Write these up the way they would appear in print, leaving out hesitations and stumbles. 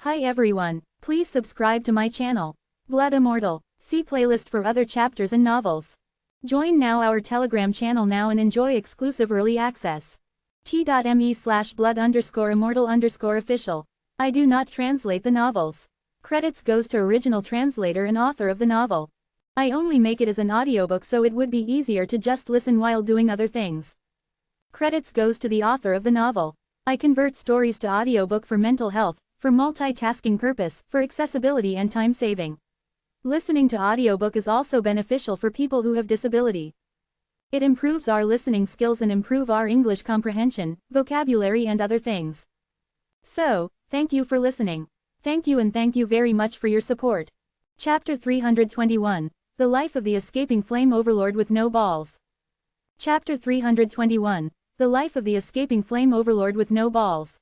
Hi everyone, please subscribe to my channel. Blood Immortal. See playlist for other chapters and novels. Join now our Telegram channel now and enjoy exclusive early access. t.me/blood_immortal_official. I do not translate the novels. Credits goes to original translator and author of the novel. I only make it as an audiobook so it would be easier to just listen while doing other things. Credits goes to the author of the novel. I convert stories to audiobook for mental health, for multitasking purpose, for accessibility and time saving. Listening to audiobook is also beneficial for people who have disability. It improves our listening skills and improve our English comprehension, vocabulary and other things. So, thank you for listening. Thank you and thank you very much for your support. Chapter 321. The Life of the Escaping Flame Overlord with No Balls. Chapter 321. The Life of the Escaping Flame Overlord with No Balls.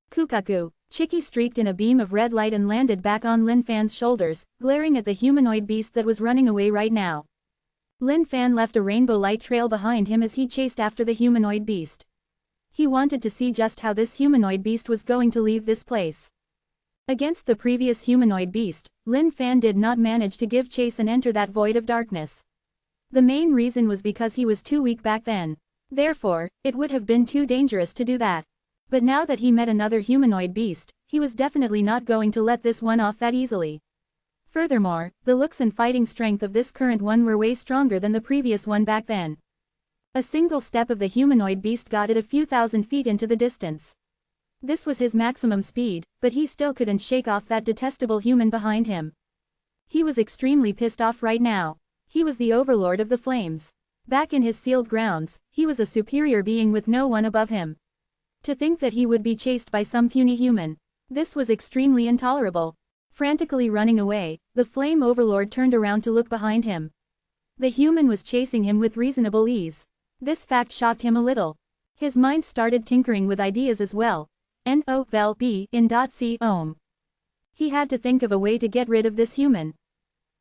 Kukaku. Chicky streaked in a beam of red light and landed back on Lin Fan's shoulders, glaring at the humanoid beast that was running away right now. Lin Fan left a rainbow light trail behind him as he chased after the humanoid beast. He wanted to see just how this humanoid beast was going to leave this place. Against the previous humanoid beast, Lin Fan did not manage to give chase and enter that void of darkness. The main reason was because he was too weak back then. Therefore, it would have been too dangerous to do that. But now that he met another humanoid beast, he was definitely not going to let this one off that easily. Furthermore, the looks and fighting strength of this current one were way stronger than the previous one back then. A single step of the humanoid beast got it a few thousand feet into the distance. This was his maximum speed, but he still couldn't shake off that detestable human behind him. He was extremely pissed off right now. He was the overlord of the flames. Back in his sealed grounds, he was a superior being with no one above him. To think that he would be chased by some puny human. This was extremely intolerable. Frantically running away, the flame overlord turned around to look behind him. The human was chasing him with reasonable ease. This fact shocked him a little. His mind started tinkering with ideas as well. N-O-V-E in .c ohm. He had to think of a way to get rid of this human.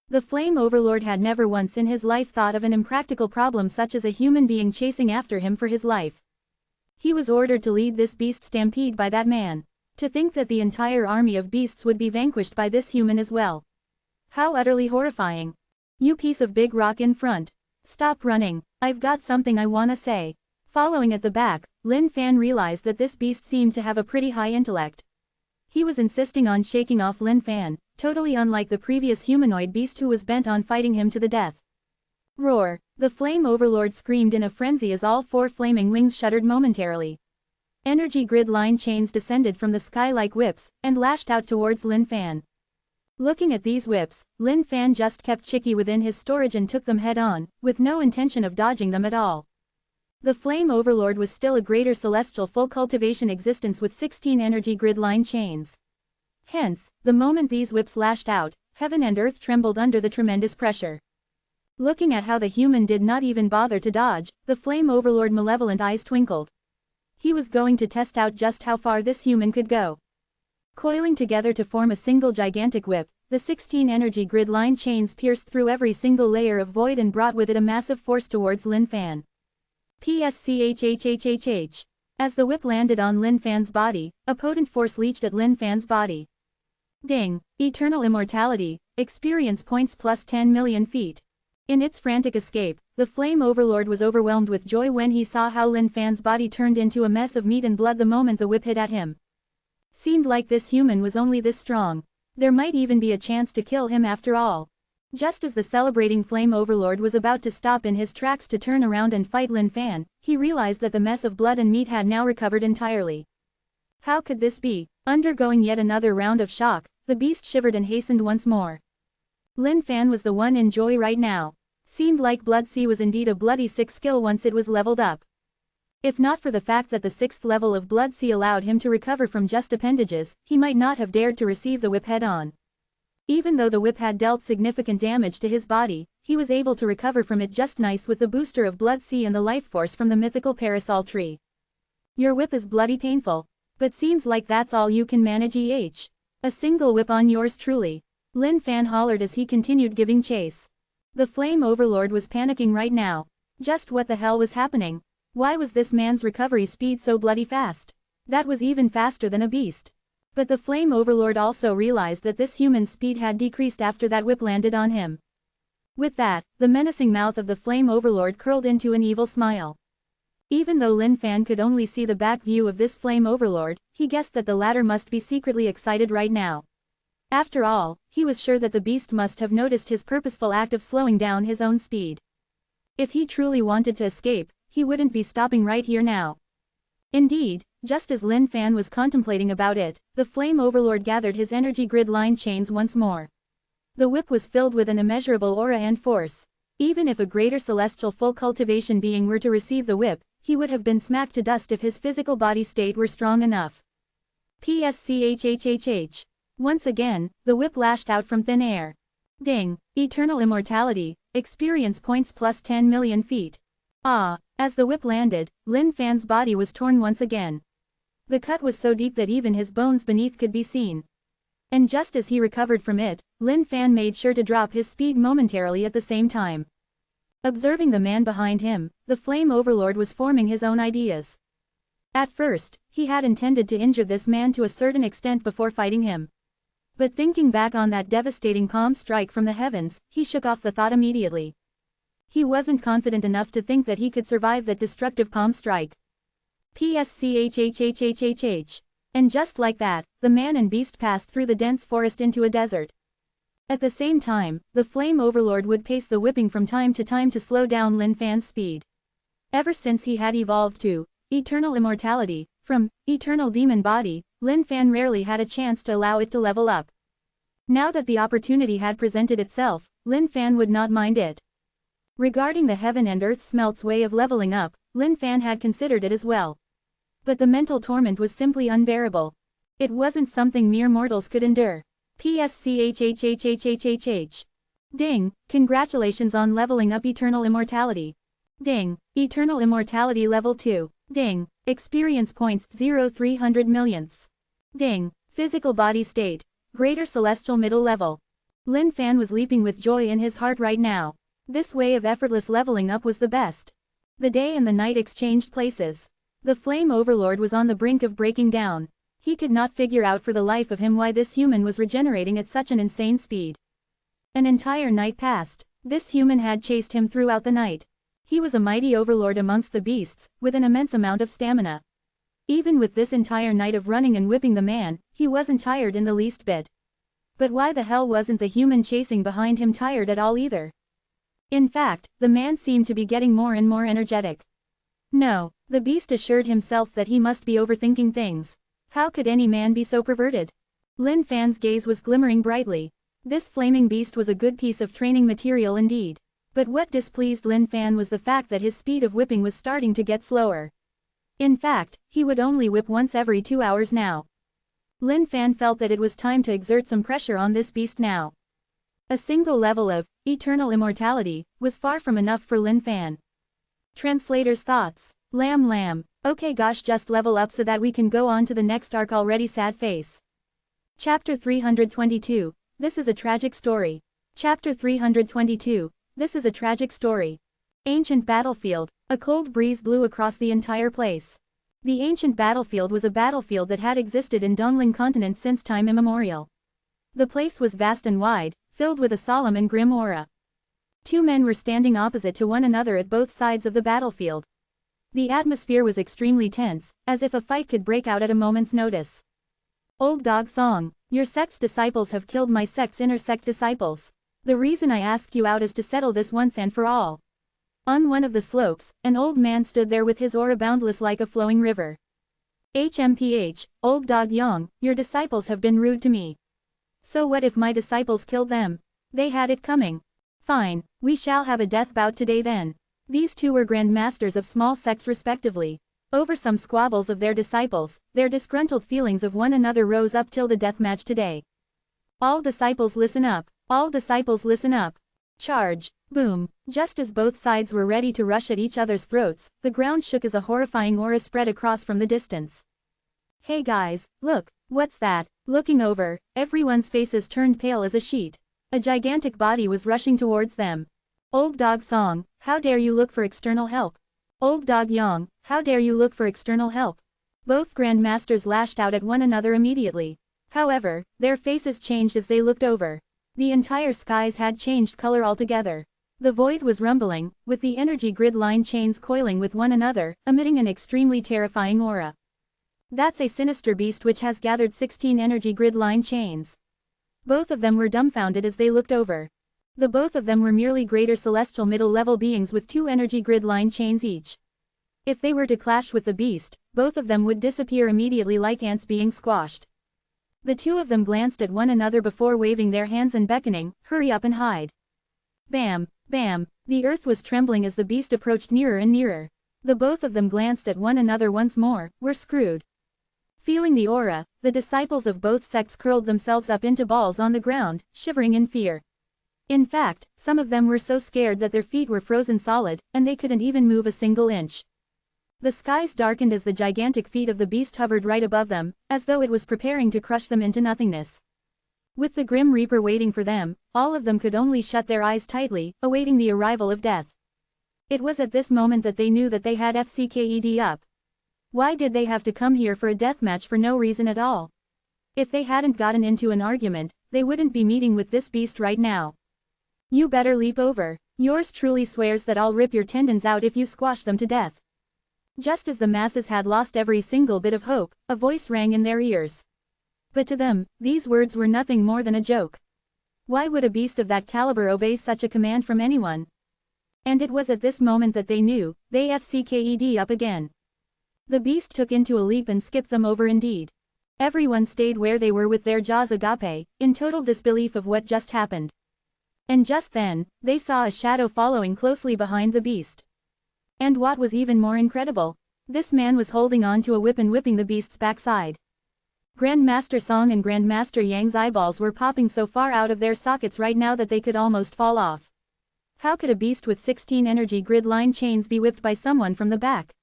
The flame overlord had never once in his life thought of an impractical problem such as a human being chasing after him for his life. He was ordered to lead this beast stampede by that man. To think that the entire army of beasts would be vanquished by this human as well. How utterly horrifying. You piece of big rock in front. Stop running, I've got something I wanna say. Following at the back, Lin Fan realized that this beast seemed to have a pretty high intellect. He was insisting on shaking off Lin Fan, totally unlike the previous humanoid beast who was bent on fighting him to the death. Roar! The flame overlord screamed in a frenzy as all four flaming wings shuddered momentarily. Energy grid line chains descended from the sky like whips, and lashed out towards Lin Fan. Looking at these whips, Lin Fan just kept Chicky within his storage and took them head on, with no intention of dodging them at all. The flame overlord was still a greater celestial full cultivation existence with 16 energy grid line chains. Hence, the moment these whips lashed out, heaven and earth trembled under the tremendous pressure. Looking at how the human did not even bother to dodge, the flame overlord malevolent eyes twinkled. He was going to test out just how far this human could go. Coiling together to form a single gigantic whip, the 16 energy grid line chains pierced through every single layer of void and brought with it a massive force towards Lin Fan. PSCHHHHH. As the whip landed on Lin Fan's body, a potent force leached at Lin Fan's body. Ding! Eternal immortality, experience points plus 10 million feet. In its frantic escape, the flame overlord was overwhelmed with joy when he saw how Lin Fan's body turned into a mess of meat and blood the moment the whip hit at him. Seemed like this human was only this strong. There might even be a chance to kill him after all. Just as the celebrating flame overlord was about to stop in his tracks to turn around and fight Lin Fan, he realized that the mess of blood and meat had now recovered entirely. How could this be? Undergoing yet another round of shock, the beast shivered and hastened once more. Lin Fan was the one in joy right now. Seemed like Blood Sea was indeed a bloody sick skill once it was leveled up. If not for the fact that the 6th level of Blood Sea allowed him to recover from just appendages, he might not have dared to receive the whip head-on. Even though the whip had dealt significant damage to his body, he was able to recover from it just nice with the booster of Blood Sea and the life force from the mythical parasol tree. Your whip is bloody painful. But seems like that's all you can manage. A single whip on yours truly. Lin Fan hollered as he continued giving chase. The flame overlord was panicking right now. Just what the hell was happening? Why was this man's recovery speed so bloody fast? That was even faster than a beast. But the flame overlord also realized that this human's speed had decreased after that whip landed on him. With that, the menacing mouth of the flame overlord curled into an evil smile. Even though Lin Fan could only see the back view of this flame overlord, he guessed that the latter must be secretly excited right now. After all, he was sure that the beast must have noticed his purposeful act of slowing down his own speed. If he truly wanted to escape, he wouldn't be stopping right here now. Indeed, just as Lin Fan was contemplating about it, the flame overlord gathered his energy grid line chains once more. The whip was filled with an immeasurable aura and force. Even if a greater celestial full cultivation being were to receive the whip, he would have been smacked to dust if his physical body state were strong enough. PSCHHHH. Once again, the whip lashed out from thin air. Ding! Eternal immortality, experience points plus 10 million feet. Ah! As the whip landed, Lin Fan's body was torn once again. The cut was so deep that even his bones beneath could be seen. And just as he recovered from it, Lin Fan made sure to drop his speed momentarily at the same time. Observing the man behind him, the flame overlord was forming his own ideas. At first, he had intended to injure this man to a certain extent before fighting him. But thinking back on that devastating palm strike from the heavens, he shook off the thought immediately. He wasn't confident enough to think that he could survive that destructive palm strike. PSCHHHHHH. And just like that, the man and beast passed through the dense forest into a desert. At the same time, the flame overlord would pace the whipping from time to slow down Lin Fan's speed. Ever since he had evolved to eternal immortality, from eternal demon body, Lin Fan rarely had a chance to allow it to level up. Now that the opportunity had presented itself, Lin Fan would not mind it. Regarding the heaven and earth smelt's way of leveling up, Lin Fan had considered it as well. But the mental torment was simply unbearable. It wasn't something mere mortals could endure. PSCHHHHHHH. Ding! Congratulations on leveling up eternal immortality. Ding! Eternal immortality level 2. Ding! Experience points 0.300 millionths. Ding! Physical body state. Greater celestial middle level. Lin Fan was leaping with joy in his heart right now. This way of effortless leveling up was the best. The day and the night exchanged places. The flame overlord was on the brink of breaking down. He could not figure out for the life of him why this human was regenerating at such an insane speed. An entire night passed. This human had chased him throughout the night. He was a mighty overlord amongst the beasts, with an immense amount of stamina. Even with this entire night of running and whipping the man, he wasn't tired in the least bit. But why the hell wasn't the human chasing behind him tired at all either? In fact, the man seemed to be getting more and more energetic. No, the beast assured himself that he must be overthinking things. How could any man be so perverted? Lin Fan's gaze was glimmering brightly. This flaming beast was a good piece of training material indeed. But what displeased Lin Fan was the fact that his speed of whipping was starting to get slower. In fact, he would only whip once every 2 hours now. Lin Fan felt that it was time to exert some pressure on this beast now. A single level of eternal immortality was far from enough for Lin Fan. Translator's thoughts. Lamb. Okay gosh, just level up so that we can go on to the next arc already. Sad face. Chapter 322. This is a tragic story. Chapter 322. This is a tragic story. Ancient battlefield. A cold breeze blew across the entire place. The ancient battlefield was a battlefield that had existed in Dongling continent since time immemorial. The place was vast and wide, filled with a solemn and grim aura. Two men were standing opposite to one another at both sides of the battlefield. The atmosphere was extremely tense, as if a fight could break out at a moment's notice. Old dog song. Your sect's disciples have killed my sect's inner sect disciples. The reason I asked you out is to settle this once and for all. On one of the slopes, an old man stood there with his aura boundless like a flowing river. HMPH, old dog Yong, your disciples have been rude to me. So what if my disciples killed them? They had it coming. Fine, we shall have a death bout today then. These two were grandmasters of small sects respectively. Over some squabbles of their disciples, their disgruntled feelings of one another rose up till the death match today. All disciples listen up. All disciples listen up. Charge. Boom. Just as both sides were ready to rush at each other's throats, the ground shook as a horrifying aura spread across from the distance. Hey guys, look, what's that? Looking over, everyone's faces turned pale as a sheet. A gigantic body was rushing towards them. Old dog Song, how dare you look for external help? Old dog Yong, how dare you look for external help? Both Grandmasters lashed out at one another immediately. However, their faces changed as they looked over. The entire skies had changed color altogether. The void was rumbling, with the energy grid line chains coiling with one another, emitting an extremely terrifying aura. That's a sinister beast which has gathered 16 energy grid line chains. Both of them were dumbfounded as they looked over. The both of them were merely greater celestial middle-level beings with 2 energy grid line chains each. If they were to clash with the beast, both of them would disappear immediately like ants being squashed. The two of them glanced at one another before waving their hands and beckoning, "Hurry up and hide." Bam, bam, the earth was trembling as the beast approached nearer and nearer. The both of them glanced at one another once more. "We're screwed." Feeling the aura, the disciples of both sects curled themselves up into balls on the ground, shivering in fear. In fact, some of them were so scared that their feet were frozen solid, and they couldn't even move a single inch. The skies darkened as the gigantic feet of the beast hovered right above them, as though it was preparing to crush them into nothingness. With the Grim Reaper waiting for them, all of them could only shut their eyes tightly, awaiting the arrival of death. It was at this moment that they knew that they had FCKED up. Why did they have to come here for a deathmatch for no reason at all? If they hadn't gotten into an argument, they wouldn't be meeting with this beast right now. "You better leap over. Yours truly swears that I'll rip your tendons out if you squash them to death." Just as the masses had lost every single bit of hope, a voice rang in their ears. But to them, these words were nothing more than a joke. Why would a beast of that caliber obey such a command from anyone? And it was at this moment that they knew, they FCKED up again. The beast took into a leap and skipped them over indeed. Everyone stayed where they were with their jaws agape, in total disbelief of what just happened. And just then, they saw a shadow following closely behind the beast. And what was even more incredible, this man was holding on to a whip and whipping the beast's backside. Grandmaster Song and Grandmaster Yang's eyeballs were popping so far out of their sockets right now that they could almost fall off. How could a beast with 16 energy grid line chains be whipped by someone from the back?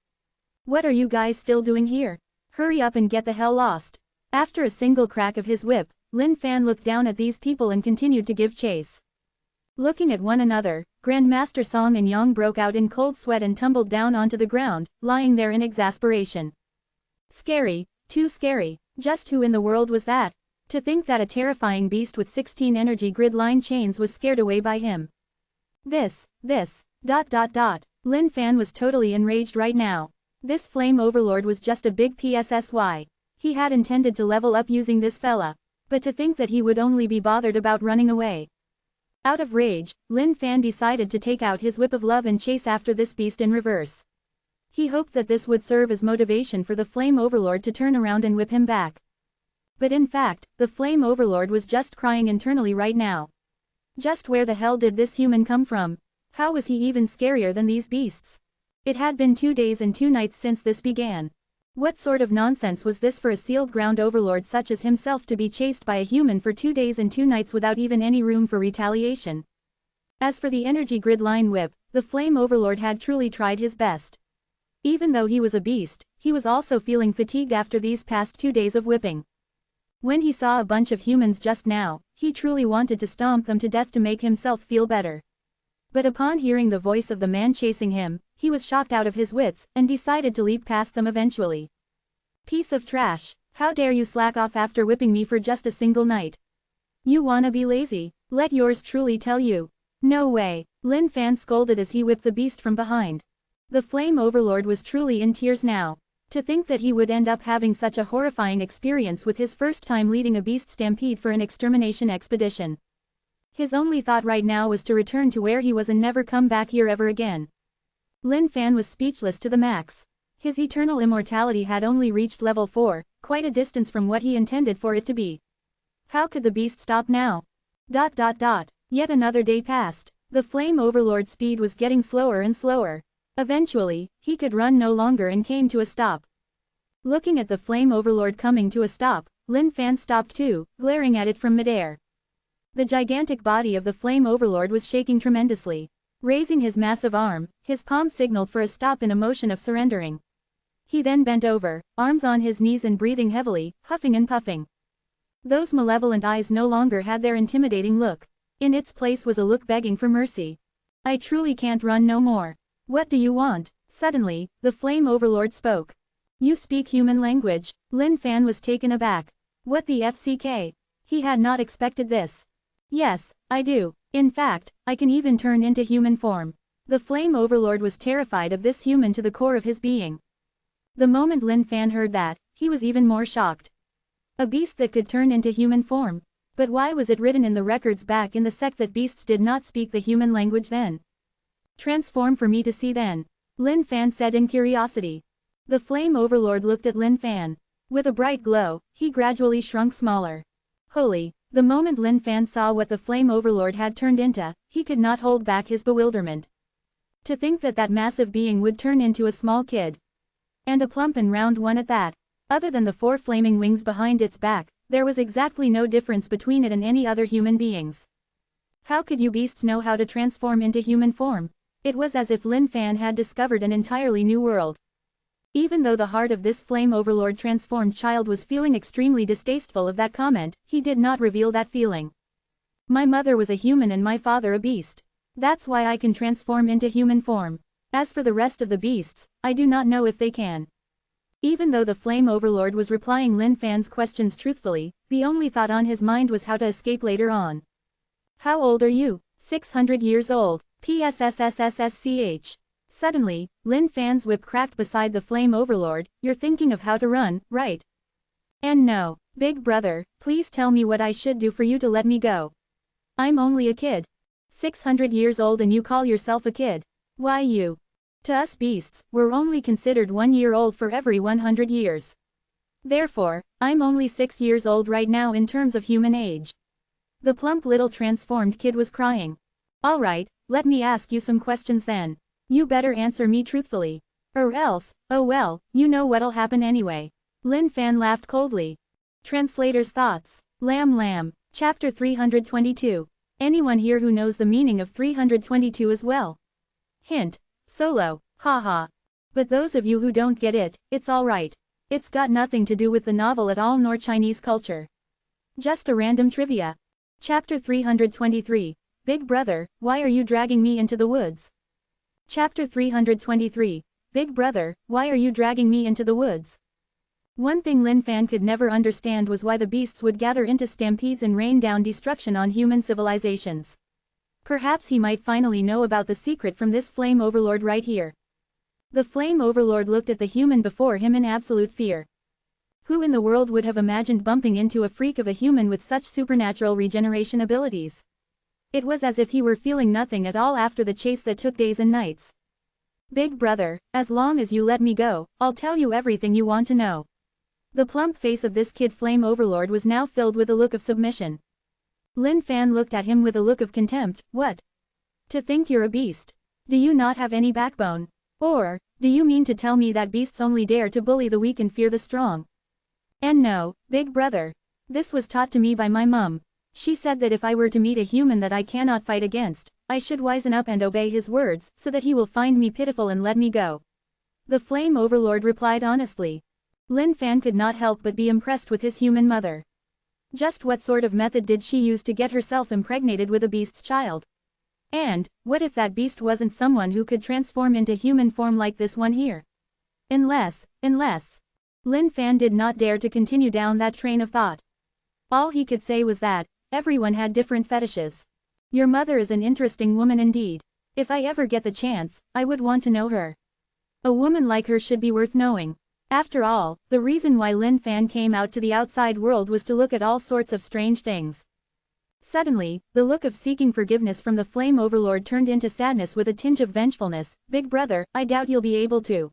"What are you guys still doing here? Hurry up and get the hell lost." After a single crack of his whip, Lin Fan looked down at these people and continued to give chase. Looking at one another, Grandmaster Song and Yang broke out in cold sweat and tumbled down onto the ground, lying there in exasperation. Scary, too scary. Just who in the world was that? To think that a terrifying beast with 16 energy grid line chains was scared away by him. This. Lin Fan was totally enraged right now. This flame overlord was just a big PSSY. He had intended to level up using this fella. But to think that he would only be bothered about running away. Out of rage, Lin Fan decided to take out his whip of love and chase after this beast in reverse. He hoped that this would serve as motivation for the Flame Overlord to turn around and whip him back. But in fact, the Flame Overlord was just crying internally right now. Just where the hell did this human come from? How was he even scarier than these beasts? It had been 2 days and 2 nights since this began. What sort of nonsense was this for a sealed ground overlord such as himself to be chased by a human for 2 days and 2 nights without even any room for retaliation? As for the energy grid line whip, the Flame Overlord had truly tried his best. Even though he was a beast, he was also feeling fatigued after these past 2 days of whipping. When he saw a bunch of humans just now, he truly wanted to stomp them to death to make himself feel better. But upon hearing the voice of the man chasing him, he was shocked out of his wits, and decided to leap past them eventually. "Piece of trash, how dare you slack off after whipping me for just a single night? You wanna be lazy? Let yours truly tell you." "No way," Lin Fan scolded as he whipped the beast from behind. The Flame Overlord was truly in tears now. To think that he would end up having such a horrifying experience with his first time leading a beast stampede for an extermination expedition. His only thought right now was to return to where he was and never come back here ever again. Lin Fan was speechless to the max. His eternal immortality had only reached level 4, quite a distance from what he intended for it to be. How could the beast stop now? Yet another day passed. The Flame Overlord's speed was getting slower and slower. Eventually, he could run no longer and came to a stop. Looking at the Flame Overlord coming to a stop, Lin Fan stopped too, glaring at it from midair. The gigantic body of the Flame Overlord was shaking tremendously. Raising his massive arm, his palm signaled for a stop in a motion of surrendering. He then bent over, arms on his knees and breathing heavily, huffing and puffing. Those malevolent eyes no longer had their intimidating look. In its place was a look begging for mercy. "I truly can't run no more. What do you want?" Suddenly, the Flame Overlord spoke. You speak human language? Lin Fan was taken aback. What the FCK? He had not expected this. Yes, I do. In fact, I can even turn into human form. The flame overlord was terrified of this human to the core of his being. The moment Lin Fan heard that, he was even more shocked. A beast that could turn into human form. But why was it written in the records back in the sect that beasts did not speak the human language then? Transform for me to see then. Lin Fan said in curiosity. The flame overlord looked at Lin Fan. With a bright glow, he gradually shrunk smaller. Holy, the moment Lin Fan saw what the flame overlord had turned into, he could not hold back his bewilderment. To think that that massive being would turn into a small kid. And a plump and round one at that. Other than the 4 flaming wings behind its back, there was exactly no difference between it and any other human beings. How could you beasts know how to transform into human form? It was as if Lin Fan had discovered an entirely new world. Even though the heart of this flame overlord transformed child was feeling extremely distasteful of that comment, he did not reveal that feeling. My mother was a human and my father a beast. That's why I can transform into human form. As for the rest of the beasts, I do not know if they can. Even though the flame overlord was replying Lin Fan's questions truthfully, the only thought on his mind was how to escape later on. How old are you? 600 years old. PSSSSSCH. Suddenly, Lin Fan's whip cracked beside the flame overlord. You're thinking of how to run, right? And no, big brother, please tell me what I should do for you to let me go. I'm only a kid. 600 years old and you call yourself a kid. Why you? To us beasts, we're only considered 1 year old for every 100 years. Therefore, I'm only 6 years old right now in terms of human age. The plump little transformed kid was crying. Alright, let me ask you some questions then. You better answer me truthfully. Or else, oh well, you know what'll happen anyway. Lin Fan laughed coldly. Translator's thoughts. Lamb. Chapter 322. Anyone here who knows the meaning of 322 as well? Hint. Solo. Haha. But those of you who don't get it, it's alright. It's got nothing to do with the novel at all nor Chinese culture. Just a random trivia. Chapter 323. Big brother, why are you dragging me into the woods? Chapter 323. Big brother, why are you dragging me into the woods? One thing Lin Fan could never understand was why the beasts would gather into stampedes and rain down destruction on human civilizations. Perhaps he might finally know about the secret from this flame overlord right here. The flame overlord looked at the human before him in absolute fear. Who in the world would have imagined bumping into a freak of a human with such supernatural regeneration abilities? It was as if he were feeling nothing at all after the chase that took days and nights. Big brother, as long as you let me go, I'll tell you everything you want to know. The plump face of this kid flame overlord was now filled with a look of submission. Lin Fan looked at him with a look of contempt. What? To think you're a beast? Do you not have any backbone? Or, do you mean to tell me that beasts only dare to bully the weak and fear the strong? And no, big brother. This was taught to me by my mum. She said that if I were to meet a human that I cannot fight against, I should wisen up and obey his words, so that he will find me pitiful and let me go. The flame overlord replied honestly. Lin Fan could not help but be impressed with his human mother. Just what sort of method did she use to get herself impregnated with a beast's child? And, what if that beast wasn't someone who could transform into human form like this one here? Unless. Lin Fan did not dare to continue down that train of thought. All he could say was that, everyone had different fetishes. Your mother is an interesting woman indeed. If I ever get the chance, I would want to know her. A woman like her should be worth knowing. After all, the reason why Lin Fan came out to the outside world was to look at all sorts of strange things. Suddenly, the look of seeking forgiveness from the flame overlord turned into sadness with a tinge of vengefulness. Big brother, I doubt you'll be able to.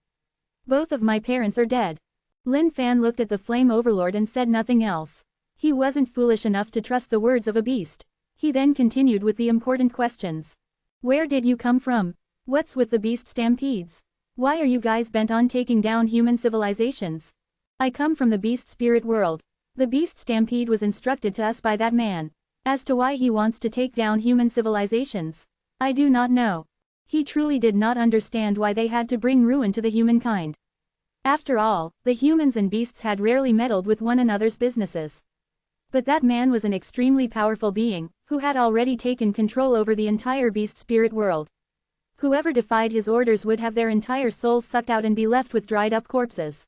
Both of my parents are dead. Lin Fan looked at the flame overlord and said nothing else. He wasn't foolish enough to trust the words of a beast. He then continued with the important questions. Where did you come from? What's with the beast stampedes? Why are you guys bent on taking down human civilizations? I come from the beast spirit world. The beast stampede was instructed to us by that man. As to why he wants to take down human civilizations, I do not know. He truly did not understand why they had to bring ruin to the humankind. After all, the humans and beasts had rarely meddled with one another's businesses. But that man was an extremely powerful being, who had already taken control over the entire beast spirit world. Whoever defied his orders would have their entire souls sucked out and be left with dried up corpses.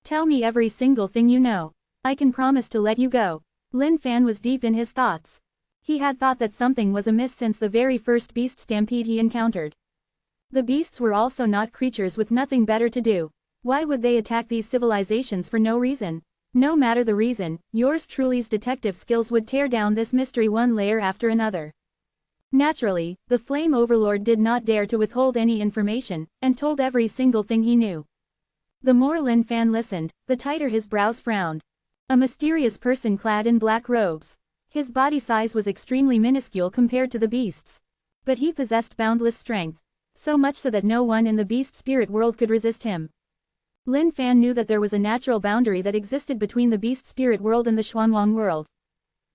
Tell me every single thing you know. I can promise to let you go. Lin Fan was deep in his thoughts. He had thought that something was amiss since the very first beast stampede he encountered. The beasts were also not creatures with nothing better to do. Why would they attack these civilizations for no reason? No matter the reason, yours truly's detective skills would tear down this mystery one layer after another. Naturally, the Flame Overlord did not dare to withhold any information, and told every single thing he knew. The more Lin Fan listened, the tighter his brows frowned. A mysterious person clad in black robes. His body size was extremely minuscule compared to the beasts. But he possessed boundless strength. So much so that no one in the beast spirit world could resist him. Lin Fan knew that there was a natural boundary that existed between the beast spirit world and the Xuanwang world.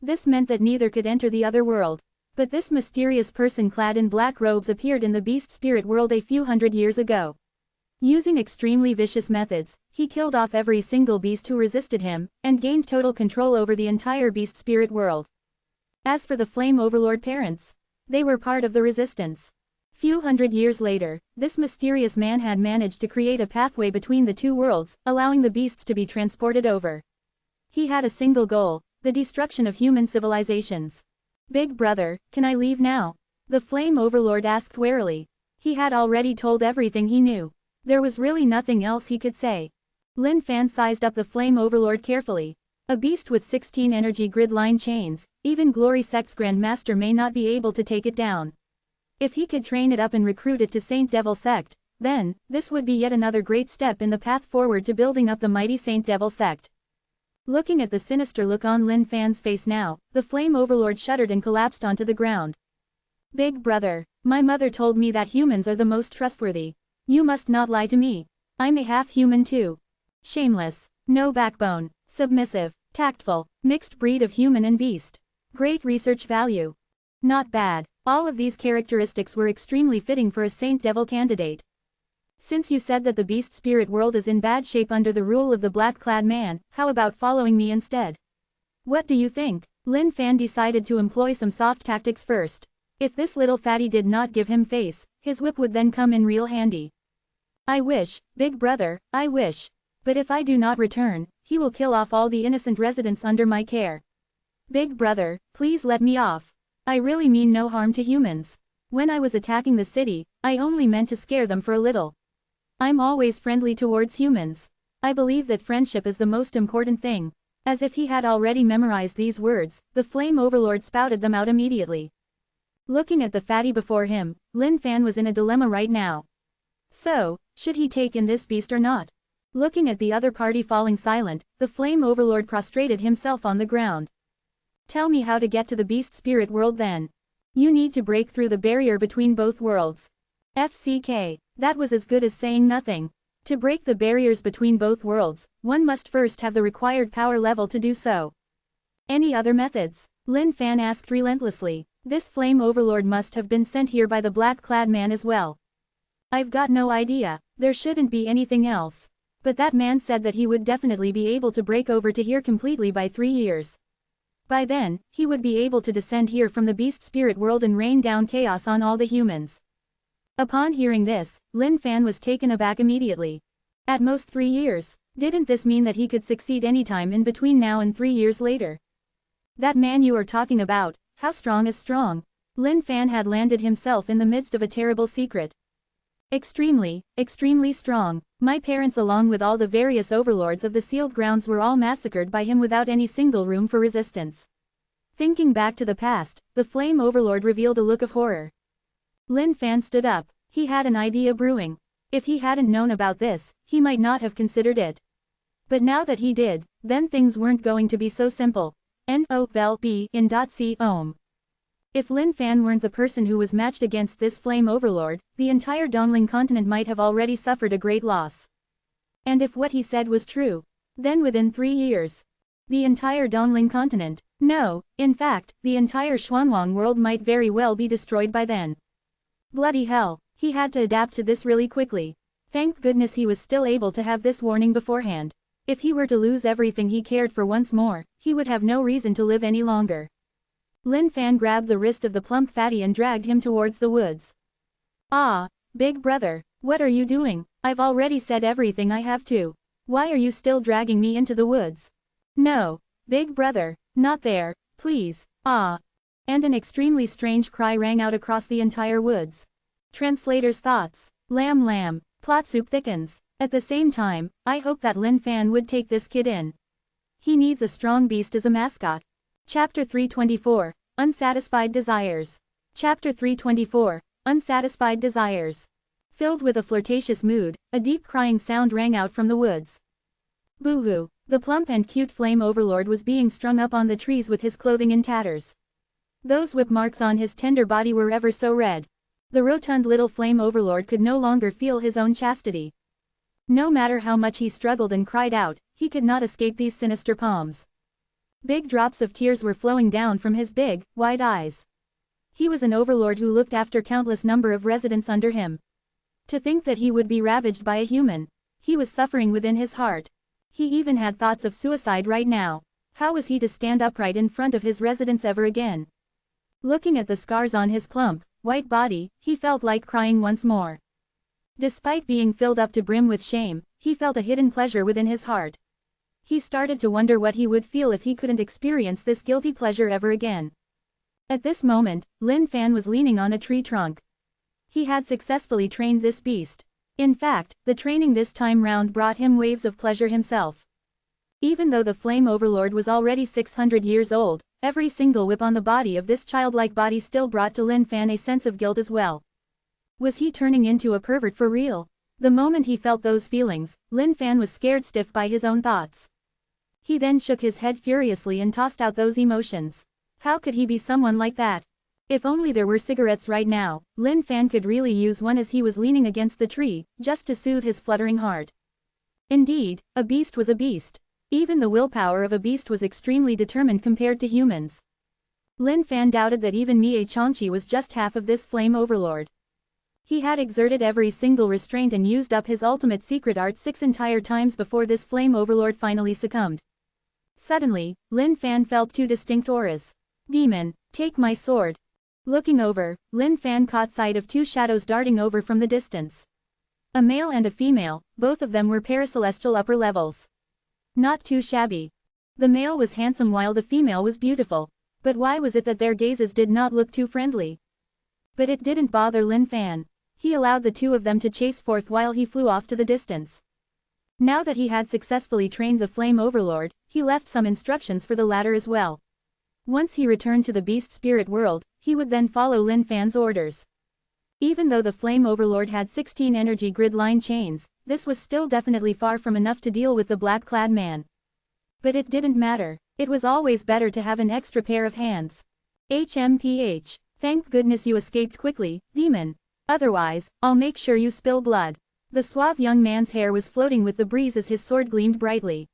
This meant that neither could enter the other world. But this mysterious person clad in black robes appeared in the beast spirit world a few hundred years ago. Using extremely vicious methods, he killed off every single beast who resisted him, and gained total control over the entire beast spirit world. As for the Flame Overlord parents, they were part of the resistance. Few hundred years later, this mysterious man had managed to create a pathway between the two worlds, allowing the beasts to be transported over. He had a single goal, the destruction of human civilizations. Big brother, can I leave now? The Flame Overlord asked warily. He had already told everything he knew. There was really nothing else he could say. Lin Fan sized up the Flame Overlord carefully. A beast with 16 energy grid line chains, even Glory Sect's Grandmaster may not be able to take it down. If he could train it up and recruit it to Saint Devil Sect, then, this would be yet another great step in the path forward to building up the mighty Saint Devil Sect. Looking at the sinister look on Lin Fan's face now, the Flame Overlord shuddered and collapsed onto the ground. Big brother, my mother told me that humans are the most trustworthy. You must not lie to me. I'm a half-human too. Shameless, no backbone, submissive, tactful, mixed breed of human and beast. Great research value. Not bad. All of these characteristics were extremely fitting for a Saint Devil candidate. Since you said that the beast spirit world is in bad shape under the rule of the black-clad man, how about following me instead? What do you think? Lin Fan decided to employ some soft tactics first. If this little fatty did not give him face, his whip would then come in real handy. I wish, big brother, I wish. But if I do not return, he will kill off all the innocent residents under my care. Big brother, please let me off. I really mean no harm to humans. When I was attacking the city, I only meant to scare them for a little. I'm always friendly towards humans. I believe that friendship is the most important thing. As if he had already memorized these words, the Flame Overlord spouted them out immediately. Looking at the fatty before him, Lin Fan was in a dilemma right now. So, should he take in this beast or not? Looking at the other party falling silent, the Flame Overlord prostrated himself on the ground. Tell me how to get to the beast spirit world then. You need to break through the barrier between both worlds. FCK, that was as good as saying nothing. To break the barriers between both worlds, one must first have the required power level to do so. Any other methods? Lin Fan asked relentlessly. This Flame Overlord must have been sent here by the black-clad man as well. I've got no idea, there shouldn't be anything else. But that man said that he would definitely be able to break over to here completely by 3 years. By then, he would be able to descend here from the beast spirit world and rain down chaos on all the humans. Upon hearing this, Lin Fan was taken aback immediately. At most 3 years, didn't this mean that he could succeed anytime in between now and 3 years later? That man you are talking about, how strong is strong? Lin Fan had landed himself in the midst of a terrible secret. Extremely, extremely strong. My parents along with all the various overlords of the sealed grounds were all massacred by him without any single room for resistance. Thinking back to the past, the Flame Overlord revealed a look of horror. Lin Fan stood up. He had an idea brewing. If he hadn't known about this, he might not have considered it. But now that he did, then things weren't going to be so simple. N-O-V-E in .c ohm. If Lin Fan weren't the person who was matched against this Flame Overlord, the entire Dongling continent might have already suffered a great loss. And if what he said was true, then within 3 years, the entire Dongling continent, no, in fact, the entire Xuanwang world might very well be destroyed by then. Bloody hell, he had to adapt to this really quickly. Thank goodness he was still able to have this warning beforehand. If he were to lose everything he cared for once more, he would have no reason to live any longer. Lin Fan grabbed the wrist of the plump fatty and dragged him towards the woods. Ah, big brother, what are you doing? I've already said everything I have to. Why are you still dragging me into the woods? No. Big brother, not there, please, ah. And an extremely strange cry rang out across the entire woods. Translator's thoughts. Lamb lamb, plot soup thickens. At the same time, I hope that Lin Fan would take this kid in. He needs a strong beast as a mascot. Chapter 324, Unsatisfied Desires. Chapter 324, Unsatisfied Desires. Filled with a flirtatious mood, a deep crying sound rang out from the woods. Boo-hoo, the plump and cute flame overlord was being strung up on the trees with his clothing in tatters. Those whip marks on his tender body were ever so red. The rotund little flame overlord could no longer feel his own chastity. No matter how much he struggled and cried out, he could not escape these sinister palms. Big drops of tears were flowing down from his big, wide eyes. He was an overlord who looked after countless number of residents under him. To think that he would be ravaged by a human. He was suffering within his heart. He even had thoughts of suicide right now. How was he to stand upright in front of his residents ever again? Looking at the scars on his plump, white body, he felt like crying once more. Despite being filled up to brim with shame, he felt a hidden pleasure within his heart. He started to wonder what he would feel if he couldn't experience this guilty pleasure ever again. At this moment, Lin Fan was leaning on a tree trunk. He had successfully trained this beast. In fact, the training this time round brought him waves of pleasure himself. Even though the flame overlord was already 600 years old, every single whip on the body of this childlike body still brought to Lin Fan a sense of guilt as well. Was he turning into a pervert for real? The moment he felt those feelings, Lin Fan was scared stiff by his own thoughts. He then shook his head furiously and tossed out those emotions. How could he be someone like that? If only there were cigarettes right now, Lin Fan could really use one as he was leaning against the tree, just to soothe his fluttering heart. Indeed, a beast was a beast. Even the willpower of a beast was extremely determined compared to humans. Lin Fan doubted that even Mie Changqi was just half of this flame overlord. He had exerted every single restraint and used up his ultimate secret art 6 entire times before this flame overlord finally succumbed. Suddenly, Lin Fan felt 2 distinct auras. Demon, take my sword. Looking over, Lin Fan caught sight of 2 shadows darting over from the distance. A male and a female, both of them were paracelestial upper levels. Not too shabby. The male was handsome while the female was beautiful. But why was it that their gazes did not look too friendly? But it didn't bother Lin Fan. He allowed the 2 of them to chase forth while he flew off to the distance. Now that he had successfully trained the flame overlord, he left some instructions for the latter as well. Once he returned to the beast spirit world, he would then follow Lin Fan's orders. Even though the flame overlord had 16 energy grid line chains, this was still definitely far from enough to deal with the black-clad man. But it didn't matter. It was always better to have an extra pair of hands. HMPH. Thank goodness you escaped quickly, demon. Otherwise, I'll make sure you spill blood. The suave young man's hair was floating with the breeze as his sword gleamed brightly.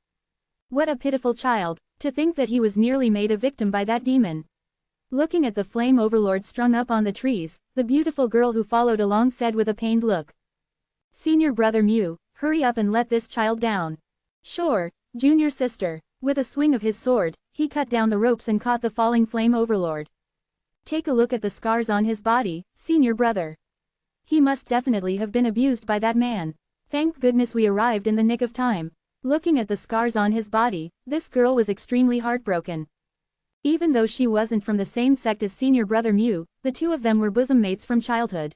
What a pitiful child, to think that he was nearly made a victim by that demon. Looking at the flame overlord strung up on the trees, the beautiful girl who followed along said with a pained look. Senior brother Mew, hurry up and let this child down. Sure, junior sister. With a swing of his sword, he cut down the ropes and caught the falling flame overlord. Take a look at the scars on his body, senior brother. He must definitely have been abused by that man. Thank goodness we arrived in the nick of time. Looking at the scars on his body, this girl was extremely heartbroken. Even though she wasn't from the same sect as senior brother Mew, the 2 of them were bosom mates from childhood.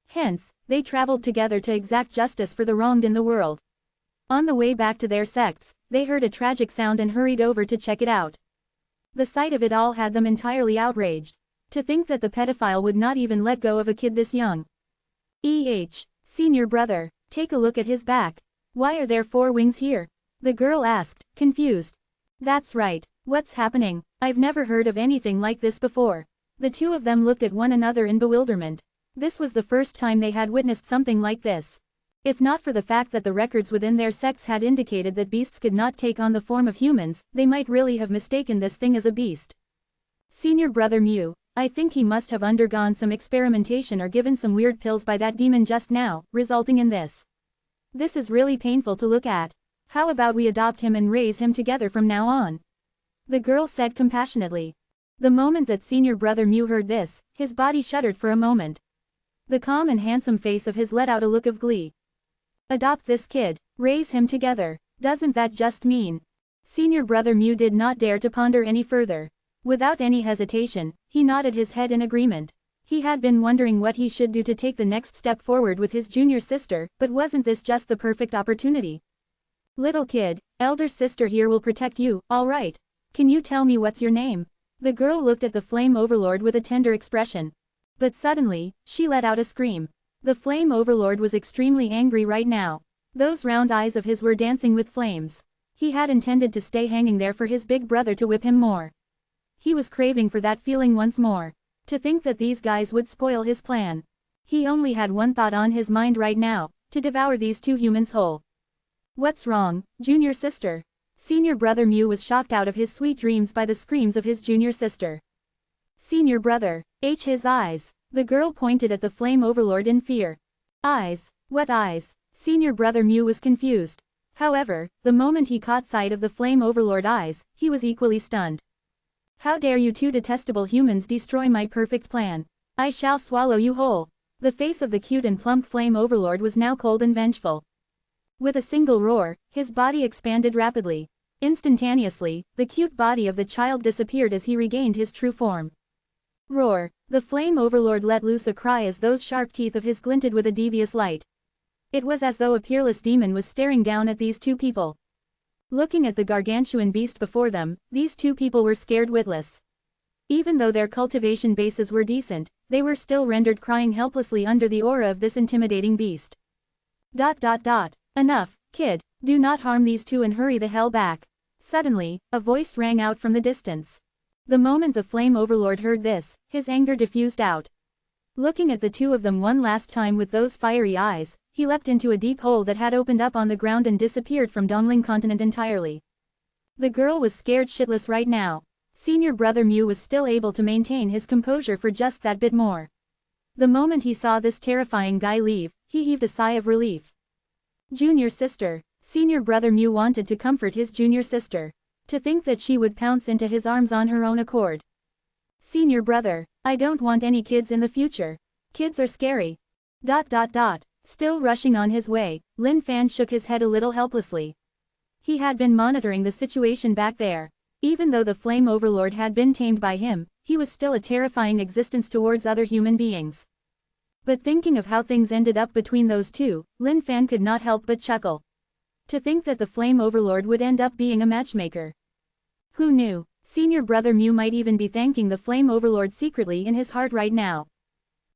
Hence, they traveled together to exact justice for the wronged in the world. On the way back to their sects, they heard a tragic sound and hurried over to check it out. The sight of it all had them entirely outraged. To think that the pedophile would not even let go of a kid this young. Senior brother, take a look at his back. Why are there 4 wings here? The girl asked, confused. That's right, what's happening? I've never heard of anything like this before. The 2 of them looked at one another in bewilderment. This was the first time they had witnessed something like this. If not for the fact that the records within their sects had indicated that beasts could not take on the form of humans, they might really have mistaken this thing as a beast. Senior brother Mew, I think he must have undergone some experimentation or given some weird pills by that demon just now, resulting in this. This is really painful to look at. How about we adopt him and raise him together from now on? The girl said compassionately. The moment that senior brother Mew heard this, his body shuddered for a moment. The calm and handsome face of his let out a look of glee. Adopt this kid, raise him together. Doesn't that just mean? Senior brother Mew did not dare to ponder any further. Without any hesitation, he nodded his head in agreement. He had been wondering what he should do to take the next step forward with his junior sister, but wasn't this just the perfect opportunity? Little kid, elder sister here will protect you, all right. Can you tell me what's your name? The girl looked at the flame overlord with a tender expression. But suddenly, she let out a scream. The flame overlord was extremely angry right now. Those round eyes of his were dancing with flames. He had intended to stay hanging there for his big brother to whip him more. He was craving for that feeling once more. To think that these guys would spoil his plan. He only had one thought on his mind right now, to devour these two humans whole. What's wrong, junior sister? Senior brother Mew was shocked out of his sweet dreams by the screams of his junior sister. Senior brother, his eyes. The girl pointed at the flame overlord in fear. Eyes? What eyes? Senior brother Mew was confused. However, the moment he caught sight of the flame overlord eyes, he was equally stunned. How dare you two detestable humans destroy my perfect plan? I shall swallow you whole. The face of the cute and plump flame overlord was now cold and vengeful. With a single roar, his body expanded rapidly. Instantaneously, the cute body of the child disappeared as he regained his true form. Roar! The flame overlord let loose a cry as those sharp teeth of his glinted with a devious light. It was as though a peerless demon was staring down at these two people. Looking at the gargantuan beast before them, these two people were scared witless. Even though their cultivation bases were decent, they were still rendered crying helplessly under the aura of this intimidating beast. Enough, kid, do not harm these two and hurry the hell back. Suddenly, a voice rang out from the distance. The moment the flame overlord heard this, his anger diffused out. Looking at the two of them one last time with those fiery eyes, he leapt into a deep hole that had opened up on the ground and disappeared from Dongling continent entirely. The girl was scared shitless right now. Senior brother Mew was still able to maintain his composure for just that bit more. The moment he saw this terrifying guy leave, he heaved a sigh of relief. Junior sister. Senior brother Mew wanted to comfort his junior sister. To think that she would pounce into his arms on her own accord. Senior brother, I don't want any kids in the future. Kids are scary. Still rushing on his way, Lin Fan shook his head a little helplessly. He had been monitoring the situation back there. Even though the flame overlord had been tamed by him, he was still a terrifying existence towards other human beings. But thinking of how things ended up between those two, Lin Fan could not help but chuckle. To think that the flame overlord would end up being a matchmaker. Who knew? Senior brother Mew might even be thanking the flame overlord secretly in his heart right now.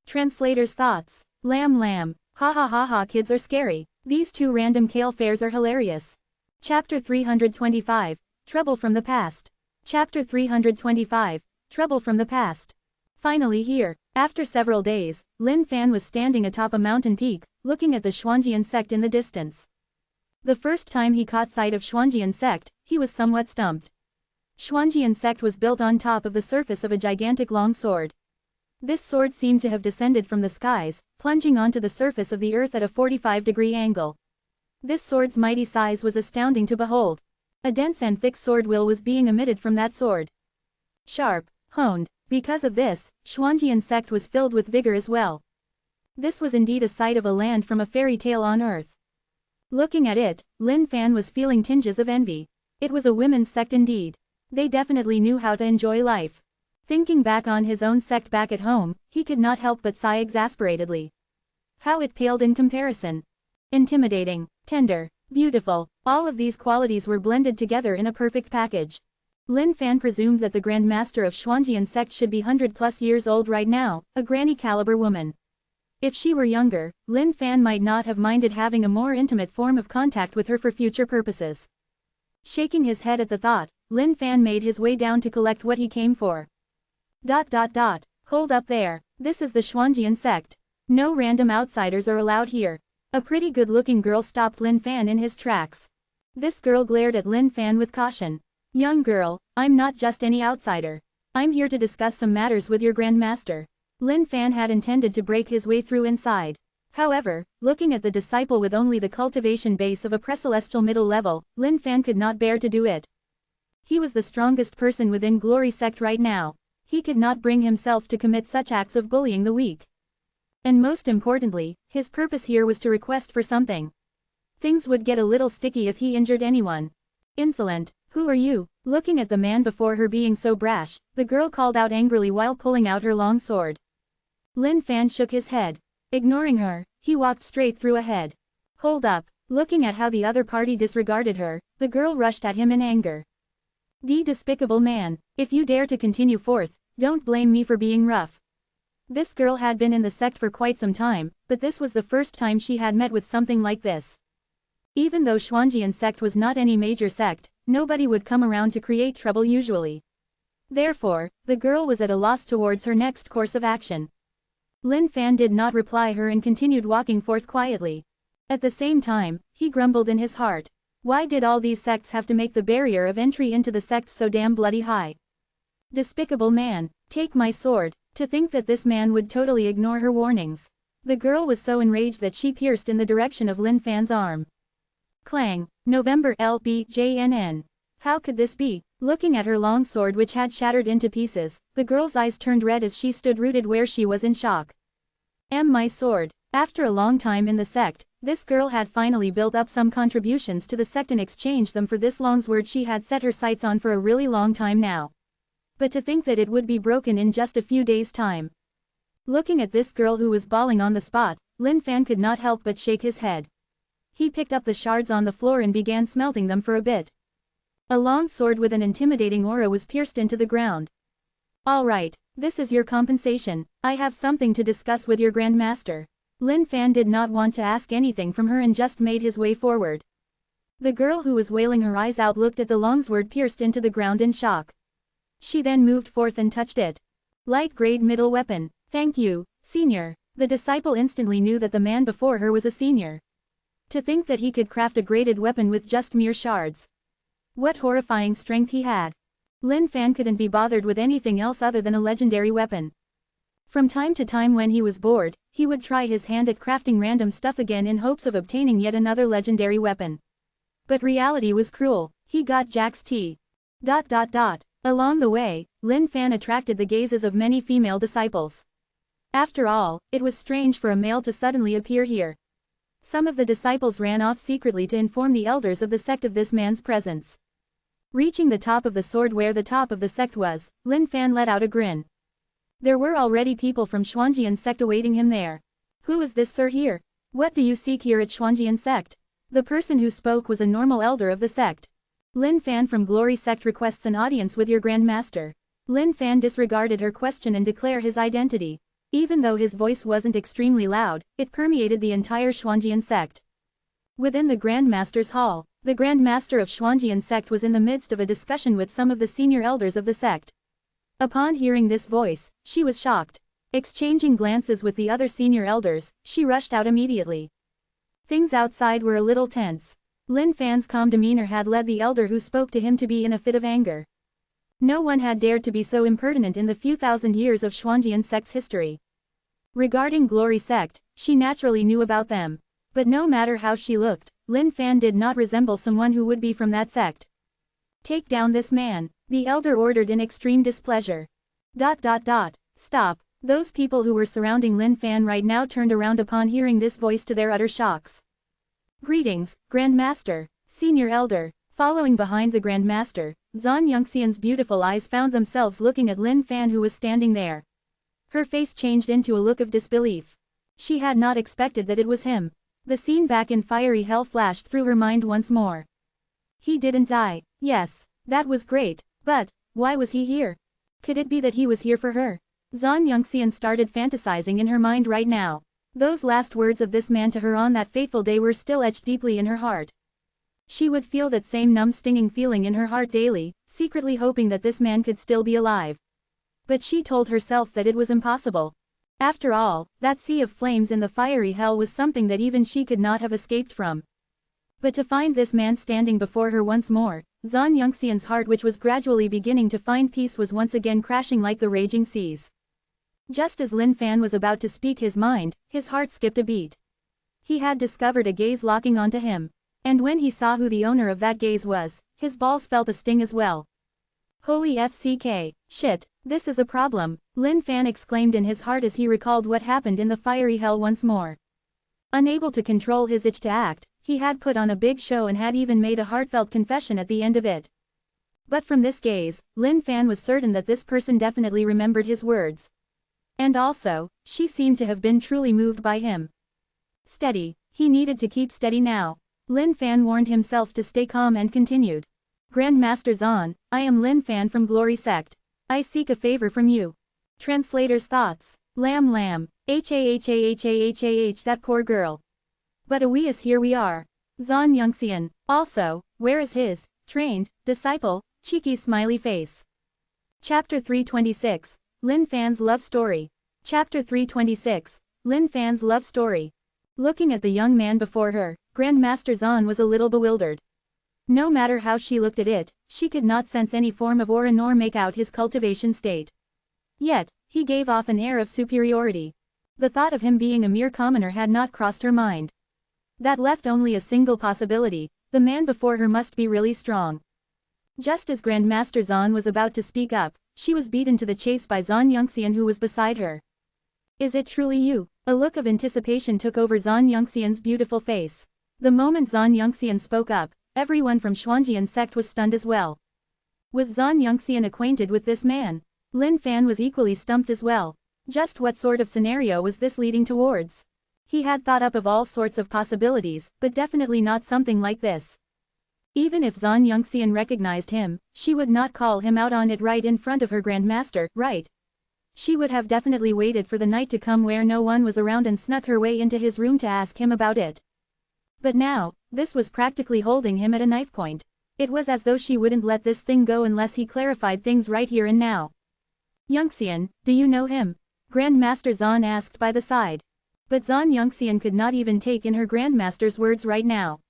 Translator's thoughts. Lamb. Ha ha ha ha, kids are scary. These two random kale fairs are hilarious. Chapter 325. Trouble from the past. Chapter 325. Trouble from the past. Finally here. After several days, Lin Fan was standing atop a mountain peak, looking at the Xuanjian sect in the distance. The first time he caught sight of Xuanjian sect, he was somewhat stumped. Xuanjian sect was built on top of the surface of a gigantic long sword. This sword seemed to have descended from the skies, plunging onto the surface of the earth at a 45-degree angle. This sword's mighty size was astounding to behold. A dense and thick sword will was being emitted from that sword. Sharp, honed. Because of this, Xuanjian sect was filled with vigor as well. This was indeed a sight of a land from a fairy tale on earth. Looking at it, Lin Fan was feeling tinges of envy. It was a women's sect indeed. They definitely knew how to enjoy life. Thinking back on his own sect back at home, he could not help but sigh exasperatedly. How it paled in comparison. Intimidating, tender, beautiful, all of these qualities were blended together in a perfect package. Lin Fan presumed that the Grand Master of Xuanjian sect should be 100+ years old right now, a granny caliber woman. If she were younger, Lin Fan might not have minded having a more intimate form of contact with her for future purposes. Shaking his head at the thought, Lin Fan made his way down to collect what he came for. Hold up there. This is the Xuanjian sect. No random outsiders are allowed here. A pretty good-looking girl stopped Lin Fan in his tracks. This girl glared at Lin Fan with caution. Young girl, I'm not just any outsider. I'm here to discuss some matters with your Grand Master. Lin Fan had intended to break his way through inside. However, looking at the disciple with only the cultivation base of a precelestial middle level, Lin Fan could not bear to do it. He was the strongest person within Glory Sect right now. He could not bring himself to commit such acts of bullying the weak. And most importantly, his purpose here was to request for something. Things would get a little sticky if he injured anyone. Insolent, who are you? Looking at the man before her being so brash, the girl called out angrily while pulling out her long sword. Lin Fan shook his head. Ignoring her, he walked straight through ahead. Hold up. Looking at how the other party disregarded her, the girl rushed at him in anger. Despicable man, if you dare to continue forth, don't blame me for being rough. This girl had been in the sect for quite some time, but this was the first time she had met with something like this. Even though Xuanjian sect was not any major sect, nobody would come around to create trouble usually. Therefore, the girl was at a loss towards her next course of action. Lin Fan did not reply her and continued walking forth quietly. At the same time, he grumbled in his heart. Why did all these sects have to make the barrier of entry into the sects so damn bloody high? Despicable man, take my sword. To think that this man would totally ignore her warnings. The girl was so enraged that she pierced in the direction of Lin Fan's arm. Clang, November LBJNN. How could this be? Looking at her long sword which had shattered into pieces, the girl's eyes turned red as she stood rooted where she was in shock. My sword. After a long time in the sect, this girl had finally built up some contributions to the sect and exchanged them for this long sword she had set her sights on for a really long time now. But to think that it would be broken in just a few days' time. Looking at this girl who was bawling on the spot, Lin Fan could not help but shake his head. He picked up the shards on the floor and began smelting them for a bit. A long sword with an intimidating aura was pierced into the ground. All right, this is your compensation. I have something to discuss with your Grandmaster. Lin Fan did not want to ask anything from her and just made his way forward. The girl who was wailing her eyes out looked at the long sword pierced into the ground in shock. She then moved forth and touched it. Light grade middle weapon. Thank you, senior. The disciple instantly knew that the man before her was a senior. To think that he could craft a graded weapon with just mere shards. What horrifying strength he had. Lin Fan couldn't be bothered with anything else other than a legendary weapon. From time to time when he was bored, he would try his hand at crafting random stuff again in hopes of obtaining yet another legendary weapon. But reality was cruel. He got Jack's tea. Along the way, Lin Fan attracted the gazes of many female disciples. After all, it was strange for a male to suddenly appear here. Some of the disciples ran off secretly to inform the elders of the sect of this man's presence. Reaching the top of the sword where the top of the sect was, Lin Fan let out a grin. There were already people from Xuanjian sect awaiting him there. Who is this sir here? What do you seek here at Xuanjian sect? The person who spoke was a normal elder of the sect. Lin Fan from Glory sect requests an audience with your Grandmaster. Lin Fan disregarded her question and declared his identity. Even though his voice wasn't extremely loud, it permeated the entire Xuanjian sect. Within the Grandmaster's hall, the Grandmaster of Xuanjian sect was in the midst of a discussion with some of the senior elders of the sect. Upon hearing this voice, she was shocked. Exchanging glances with the other senior elders, she rushed out immediately. Things outside were a little tense. Lin Fan's calm demeanor had led the elder who spoke to him to be in a fit of anger. No one had dared to be so impertinent in the few thousand years of Xuanjian sect's history. Regarding Glory sect, she naturally knew about them. But no matter how she looked, Lin Fan did not resemble someone who would be from that sect. Take down this man, the elder ordered in extreme displeasure. Stop. Those people who were surrounding Lin Fan right now turned around upon hearing this voice to their utter shocks. Greetings, Grandmaster, Senior Elder. Following behind the Grandmaster, Zhan Yongxian's beautiful eyes found themselves looking at Lin Fan who was standing there. Her face changed into a look of disbelief. She had not expected that it was him. The scene back in fiery hell flashed through her mind once more. He didn't die. Yes, that was great, but why was he here? Could it be that he was here for her? Zhan Yongxian started fantasizing in her mind right now. Those last words of this man to her on that fateful day were still etched deeply in her heart. She would feel that same numb stinging feeling in her heart daily, secretly hoping that this man could still be alive. But she told herself that it was impossible. After all, that sea of flames in the fiery hell was something that even she could not have escaped from. But to find this man standing before her once more, Zhan Yongxian's heart which was gradually beginning to find peace was once again crashing like the raging seas. Just as Lin Fan was about to speak his mind, his heart skipped a beat. He had discovered a gaze locking onto him. And when he saw who the owner of that gaze was, his balls felt a sting as well. Holy FCK, shit, this is a problem, Lin Fan exclaimed in his heart as he recalled what happened in the fiery hell once more. Unable to control his itch to act, he had put on a big show and had even made a heartfelt confession at the end of it. But from this gaze, Lin Fan was certain that this person definitely remembered his words. And also, she seemed to have been truly moved by him. Steady, he needed to keep steady now. Lin Fan warned himself to stay calm and continued. Grandmaster Zan, I am Lin Fan from Glory Sect. I seek a favor from you. Translator's thoughts. Lamb, that poor girl. But Awias, here we are. Zan Yongxian, also, where is his trained disciple? Cheeky smiley face. Chapter 326, Lin Fan's Love Story. Chapter 326, Lin Fan's Love Story. Looking at the young man before her, Grandmaster Zan was a little bewildered. No matter how she looked at it, she could not sense any form of aura nor make out his cultivation state. Yet, he gave off an air of superiority. The thought of him being a mere commoner had not crossed her mind. That left only a single possibility: the man before her must be really strong. Just as Grandmaster Zan was about to speak up, she was beaten to the chase by Zan Yongxian, who was beside her. Is it truly you? A look of anticipation took over Zan Yongxian's beautiful face. The moment Zan Yongxian spoke up, everyone from Xuanjian sect was stunned as well. Was Zan Yongxian acquainted with this man? Lin Fan was equally stumped as well. Just what sort of scenario was this leading towards? He had thought up of all sorts of possibilities, but definitely not something like this. Even if Zan Yongxian recognized him, she would not call him out on it right in front of her grandmaster, right? She would have definitely waited for the night to come where no one was around and snuck her way into his room to ask him about it. But now, this was practically holding him at a knife point. It was as though she wouldn't let this thing go unless he clarified things right here and now. Yongxian, do you know him? Grandmaster Zan asked by the side. But Zan Yongxian could not even take in her grandmaster's words right now.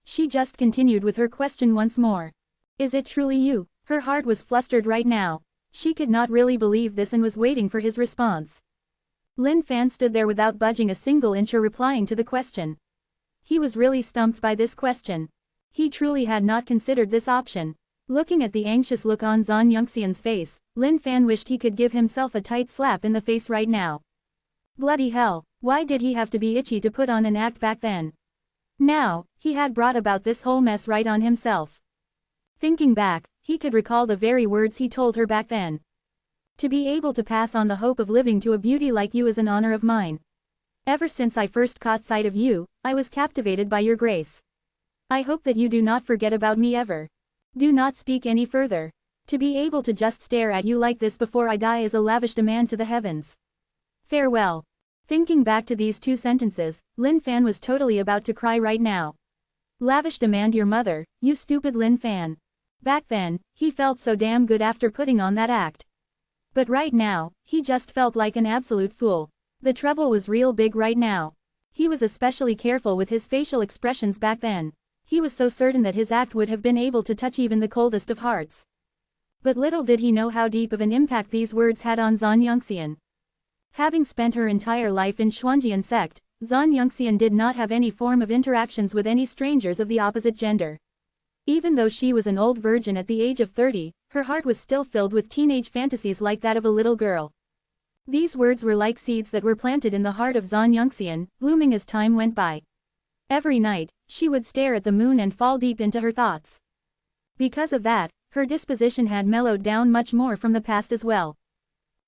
She just continued with her question once more. Is it truly you? Her heart was flustered right now. She could not really believe this and was waiting for his response. Lin Fan stood there without budging a single inch or replying to the question. He was really stumped by this question. He truly had not considered this option. Looking at the anxious look on Zan Yongxian's face, Lin Fan wished he could give himself a tight slap in the face right now. Bloody hell, why did he have to be itchy to put on an act back then? Now, he had brought about this whole mess right on himself. Thinking back, he could recall the very words he told her back then. To be able to pass on the hope of living to a beauty like you is an honor of mine. Ever since I first caught sight of you, I was captivated by your grace. I hope that you do not forget about me ever. Do not speak any further. To be able to just stare at you like this before I die is a lavish demand to the heavens. Farewell. Thinking back to these two sentences, Lin Fan was totally about to cry right now. Lavish demand your mother, you stupid Lin Fan. Back then, he felt so damn good after putting on that act. But right now, he just felt like an absolute fool. The trouble was real big right now. He was especially careful with his facial expressions back then. He was so certain that his act would have been able to touch even the coldest of hearts. But little did he know how deep of an impact these words had on Zan Yongxian. Having spent her entire life in Xuanjian sect, Zan Yongxian did not have any form of interactions with any strangers of the opposite gender. Even though she was an old virgin at the age of 30, her heart was still filled with teenage fantasies like that of a little girl. These words were like seeds that were planted in the heart of Zan Yongxian, blooming as time went by. Every night, she would stare at the moon and fall deep into her thoughts. Because of that, her disposition had mellowed down much more from the past as well.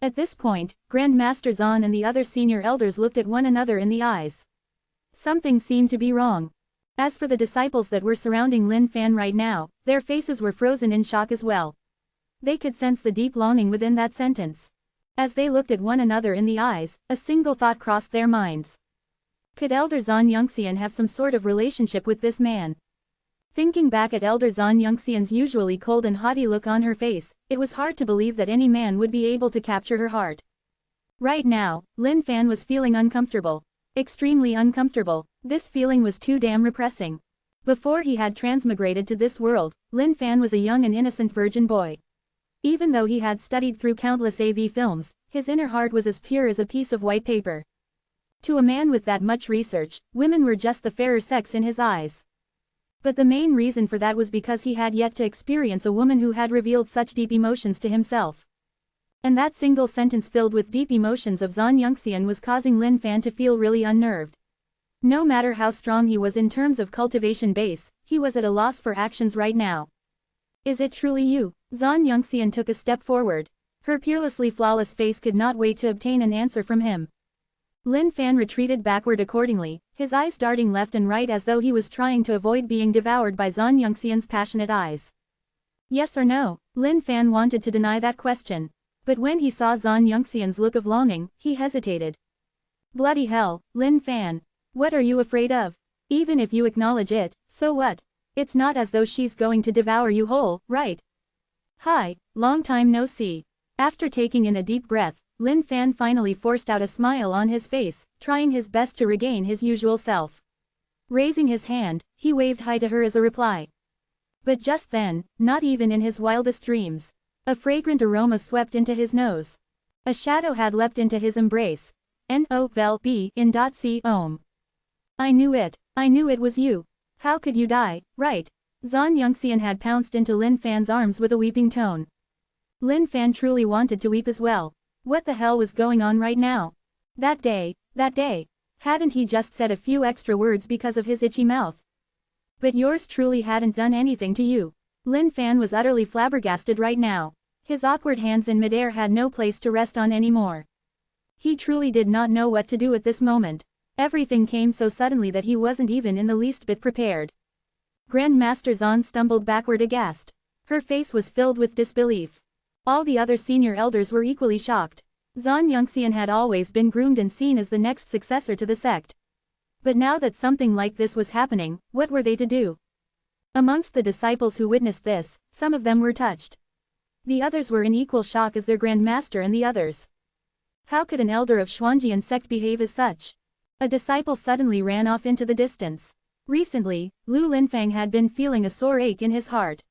At this point, Grandmaster Zan and the other senior elders looked at one another in the eyes. Something seemed to be wrong. As for the disciples that were surrounding Lin Fan right now, their faces were frozen in shock as well. They could sense the deep longing within that sentence. As they looked at one another in the eyes, a single thought crossed their minds. Could Elder Zan Yongxian have some sort of relationship with this man? Thinking back at Elder Zan Yongxian's usually cold and haughty look on her face, it was hard to believe that any man would be able to capture her heart. Right now, Lin Fan was feeling uncomfortable. Extremely uncomfortable. This feeling was too damn repressing. Before he had transmigrated to this world, Lin Fan was a young and innocent virgin boy. Even though he had studied through countless AV films, his inner heart was as pure as a piece of white paper. To a man with that much research, women were just the fairer sex in his eyes. But the main reason for that was because he had yet to experience a woman who had revealed such deep emotions to himself. And that single sentence filled with deep emotions of Zan Yongxian was causing Lin Fan to feel really unnerved. No matter how strong he was in terms of cultivation base, he was at a loss for actions right now. Is it truly you? Zhan Yongxian took a step forward. Her peerlessly flawless face could not wait to obtain an answer from him. Lin Fan retreated backward accordingly, his eyes darting left and right as though he was trying to avoid being devoured by Zhan Yongxian's passionate eyes. Yes or no? Lin Fan wanted to deny that question. But when he saw Zhan Yongxian's look of longing, he hesitated. Bloody hell, Lin Fan. What are you afraid of? Even if you acknowledge it, so what? It's not as though she's going to devour you whole, right? Hi, long time no see. After taking in a deep breath, Lin Fan finally forced out a smile on his face, trying his best to regain his usual self. Raising his hand, he waved hi to her as a reply. But just then, not even in his wildest dreams, a fragrant aroma swept into his nose. A shadow had leapt into his embrace. N-O-V-E in .c Om. I knew it was you. How could you die, right? Zhan Yongxian had pounced into Lin Fan's arms with a weeping tone. Lin Fan truly wanted to weep as well. What the hell was going on right now? That day, hadn't he just said a few extra words because of his itchy mouth? But yours truly hadn't done anything to you. Lin Fan was utterly flabbergasted right now. His awkward hands in midair had no place to rest on anymore. He truly did not know what to do at this moment. Everything came so suddenly that he wasn't even in the least bit prepared. Grandmaster Zhan stumbled backward aghast. Her face was filled with disbelief. All the other senior elders were equally shocked. Zhan Yongxian had always been groomed and seen as the next successor to the sect. But now that something like this was happening, what were they to do? Amongst the disciples who witnessed this, some of them were touched. The others were in equal shock as their grandmaster and the others. How could an elder of Xuanjian sect behave as such? A disciple suddenly ran off into the distance. Recently, Lu Linfang had been feeling a sore ache in his heart.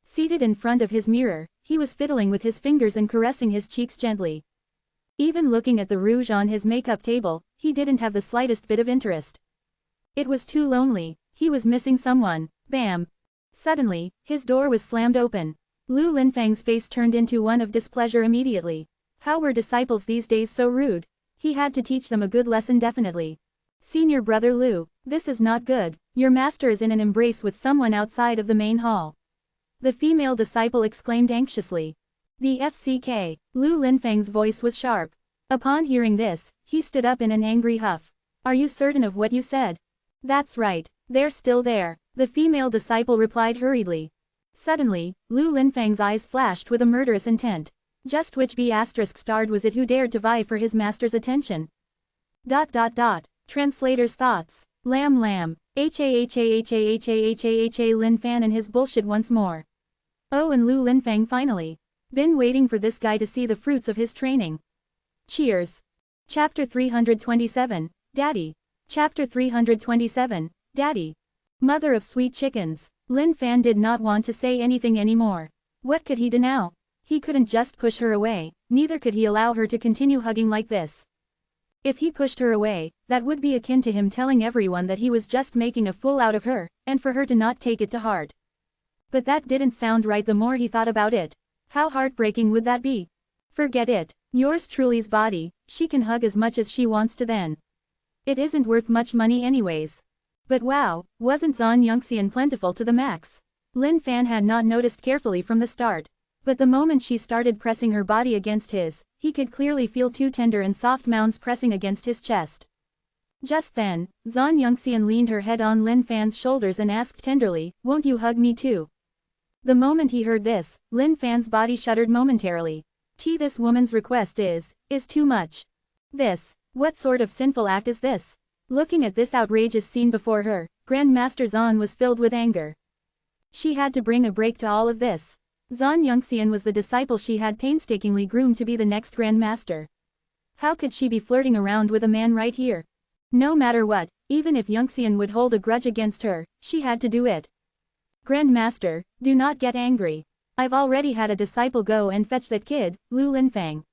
Seated in front of his mirror, he was fiddling with his fingers and caressing his cheeks gently. Even looking at the rouge on his makeup table, he didn't have the slightest bit of interest. It was too lonely, he was missing someone. Bam! Suddenly, his door was slammed open. Lu Linfang's face turned into one of displeasure immediately. How were disciples these days so rude? He had to teach them a good lesson definitely. Senior brother Lu, this is not good. Your master is in an embrace with someone outside of the main hall. The female disciple exclaimed anxiously. The FCK. Lu Linfang's voice was sharp. Upon hearing this, he stood up in an angry huff. Are you certain of what you said? That's right, they're still there, the female disciple replied hurriedly. Suddenly, Lu Linfang's eyes flashed with a murderous intent. Just which B***** was it who dared to vie for his master's attention? ... Translator's thoughts. Lam. Hahahahahahahaha Lin Fan and his bullshit once more. Oh, and Lu Linfang finally. Been waiting for this guy to see the fruits of his training. Cheers. Chapter 327, Daddy. Chapter 327, Daddy. Mother of sweet chickens. Lin Fan did not want to say anything anymore. What could he do now? He couldn't just push her away, neither could he allow her to continue hugging like this. If he pushed her away, that would be akin to him telling everyone that he was just making a fool out of her, and for her to not take it to heart. But that didn't sound right the more he thought about it. How heartbreaking would that be? Forget it. Yours truly's body, she can hug as much as she wants to then. It isn't worth much money anyways. But wow, wasn't Zhan Yongxian plentiful to the max? Lin Fan had not noticed carefully from the start. But the moment she started pressing her body against his, he could clearly feel two tender and soft mounds pressing against his chest. Just then, Zhan Yongxian leaned her head on Lin Fan's shoulders and asked tenderly, won't you hug me too? The moment he heard this, Lin Fan's body shuddered momentarily. This woman's request is too much. What sort of sinful act is this? Looking at this outrageous scene before her, Grandmaster Zhan was filled with anger. She had to bring a break to all of this. Zhan Yongxian was the disciple she had painstakingly groomed to be the next Grandmaster. How could she be flirting around with a man right here? No matter what, even if Yongxian would hold a grudge against her, she had to do it. Grandmaster, do not get angry. I've already had a disciple go and fetch that kid, Lu Linfang.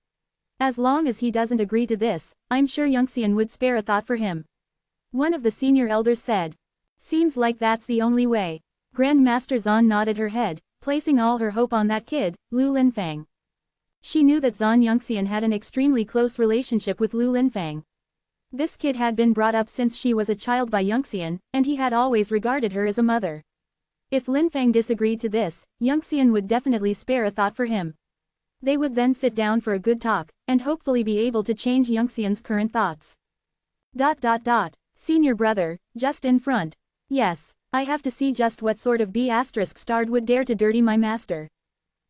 As long as he doesn't agree to this, I'm sure Yongxian would spare a thought for him. One of the senior elders said. Seems like that's the only way. Grandmaster Zhan nodded her head, placing all her hope on that kid, Lu Linfang. She knew that Zhan Yongxian had an extremely close relationship with Lu Linfang. This kid had been brought up since she was a child by Yunxian, and he had always regarded her as a mother. If Lin Fang disagreed to this, Yunxian would definitely spare a thought for him. They would then sit down for a good talk, and hopefully be able to change Yunxian's current thoughts. Senior brother, just in front. Yes, I have to see just what sort of B***** would dare to dirty my master.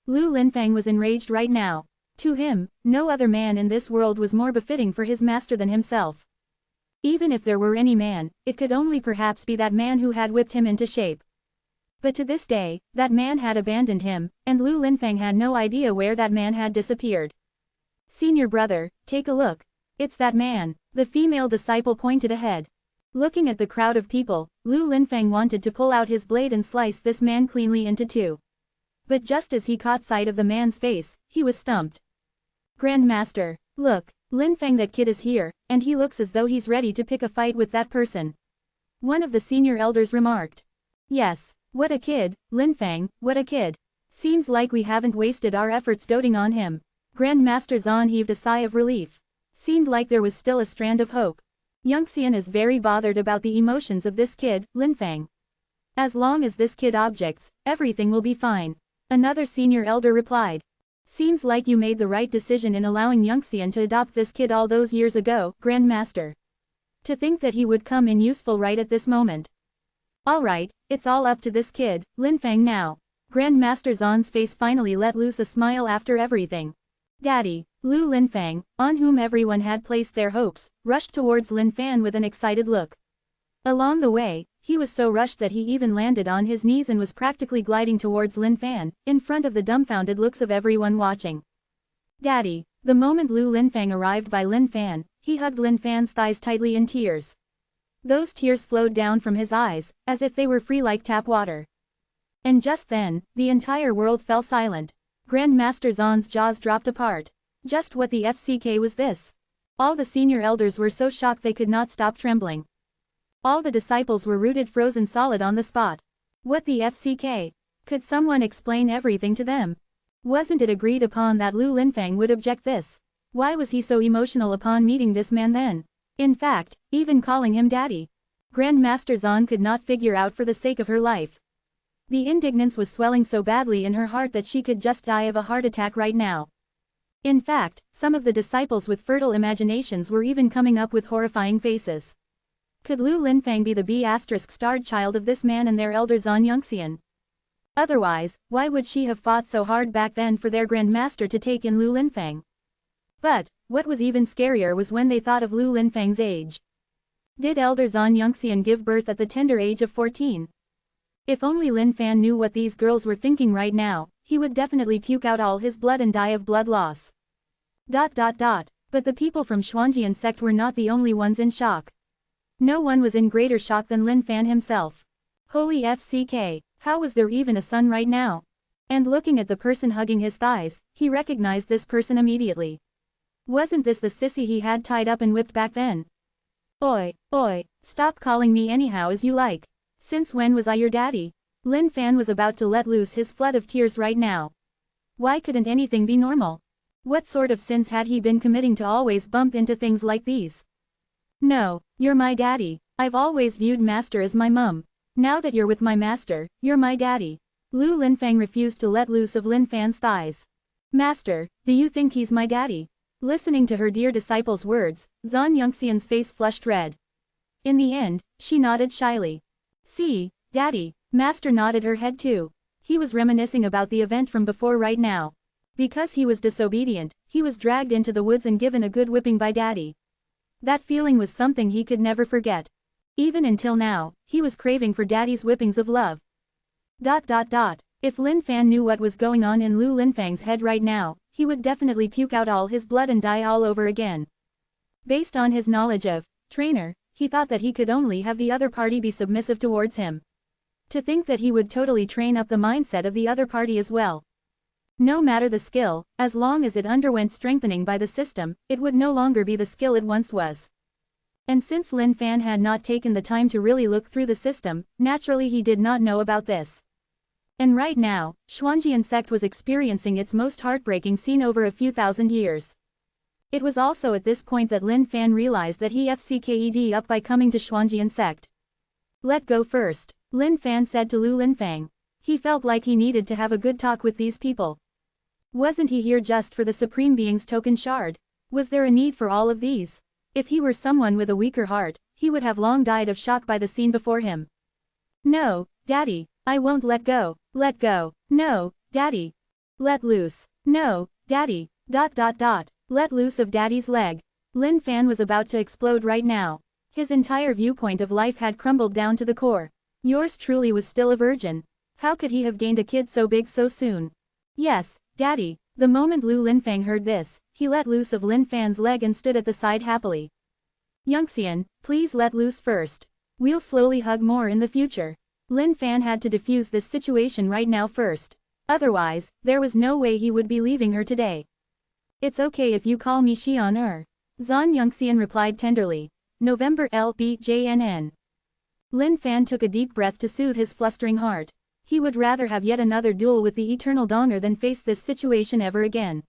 Lu Linfang was enraged right now. To him, no other man in this world was more befitting for his master than himself. Even if there were any man, it could only perhaps be that man who had whipped him into shape. But to this day, that man had abandoned him, and Lu Linfang had no idea where that man had disappeared. Senior brother, take a look. It's that man. The female disciple pointed ahead. Looking at the crowd of people, Lu Linfang wanted to pull out his blade and slice this man cleanly into two. But just as he caught sight of the man's face, he was stumped. Grandmaster, look, Linfang, that kid is here, and he looks as though he's ready to pick a fight with that person. One of the senior elders remarked. Yes, what a kid, Linfang, what a kid. Seems like we haven't wasted our efforts doting on him. Grandmaster Zan heaved a sigh of relief. Seemed like there was still a strand of hope. Yunxian is very bothered about the emotions of this kid, Linfang. As long as this kid objects, everything will be fine. Another senior elder replied. Seems like you made the right decision in allowing Yunxian to adopt this kid all those years ago, Grandmaster. To think that he would come in useful right at this moment. Alright, it's all up to this kid, Linfang now. Grandmaster Zan's face finally let loose a smile after everything. Daddy, Lu Linfang, on whom everyone had placed their hopes, rushed towards Linfan with an excited look. Along the way, he was so rushed that he even landed on his knees and was practically gliding towards Linfan, in front of the dumbfounded looks of everyone watching. Daddy, the moment Lu Linfang arrived by Linfan, he hugged Linfan's thighs tightly in tears. Those tears flowed down from his eyes, as if they were free like tap water. And just then, the entire world fell silent. Grandmaster Zan's jaws dropped apart. Just what the FCK was this? All the senior elders were so shocked they could not stop trembling. All the disciples were rooted frozen solid on the spot. What the FCK? Could someone explain everything to them? Wasn't it agreed upon that Lu Linfang would object this? Why was he so emotional upon meeting this man then? In fact, even calling him daddy. Grandmaster Zan could not figure out for the sake of her life. The indignance was swelling so badly in her heart that she could just die of a heart attack right now. In fact, some of the disciples with fertile imaginations were even coming up with horrifying faces. Could Lu Linfang be the B***** child of this man and their elder Zan Yunxian? Otherwise, why would she have fought so hard back then for their grandmaster to take in Lu Linfang? But, what was even scarier was when they thought of Lu Linfang's age. Did elder Zan Yunxian give birth at the tender age of 14? If only Linfan knew what these girls were thinking right now, he would definitely puke out all his blood and die of blood loss. But the people from Xuanjian sect were not the only ones in shock. No one was in greater shock than Linfan himself. Holy FCK, how was there even a son right now? And looking at the person hugging his thighs, he recognized this person immediately. Wasn't this the sissy he had tied up and whipped back then? Oi, stop calling me anyhow as you like. Since when was I your daddy? Linfan was about to let loose his flood of tears right now. Why couldn't anything be normal? What sort of sins had he been committing to always bump into things like these? No, you're my daddy. I've always viewed master as my mum. Now that you're with my master, you're my daddy. Lu Linfang refused to let loose of Linfan's thighs. Master, do you think he's my daddy? Listening to her dear disciple's words, Zan Yunxian's face flushed red. In the end, she nodded shyly. See, daddy. Master nodded her head too. He was reminiscing about the event from before right now. Because he was disobedient, he was dragged into the woods and given a good whipping by daddy. That feeling was something he could never forget. Even until now, he was craving for daddy's whippings of love. If Linfan knew what was going on in Lu Linfang's head right now, he would definitely puke out all his blood and die all over again. Based on his knowledge of trainer, he thought that he could only have the other party be submissive towards him. To think that he would totally train up the mindset of the other party as well. No matter the skill, as long as it underwent strengthening by the system, it would no longer be the skill it once was. And since Linfan had not taken the time to really look through the system, naturally he did not know about this. And right now, Xuanjian sect was experiencing its most heartbreaking scene over a few thousand years. It was also at this point that Lin Fan realized that he FCKED up by coming to Xuanjian sect. Let go first, Lin Fan said to Lu Linfang. He felt like he needed to have a good talk with these people. Wasn't he here just for the Supreme Being's token shard? Was there a need for all of these? If he were someone with a weaker heart, he would have long died of shock by the scene before him. No, Daddy, I won't let go. Let go. No, Daddy. Let loose. No, Daddy. ... Let loose of Daddy's leg. Lin Fan was about to explode right now. His entire viewpoint of life had crumbled down to the core. Yours truly was still a virgin. How could he have gained a kid so big so soon? Yes, Daddy. The moment Lu Linfang heard this, he let loose of Lin Fan's leg and stood at the side happily. Yunxian, please let loose first. We'll slowly hug more in the future. Lin Fan had to defuse this situation right now first. Otherwise, there was no way he would be leaving her today. It's okay if you call me Xian. Zhan Yunxian replied tenderly. November LBJNN. Lin Fan took a deep breath to soothe his flustering heart. He would rather have yet another duel with the Eternal Donger than face this situation ever again.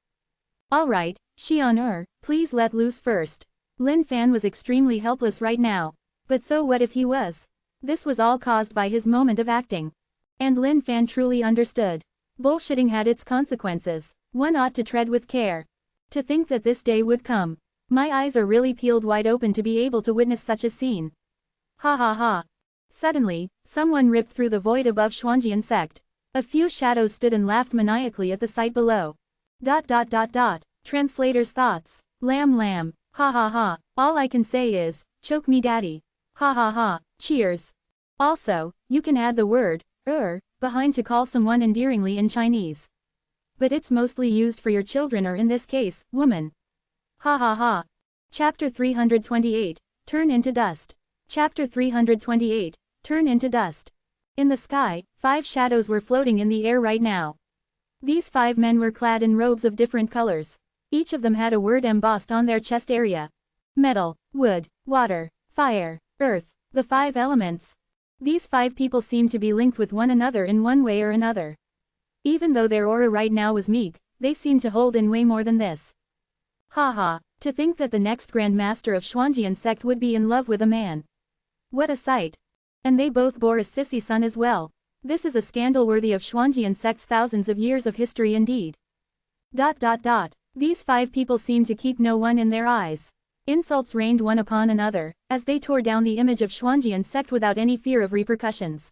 Alright, Xian, please let loose first. Lin Fan was extremely helpless right now. But so what if he was? This was all caused by his moment of acting. And Lin Fan truly understood. Bullshitting had its consequences. One ought to tread with care. To think that this day would come. My eyes are really peeled wide open to be able to witness such a scene. Ha ha ha. Suddenly, someone ripped through the void above Xuanjian sect. A few shadows stood and laughed maniacally at the sight below. ... Translator's thoughts. Lamb. Ha ha ha. All I can say is, choke me daddy. Ha ha ha. Cheers. Also, you can add the word, behind to call someone endearingly in Chinese. But it's mostly used for your children or in this case, woman. Ha ha ha. Chapter 328, Turn into Dust. Chapter 328, Turn into Dust. In the sky, 5 shadows were floating in the air right now. These 5 men were clad in robes of different colors. Each of them had a word embossed on their chest area. Metal, wood, water, fire, earth, the 5 elements. These 5 people seemed to be linked with one another in one way or another. Even though their aura right now was meek, they seemed to hold in way more than this. Ha, to think that the next Grand Master of Xuanjian sect would be in love with a man. What a sight. And they both bore a sissy son as well. This is a scandal worthy of Xuanjian sect's thousands of years of history indeed. ... These 5 people seemed to keep no one in their eyes. Insults rained one upon another, as they tore down the image of Xuanjian sect without any fear of repercussions.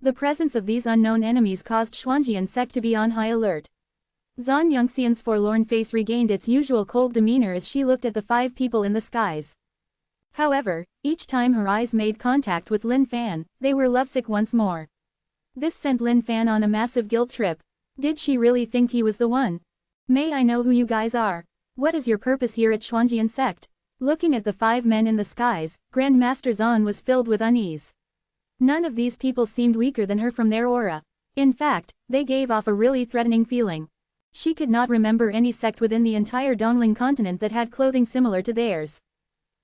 The presence of these unknown enemies caused Xuanjian sect to be on high alert. Zhan Yunxian's forlorn face regained its usual cold demeanor as she looked at the 5 people in the skies. However, each time her eyes made contact with Lin Fan, they were lovesick once more. This sent Lin Fan on a massive guilt trip. Did she really think he was the one? May I know who you guys are? What is your purpose here at Xuanjian sect? Looking at the 5 men in the skies, Grand Master Zhan was filled with unease. None of these people seemed weaker than her from their aura. In fact, they gave off a really threatening feeling. She could not remember any sect within the entire Dongling continent that had clothing similar to theirs.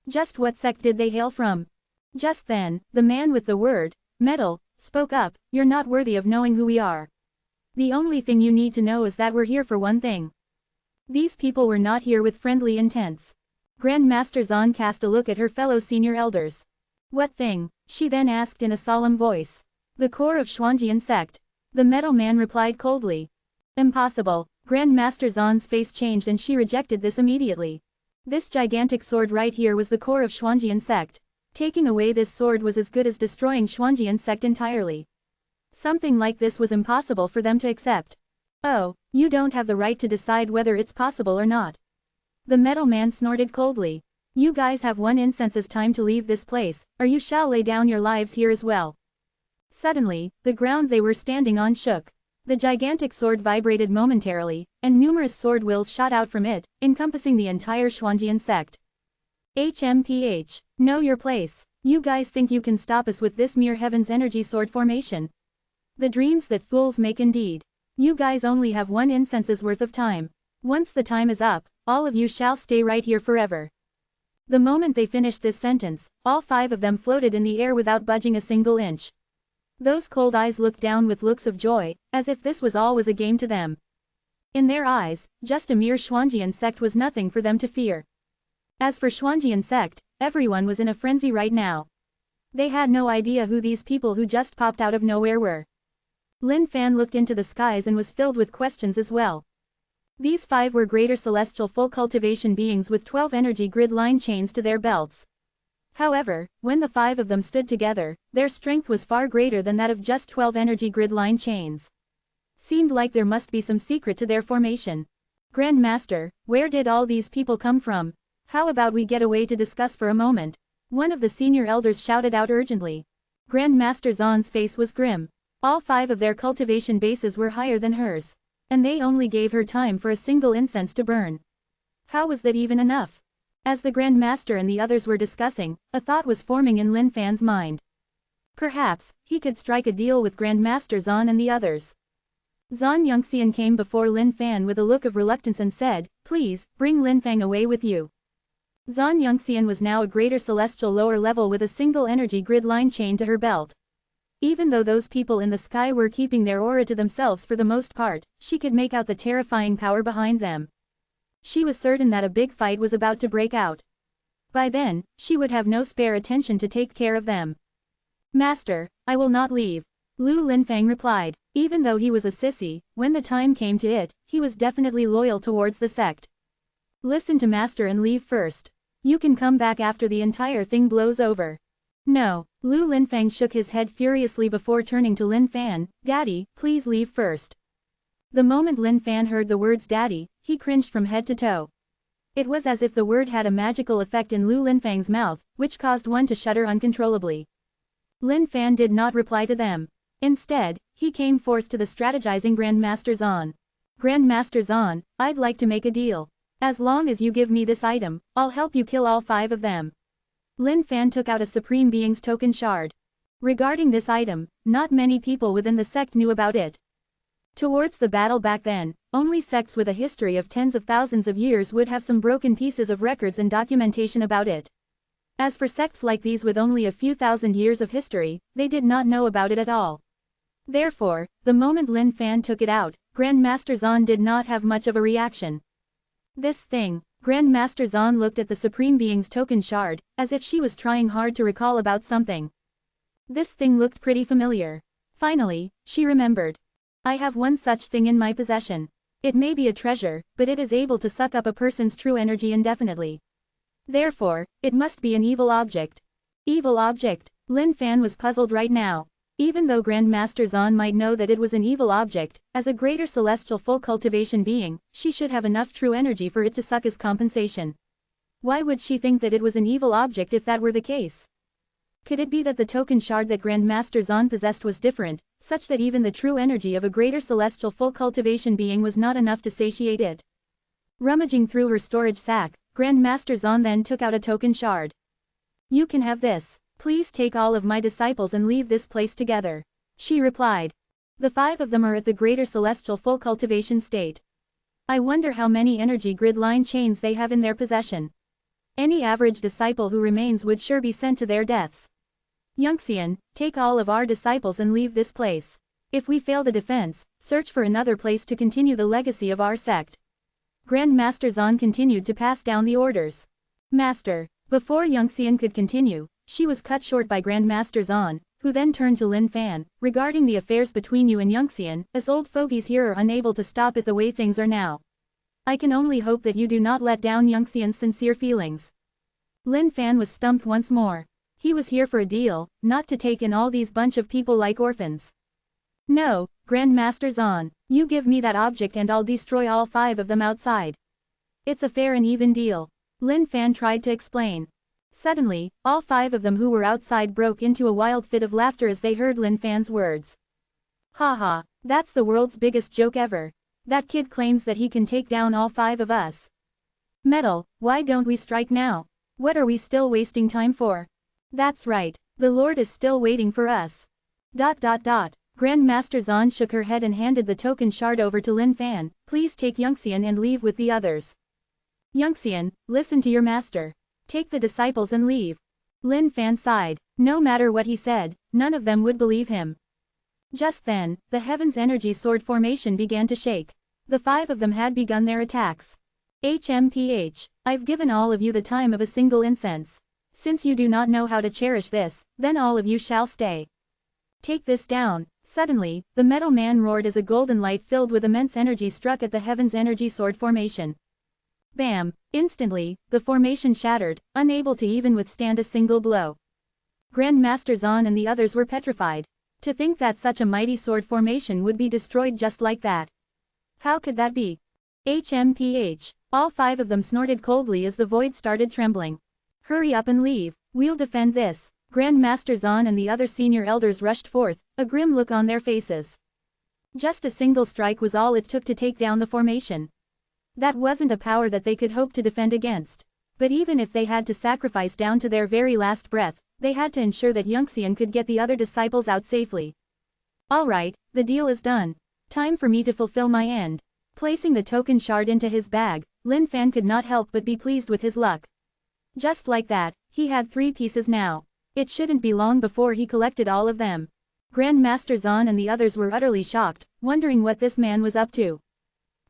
Just what sect did they hail from? Just then, the man with the word, metal, spoke up, "You're not worthy of knowing who we are. The only thing you need to know is that we're here for one thing." These people were not here with friendly intents. Grand Master Zhan cast a look at her fellow senior elders. What thing? She then asked in a solemn voice. The core of Xuanjian sect. The metal man replied coldly. Impossible. Grand Master Zhan's face changed and she rejected this immediately. This gigantic sword right here was the core of Xuanjian sect. Taking away this sword was as good as destroying Xuanjian sect entirely. Something like this was impossible for them to accept. Oh, you don't have the right to decide whether it's possible or not. The metal man snorted coldly. You guys have 1 incense's time to leave this place, or you shall lay down your lives here as well. Suddenly, the ground they were standing on shook. The gigantic sword vibrated momentarily, and numerous sword wills shot out from it, encompassing the entire Xuanjian sect. HMPH. Know your place. You guys think you can stop us with this mere heaven's energy sword formation? The dreams that fools make indeed. You guys only have 1 incense's worth of time. Once the time is up, all of you shall stay right here forever. The moment they finished this sentence, all 5 of them floated in the air without budging a single inch. Those cold eyes looked down with looks of joy, as if this was all was a game to them. In their eyes, just a mere Xuanjian sect was nothing for them to fear. As for Xuanjian sect, everyone was in a frenzy right now. They had no idea who these people who just popped out of nowhere were. Lin Fan looked into the skies and was filled with questions as well. These 5 were greater celestial full cultivation beings with 12 energy grid line chains to their belts. However, when the 5 of them stood together, their strength was far greater than that of just 12 energy grid line chains. Seemed like there must be some secret to their formation. Grand Master, where did all these people come from? How about we get away to discuss for a moment? One of the senior elders shouted out urgently. Grand Master Zan's face was grim. All 5 of their cultivation bases were higher than hers. And they only gave her time for a single incense to burn. How was that even enough? As the Grand Master and the others were discussing, a thought was forming in Lin Fan's mind. Perhaps, he could strike a deal with Grand Master Zan and the others. Zan Yongxian came before Lin Fan with a look of reluctance and said, "Please, bring Lin Fang away with you." Zan Yongxian was now a greater celestial lower level with a single energy grid line chain to her belt. Even though those people in the sky were keeping their aura to themselves for the most part, she could make out the terrifying power behind them. She was certain that a big fight was about to break out. By then, she would have no spare attention to take care of them. "Master, I will not leave," Lu Linfang replied. Even though he was a sissy, when the time came to it, he was definitely loyal towards the sect. "Listen to Master and leave first. You can come back after the entire thing blows over." "No," Lu Linfang shook his head furiously before turning to Lin Fan, "Daddy, please leave first." The moment Lin Fan heard the words daddy, he cringed from head to toe. It was as if the word had a magical effect in Lu Linfang's mouth, which caused one to shudder uncontrollably. Lin Fan did not reply to them. Instead, he came forth to the strategizing Grandmaster Zan. "Grandmaster Zan, I'd like to make a deal. As long as you give me this item, I'll help you kill all 5 of them." Lin Fan took out a Supreme Being's token shard. Regarding this item, not many people within the sect knew about it. Towards the battle back then, only sects with a history of tens of thousands of years would have some broken pieces of records and documentation about it. As for sects like these with only a few thousand years of history, they did not know about it at all. Therefore, the moment Lin Fan took it out, Grandmaster Zan did not have much of a reaction. "This thing," Grandmaster Zan looked at the Supreme Being's token shard, as if she was trying hard to recall about something. This thing looked pretty familiar. Finally, she remembered. "I have one such thing in my possession. It may be a treasure, but it is able to suck up a person's true energy indefinitely. Therefore, it must be an evil object." Evil object? Lin Fan was puzzled right now. Even though Grandmaster Zan might know that it was an evil object, as a greater celestial full cultivation being, she should have enough true energy for it to suck as compensation. Why would she think that it was an evil object if that were the case? Could it be that the token shard that Grandmaster Zan possessed was different, such that even the true energy of a greater celestial full cultivation being was not enough to satiate it? Rummaging through her storage sack, Grandmaster Zan then took out a token shard. "You can have this. Please take all of my disciples and leave this place together," she replied. "The 5 of them are at the greater celestial full cultivation state. I wonder how many energy grid line chains they have in their possession. Any average disciple who remains would sure be sent to their deaths. Yongxian, take all of our disciples and leave this place. If we fail the defense, search for another place to continue the legacy of our sect." Grandmaster Zan continued to pass down the orders. "Master." Before Yongxian could continue, she was cut short by Grandmaster Zan, who then turned to Lin Fan. "Regarding the affairs between you and Yongxian, us old fogies here are unable to stop it the way things are now. I can only hope that you do not let down Yongxian's sincere feelings." Lin Fan was stumped once more. He was here for a deal, not to take in all these bunch of people like orphans. "No, Grandmaster Zan, you give me that object and I'll destroy all 5 of them outside. It's a fair and even deal," Lin Fan tried to explain. Suddenly, all 5 of them who were outside broke into a wild fit of laughter as they heard Lin Fan's words. "Ha ha, that's the world's biggest joke ever. That kid claims that he can take down all 5 of us. Metal, why don't we strike now? What are we still wasting time for? That's right, the Lord is still waiting for us." Grandmaster Zan shook her head and handed the token shard over to Lin Fan. "Please take Yongxian and leave with the others." "Yongxian, listen to your master. Take the disciples and leave." Lin Fan sighed. No matter what he said, none of them would believe him. Just then, the heaven's energy sword formation began to shake. The 5 of them had begun their attacks. HMPH, I've given all of you the time of a single incense. Since you do not know how to cherish this, then all of you shall stay. Take this down. Suddenly, the metal man roared as a golden light filled with immense energy struck at the heaven's energy sword formation. Bam! Instantly, the formation shattered, unable to even withstand a single blow. Grandmaster Zahn and the others were petrified. To think that such a mighty sword formation would be destroyed just like that. How could that be? HMPH. All 5 of them snorted coldly as the void started trembling. Hurry up and leave. We'll defend this. Grandmaster Zahn and the other senior elders rushed forth, a grim look on their faces. Just a single strike was all it took to take down the formation. That wasn't a power that they could hope to defend against. But even if they had to sacrifice down to their very last breath, they had to ensure that Yunxian could get the other disciples out safely. Alright, the deal is done. Time for me to fulfill my end. Placing the token shard into his bag, Lin Fan could not help but be pleased with his luck. Just like that, he had 3 pieces now. It shouldn't be long before he collected all of them. Grandmaster Zahn and the others were utterly shocked, wondering what this man was up to.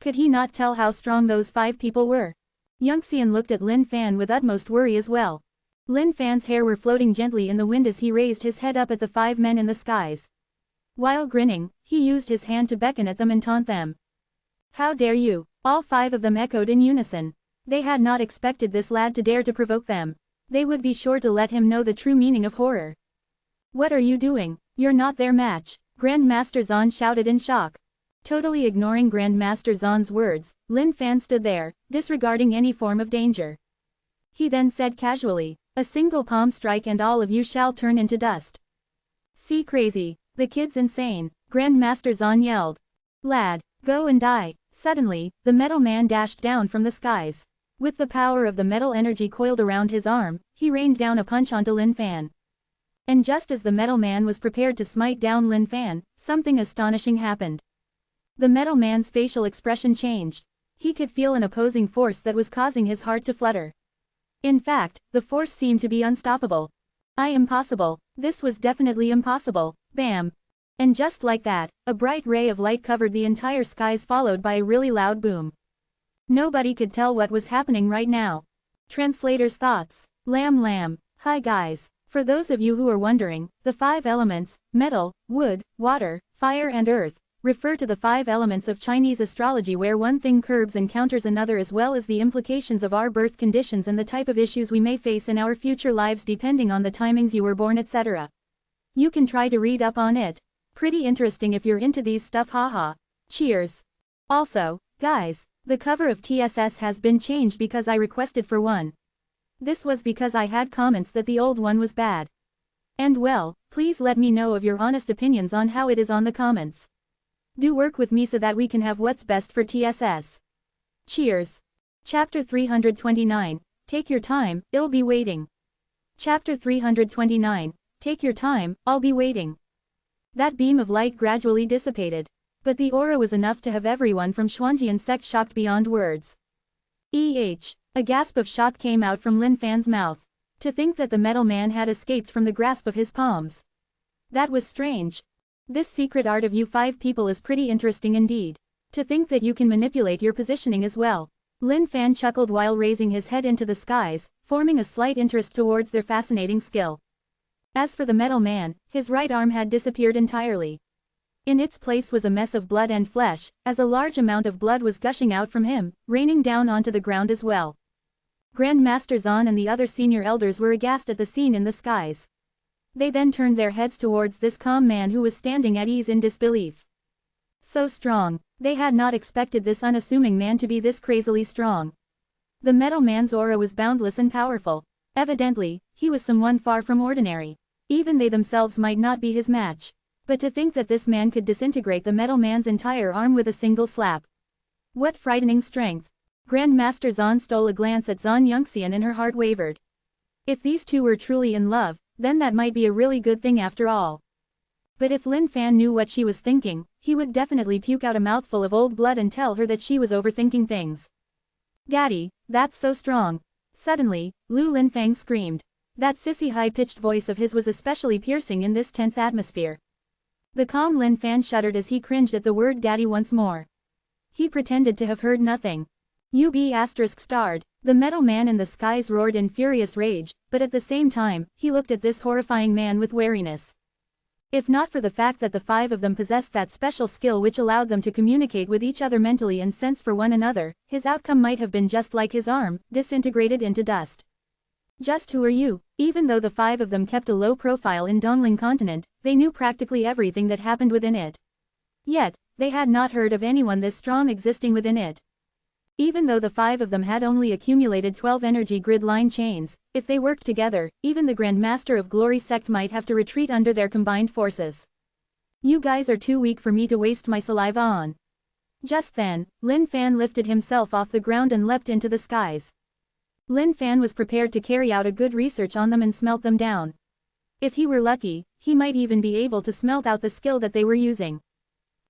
Could he not tell how strong those 5 people were? Yunxian looked at Lin Fan with utmost worry as well. Lin Fan's hair were floating gently in the wind as he raised his head up at the 5 men in the skies. While grinning, he used his hand to beckon at them and taunt them. How dare you? All 5 of them echoed in unison. They had not expected this lad to dare to provoke them. They would be sure to let him know the true meaning of horror. What are you doing? You're not their match, Grandmaster Zahn shouted in shock. Totally ignoring Grandmaster Zahn's words, Lin Fan stood there, disregarding any form of danger. He then said casually, a single palm strike and all of you shall turn into dust. See crazy, the kid's insane, Grandmaster Zahn yelled. Lad, go and die. Suddenly, the metal man dashed down from the skies. With the power of the metal energy coiled around his arm, he rained down a punch onto Lin Fan. And just as the metal man was prepared to smite down Lin Fan, something astonishing happened. The metal man's facial expression changed. He could feel an opposing force that was causing his heart to flutter. In fact, the force seemed to be unstoppable. Impossible. This was definitely impossible. Bam! And just like that, a bright ray of light covered the entire skies followed by a really loud boom. Nobody could tell what was happening right now. Translator's thoughts. Lamb. Hi guys. For those of you who are wondering, the 5 elements, metal, wood, water, fire and earth, refer to the 5 elements of Chinese astrology where one thing curbs and counters another as well as the implications of our birth conditions and the type of issues we may face in our future lives depending on the timings you were born etc. You can try to read up on it. Pretty interesting if you're into these stuff haha. Cheers. Also, guys, the cover of TSS has been changed because I requested for one. This was because I had comments that the old one was bad. And well, please let me know of your honest opinions on how it is on the comments. Do work with me so that we can have what's best for TSS. Cheers. Chapter 329, Take your time, I'll be waiting. Chapter 329, Take your time, I'll be waiting. That beam of light gradually dissipated. But the aura was enough to have everyone from Xuanjian sect shocked beyond words. A gasp of shock came out from Lin Fan's mouth. To think that the metal man had escaped from the grasp of his palms. That was strange. This secret art of you 5 people is pretty interesting indeed. To think that you can manipulate your positioning as well. Lin Fan chuckled while raising his head into the skies, forming a slight interest towards their fascinating skill. As for the metal man, his right arm had disappeared entirely. In its place was a mess of blood and flesh, as a large amount of blood was gushing out from him, raining down onto the ground as well. Grandmaster Zahn and the other senior elders were aghast at the scene in the skies. They then turned their heads towards this calm man who was standing at ease in disbelief. So strong. They had not expected this unassuming man to be this crazily strong. The metal man's aura was boundless and powerful. Evidently, he was someone far from ordinary. Even they themselves might not be his match. But to think that this man could disintegrate the metal man's entire arm with a single slap. What frightening strength. Grandmaster Zahn stole a glance at Zahn Yunxian and her heart wavered. If these two were truly in love, then that might be a really good thing after all. But if Lin Fan knew what she was thinking, he would definitely puke out a mouthful of old blood and tell her that she was overthinking things. Gaddy, that's so strong. Suddenly, Lu Linfang screamed. That sissy high-pitched voice of his was especially piercing in this tense atmosphere. The calm Lin Fan shuddered as he cringed at the word daddy once more. He pretended to have heard nothing. ****. The metal man in the skies roared in furious rage, but at the same time, he looked at this horrifying man with wariness. If not for the fact that the 5 of them possessed that special skill which allowed them to communicate with each other mentally and sense for one another, his outcome might have been just like his arm, disintegrated into dust. Just who are you? Even though the 5 of them kept a low profile in Dongling continent, they knew practically everything that happened within it. Yet, they had not heard of anyone this strong existing within it. Even though the 5 of them had only accumulated 12 energy grid line chains, if they worked together, even the Grand Master of Glory sect might have to retreat under their combined forces. You guys are too weak for me to waste my saliva on. Just then, Lin Fan lifted himself off the ground and leapt into the skies. Lin Fan was prepared to carry out a good research on them and smelt them down. If he were lucky, he might even be able to smelt out the skill that they were using.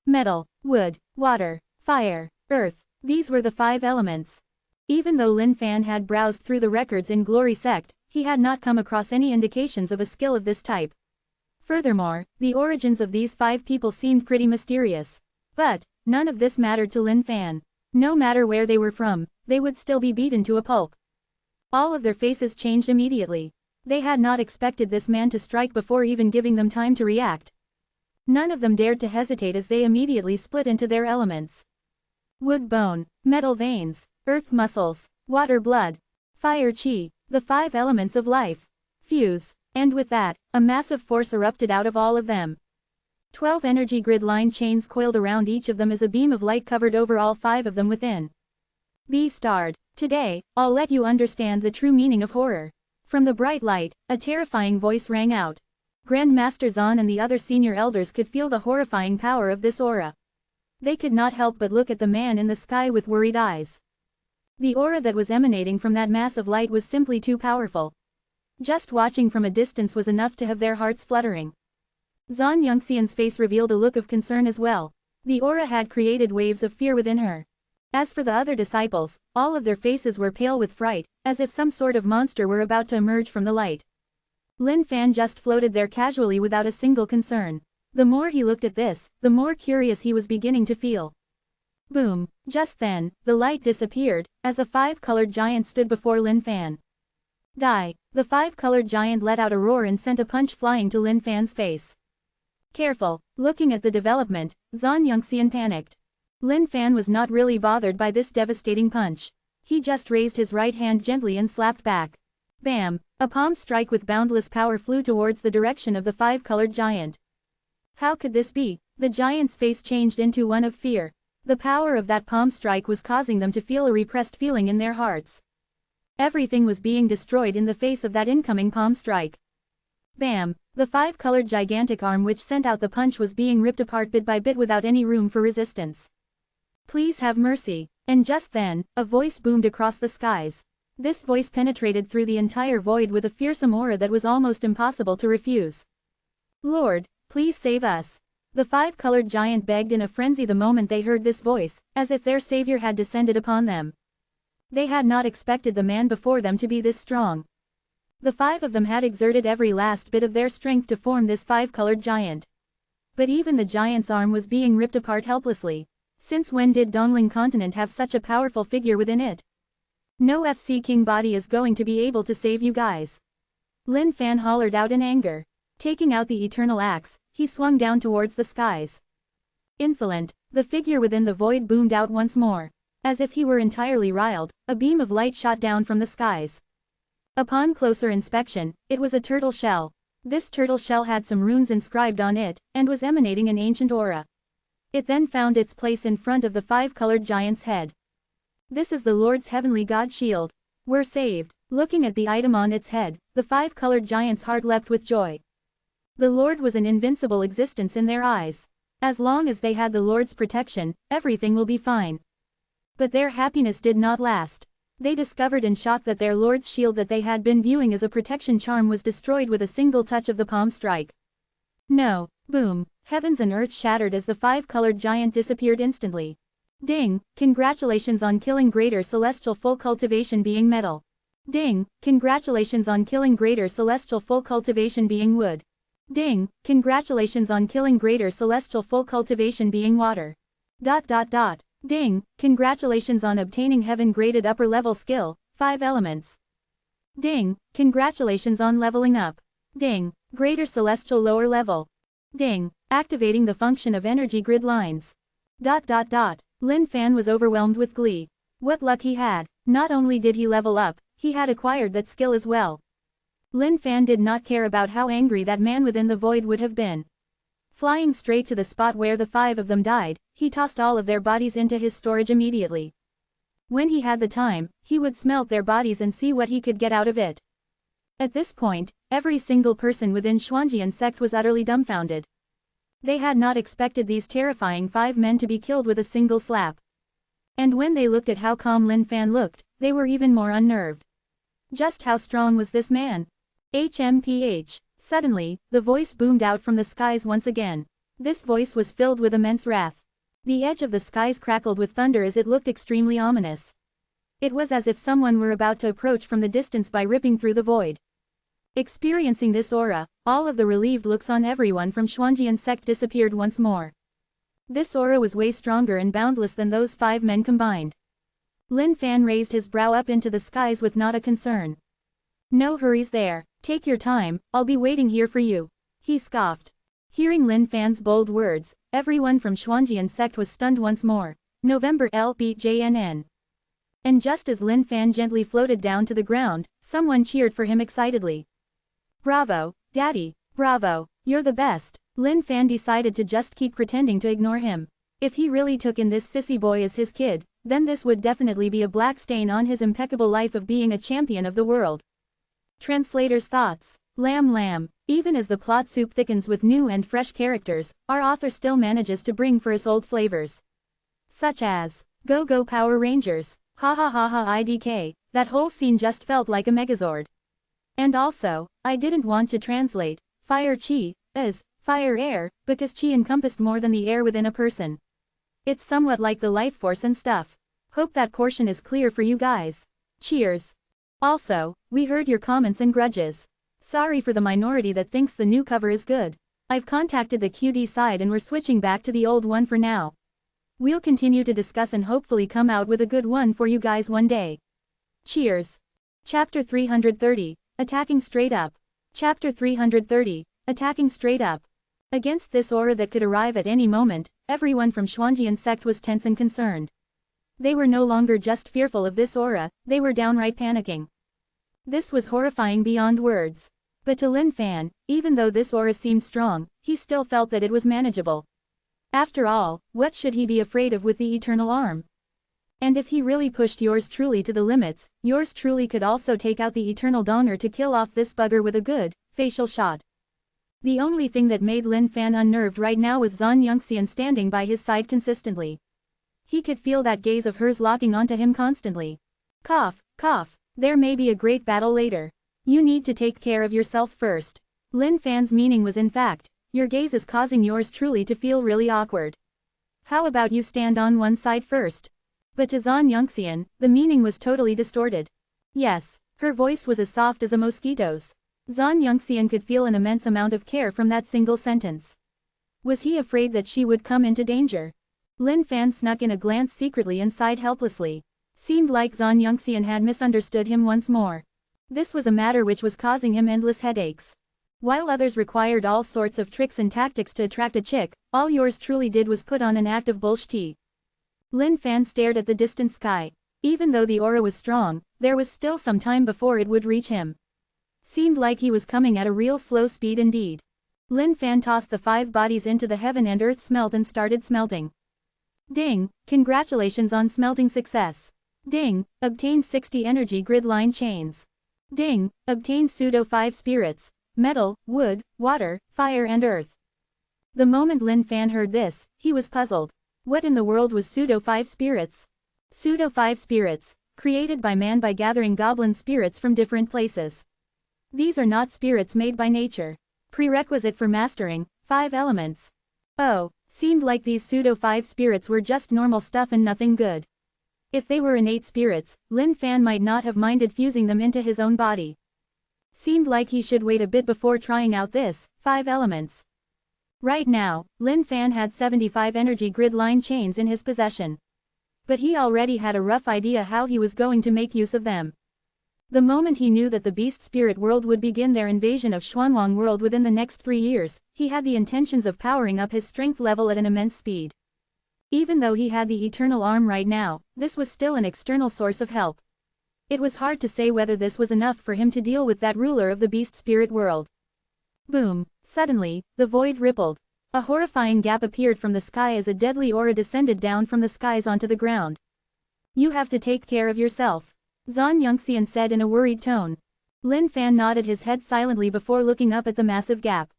Metal, wood, water, fire, earth. These were the 5 elements. Even though Lin Fan had browsed through the records in Glory Sect, he had not come across any indications of a skill of this type. Furthermore, the origins of these 5 people seemed pretty mysterious. But, none of this mattered to Lin Fan. No matter where they were from, they would still be beaten to a pulp. All of their faces changed immediately. They had not expected this man to strike before even giving them time to react. None of them dared to hesitate as they immediately split into their elements. Wood bone, metal veins, earth muscles, water blood, fire chi, the 5 elements of life. Fuse, and with that, a massive force erupted out of all of them. 12 energy grid line chains coiled around each of them as a beam of light covered over all 5 of them within. ****. Today, I'll let you understand the true meaning of horror. From the bright light, a terrifying voice rang out. Grand Master Zan and the other senior elders could feel the horrifying power of this aura. They could not help but look at the man in the sky with worried eyes. The aura that was emanating from that mass of light was simply too powerful. Just watching from a distance was enough to have their hearts fluttering. Zan Yongxian's face revealed a look of concern as well. The aura had created waves of fear within her. As for the other disciples, all of their faces were pale with fright, as if some sort of monster were about to emerge from the light. Lin Fan just floated there casually without a single concern. The more he looked at this, the more curious he was beginning to feel. Boom! Just then, the light disappeared, as a 5-colored giant stood before Lin Fan. Die! The 5-colored giant let out a roar and sent a punch flying to Lin Fan's face. Careful! Looking at the development, Zan Yongxian panicked. Lin Fan was not really bothered by this devastating punch. He just raised his right hand gently and slapped back. Bam! A palm strike with boundless power flew towards the direction of the 5-colored giant. How could this be? The giant's face changed into one of fear. The power of that palm strike was causing them to feel a repressed feeling in their hearts. Everything was being destroyed in the face of that incoming palm strike. Bam! The 5-colored gigantic arm which sent out the punch was being ripped apart bit by bit without any room for resistance. Please have mercy. And just then, a voice boomed across the skies. This voice penetrated through the entire void with a fearsome aura that was almost impossible to refuse. Lord, please save us. The 5-colored giant begged in a frenzy the moment they heard this voice, as if their savior had descended upon them. They had not expected the man before them to be this strong. The 5 of them had exerted every last bit of their strength to form this 5-colored giant. But even the giant's arm was being ripped apart helplessly. Since when did Dongling continent have such a powerful figure within it? No FC King body is going to be able to save you guys. Lin Fan hollered out in anger. Taking out the eternal axe, he swung down towards the skies. Insolent, the figure within the void boomed out once more. As if he were entirely riled, a beam of light shot down from the skies. Upon closer inspection, it was a turtle shell. This turtle shell had some runes inscribed on it, and was emanating an ancient aura. It then found its place in front of the 5-colored giant's head. This is the Lord's heavenly god shield. We're saved. Looking at the item on its head, the 5-colored giant's heart leapt with joy. The Lord was an invincible existence in their eyes. As long as they had the Lord's protection, everything will be fine. But their happiness did not last. They discovered in shock that their Lord's shield that they had been viewing as a protection charm was destroyed with a single touch of the palm strike. No! Boom! Heavens and earth shattered as the 5-colored giant disappeared instantly. Ding! Congratulations on killing Greater Celestial Full Cultivation being metal. Ding! Congratulations on killing Greater Celestial Full Cultivation being wood. Ding! Congratulations on killing Greater Celestial Full Cultivation being water. Ding, congratulations on obtaining heaven-graded upper-level skill, 5 elements. Ding, congratulations on leveling up. Ding, greater celestial lower level. Ding, activating the function of energy grid lines. Lin Fan was overwhelmed with glee. What luck he had. Not only did he level up, he had acquired that skill as well. Lin Fan did not care about how angry that man within the void would have been. Flying straight to the spot where the 5 of them died, he tossed all of their bodies into his storage immediately. When he had the time, he would smelt their bodies and see what he could get out of it. At this point, every single person within Xuanjian sect was utterly dumbfounded. They had not expected these terrifying 5 men to be killed with a single slap. And when they looked at how calm Lin Fan looked, they were even more unnerved. Just how strong was this man? HMPH. Suddenly, the voice boomed out from the skies once again. This voice was filled with immense wrath. The edge of the skies crackled with thunder as it looked extremely ominous. It was as if someone were about to approach from the distance by ripping through the void. Experiencing this aura, all of the relieved looks on everyone from Xuanjian sect disappeared once more. This aura was way stronger and boundless than those 5 men combined. Lin Fan raised his brow up into the skies with not a concern. No hurries there, take your time, I'll be waiting here for you. He scoffed. Hearing Lin Fan's bold words, everyone from Xuanjian sect was stunned once more. November LBJNN. And just as Lin Fan gently floated down to the ground, someone cheered for him excitedly. Bravo, Daddy, bravo, you're the best. Lin Fan decided to just keep pretending to ignore him. If he really took in this sissy boy as his kid, then this would definitely be a black stain on his impeccable life of being a champion of the world. Translator's thoughts. Lamb. Even as the plot soup thickens with new and fresh characters, our author still manages to bring for us old flavors. Such as, Go Power Rangers, ha ha ha ha IDK, that whole scene just felt like a megazord. And also, I didn't want to translate, fire chi, as, fire air, because chi encompassed more than the air within a person. It's somewhat like the life force and stuff. Hope that portion is clear for you guys. Cheers. Also, we heard your comments and grudges. Sorry for the minority that thinks the new cover is good. I've contacted the QD side and we're switching back to the old one for now. We'll continue to discuss and hopefully come out with a good one for you guys one day. Cheers. Chapter 330, Attacking Straight Up. Chapter 330, Attacking Straight Up. Against this aura that could arrive at any moment, everyone from Xuanjian sect was tense and concerned. They were no longer just fearful of this aura, they were downright panicking. This was horrifying beyond words. But to Lin Fan, even though this aura seemed strong, he still felt that it was manageable. After all, what should he be afraid of with the eternal arm? And if he really pushed yours truly to the limits, yours truly could also take out the eternal donger to kill off this bugger with a good, facial shot. The only thing that made Lin Fan unnerved right now was Zhan Yongxian standing by his side consistently. He could feel that gaze of hers locking onto him constantly. Cough, there may be a great battle later. You need to take care of yourself first. Lin Fan's meaning was in fact, your gaze is causing yours truly to feel really awkward. How about you stand on one side first? But to Zhan Yongxian, the meaning was totally distorted. Yes, her voice was as soft as a mosquito's. Zhan Yongxian could feel an immense amount of care from that single sentence. Was he afraid that she would come into danger? Lin Fan snuck in a glance secretly and sighed helplessly. Seemed like Zhan Yongxian had misunderstood him once more. This was a matter which was causing him endless headaches. While others required all sorts of tricks and tactics to attract a chick, all yours truly did was put on an act of bullshit. Lin Fan stared at the distant sky. Even though the aura was strong, there was still some time before it would reach him. Seemed like he was coming at a real slow speed indeed. Lin Fan tossed the 5 bodies into the heaven and earth smelt and started smelting. Ding, congratulations on smelting success. Ding, obtained 60 energy grid line chains. Ding, obtained pseudo 5 spirits, metal, wood, water, fire and earth. The moment Lin Fan heard this, he was puzzled. What in the world was pseudo 5 spirits? Pseudo 5 spirits, created by man by gathering goblin spirits from different places. These are not spirits made by nature. Prerequisite for mastering, 5 elements. Oh, seemed like these pseudo 5 spirits were just normal stuff and nothing good. If they were innate spirits, Lin Fan might not have minded fusing them into his own body. Seemed like he should wait a bit before trying out this, 5 elements. Right now, Lin Fan had 75 energy grid line chains in his possession. But he already had a rough idea how he was going to make use of them. The moment he knew that the beast spirit world would begin their invasion of Xuanwang world within the next 3 years, he had the intentions of powering up his strength level at an immense speed. Even though he had the eternal arm right now, this was still an external source of help. It was hard to say whether this was enough for him to deal with that ruler of the beast spirit world. Boom! Suddenly, the void rippled. A horrifying gap appeared from the sky as a deadly aura descended down from the skies onto the ground. You have to take care of yourself, Zhan Yongxian said in a worried tone. Lin Fan nodded his head silently before looking up at the massive gap.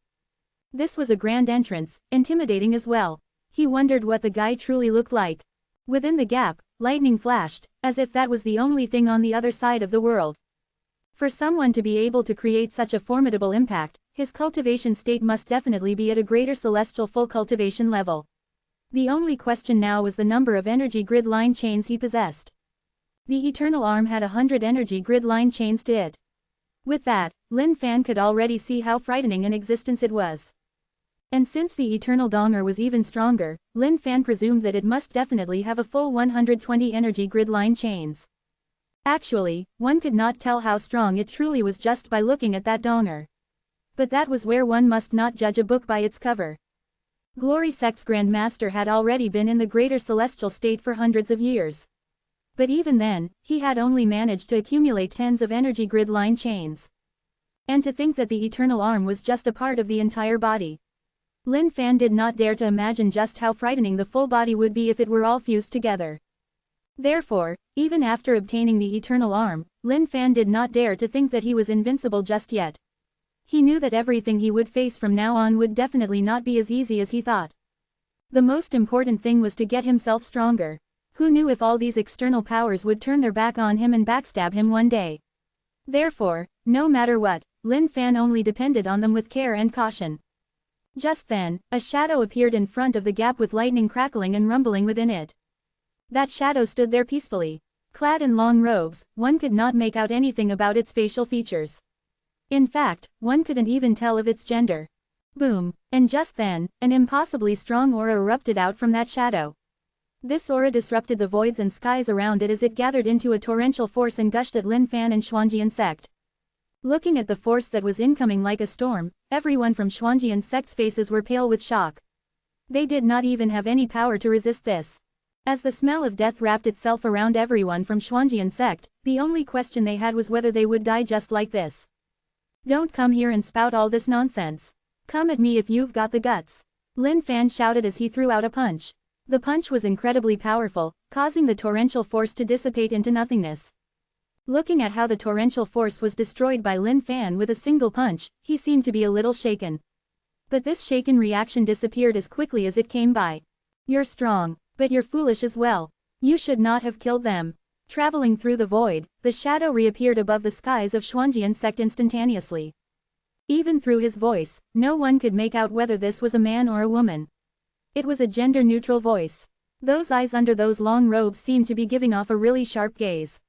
This was a grand entrance, intimidating as well. He wondered what the guy truly looked like. Within the gap, lightning flashed, as if that was the only thing on the other side of the world. For someone to be able to create such a formidable impact, his cultivation state must definitely be at a greater celestial full cultivation level. The only question now was the number of energy grid line chains he possessed. The Eternal Arm had 100 energy grid line chains to it. With that, Lin Fan could already see how frightening an existence it was. And since the Eternal Donger was even stronger, Lin Fan presumed that it must definitely have a full 120 energy grid line chains. Actually, one could not tell how strong it truly was just by looking at that Donger. But that was where one must not judge a book by its cover. Glory Sect's Grand Master had already been in the greater celestial state for hundreds of years. But even then, he had only managed to accumulate tens of energy grid line chains. And to think that the Eternal Arm was just a part of the entire body. Lin Fan did not dare to imagine just how frightening the full body would be if it were all fused together. Therefore, even after obtaining the Eternal Arm, Lin Fan did not dare to think that he was invincible just yet. He knew that everything he would face from now on would definitely not be as easy as he thought. The most important thing was to get himself stronger. Who knew if all these external powers would turn their back on him and backstab him one day? Therefore, no matter what, Lin Fan only depended on them with care and caution. Just then, a shadow appeared in front of the gap with lightning crackling and rumbling within it. That shadow stood there peacefully. Clad in long robes, one could not make out anything about its facial features. In fact, one couldn't even tell of its gender. Boom! And just then, an impossibly strong aura erupted out from that shadow. This aura disrupted the voids and skies around it as it gathered into a torrential force and gushed at Lin Fan and Xuanjian sect. Looking at the force that was incoming like a storm, everyone from Xuanjian sect's faces were pale with shock. They did not even have any power to resist this. As the smell of death wrapped itself around everyone from Xuanjian sect, the only question they had was whether they would die just like this. Don't come here and spout all this nonsense. Come at me if you've got the guts. Lin Fan shouted as he threw out a punch. The punch was incredibly powerful, causing the torrential force to dissipate into nothingness. Looking at how the torrential force was destroyed by Lin Fan with a single punch, he seemed to be a little shaken. But this shaken reaction disappeared as quickly as it came by. You're strong, but you're foolish as well. You should not have killed them. Traveling through the void, the shadow reappeared above the skies of Xuanjian sect instantaneously. Even through his voice, no one could make out whether this was a man or a woman. It was a gender-neutral voice. Those eyes under those long robes seemed to be giving off a really sharp gaze.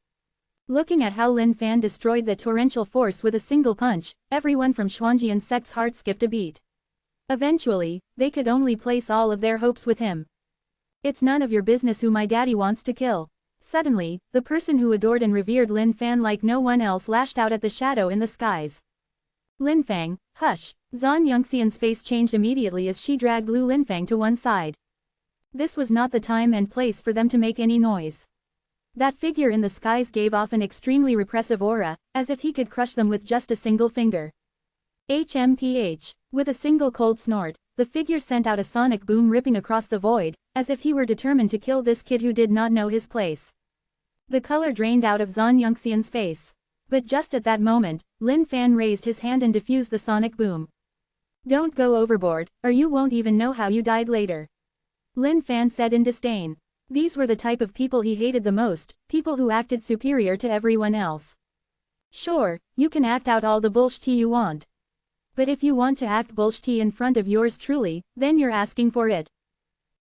Looking at how Lin Fan destroyed the torrential force with a single punch, everyone from Xuanjian sect's heart skipped a beat. Eventually, they could only place all of their hopes with him. It's none of your business who my daddy wants to kill. Suddenly, the person who adored and revered Lin Fan like no one else lashed out at the shadow in the skies. Lin Fang, hush! Zhan Yongxian's face changed immediately as she dragged Lu Linfang to one side. This was not the time and place for them to make any noise. That figure in the skies gave off an extremely repressive aura, as if he could crush them with just a single finger. HMPH. With a single cold snort, the figure sent out a sonic boom ripping across the void, as if he were determined to kill this kid who did not know his place. The color drained out of Zhan Yongxian's face. But just at that moment, Lin Fan raised his hand and diffused the sonic boom. Don't go overboard, or you won't even know how you died later. Lin Fan said in disdain. These were the type of people he hated the most, people who acted superior to everyone else. Sure, you can act out all the bullshit you want. But if you want to act bullshit in front of yours truly, then you're asking for it.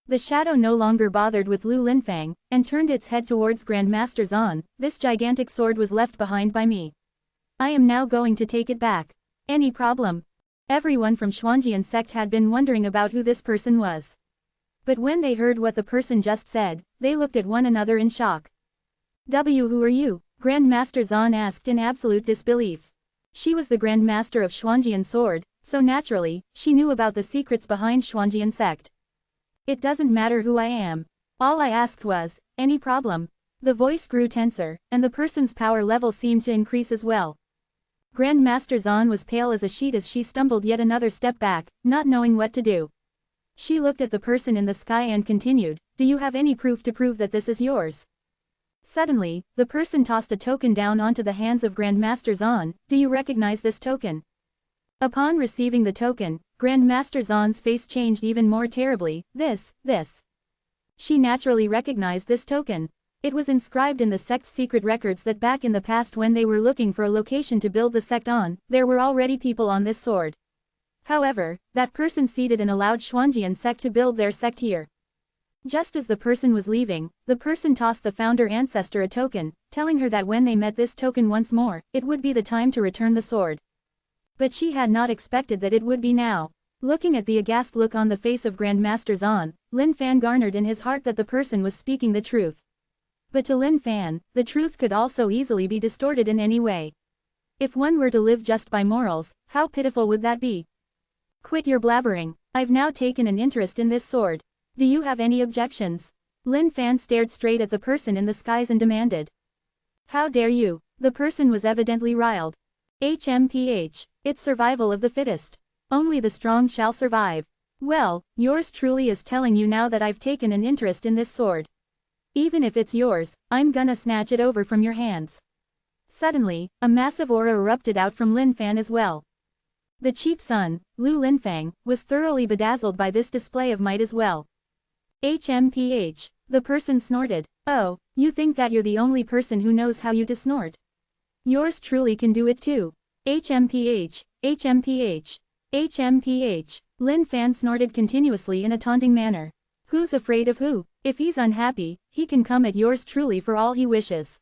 The shadow no longer bothered with Lu Linfang, and turned its head towards Grandmaster Zhan. This gigantic sword was left behind by me. I am now going to take it back. Any problem? Everyone from Xuanjian sect had been wondering about who this person was. But when they heard what the person just said, They looked at one another in shock. Who are you? Grandmaster Zan asked in absolute disbelief. She was the Grandmaster of Xuanjian Sword, so naturally, she knew about the secrets behind Xuanjian sect. It doesn't matter who I am. All I asked was, any problem? The voice grew tenser, and the person's power level seemed to increase as well. Grandmaster Zan was pale as a sheet as she stumbled yet another step back, not knowing what to do. She looked at the person in the sky and continued, do you have any proof to prove that this is yours? Suddenly, the person tossed a token down onto the hands of Grandmaster Zan. Do you recognize this token? Upon receiving the token, Grandmaster Zan's face changed even more terribly. This. She naturally recognized this token. It was inscribed in the sect's secret records that back in the past when they were looking for a location to build the sect on, there were already people on this sword. However, that person seated and allowed Xuanjian sect to build their sect here. Just as the person was leaving, the person tossed the founder ancestor a token, telling her that when they met this token once more, it would be the time to return the sword. But she had not expected that it would be now. Looking at the aghast look on the face of Grandmaster Zan, Lin Fan garnered in his heart that the person was speaking the truth. But to Lin Fan, the truth could also easily be distorted in any way. If one were to live just by morals, how pitiful would that be? Quit your blabbering. I've now taken an interest in this sword. Do you have any objections? Lin Fan stared straight at the person in the skies and demanded. How dare you? The person was evidently riled. HMPH. It's survival of the fittest. Only the strong shall survive. Well, yours truly is telling you now that I've taken an interest in this sword. Even if it's yours, I'm gonna snatch it over from your hands. Suddenly, a massive aura erupted out from Lin Fan as well. The chief son, Lu Linfang, was thoroughly bedazzled by this display of might as well. HMPH. The person snorted. Oh, you think that you're the only person who knows how you to snort? Yours truly can do it too. HMPH, HMPH, HMPH. Lin Fan snorted continuously in a taunting manner. Who's afraid of who? If he's unhappy, he can come at yours truly for all he wishes.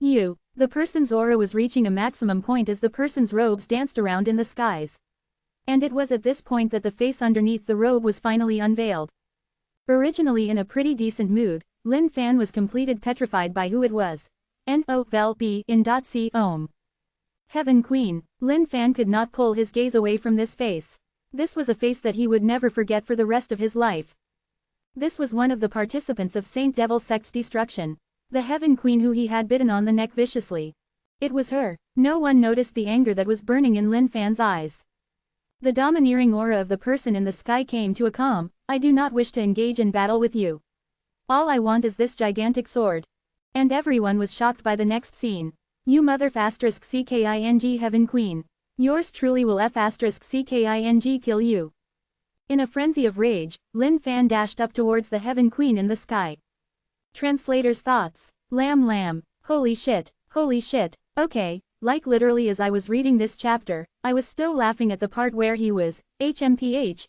You. The person's aura was reaching a maximum point as the person's robes danced around in the skies. And it was at this point that the face underneath the robe was finally unveiled. Originally in a pretty decent mood, Lin Fan was completed petrified by who it was. NOVELB in .C Ohm. Heaven Queen. Lin Fan could not pull his gaze away from this face. This was a face that he would never forget for the rest of his life. This was one of the participants of Saint Devil Sect's destruction. The Heaven Queen who he had bitten on the neck viciously. It was her. No one noticed the anger that was burning in Lin Fan's eyes. The domineering aura of the person in the sky came to a calm. I do not wish to engage in battle with you. All I want is this gigantic sword. And everyone was shocked by the next scene. You mother *CKING Heaven Queen. Yours truly will *CKING kill you. In a frenzy of rage, Lin Fan dashed up towards the Heaven Queen in the sky. Translator's thoughts. Lamb. Holy shit. Okay, like literally as I was reading this chapter, I was still laughing at the part where he was, HMPH,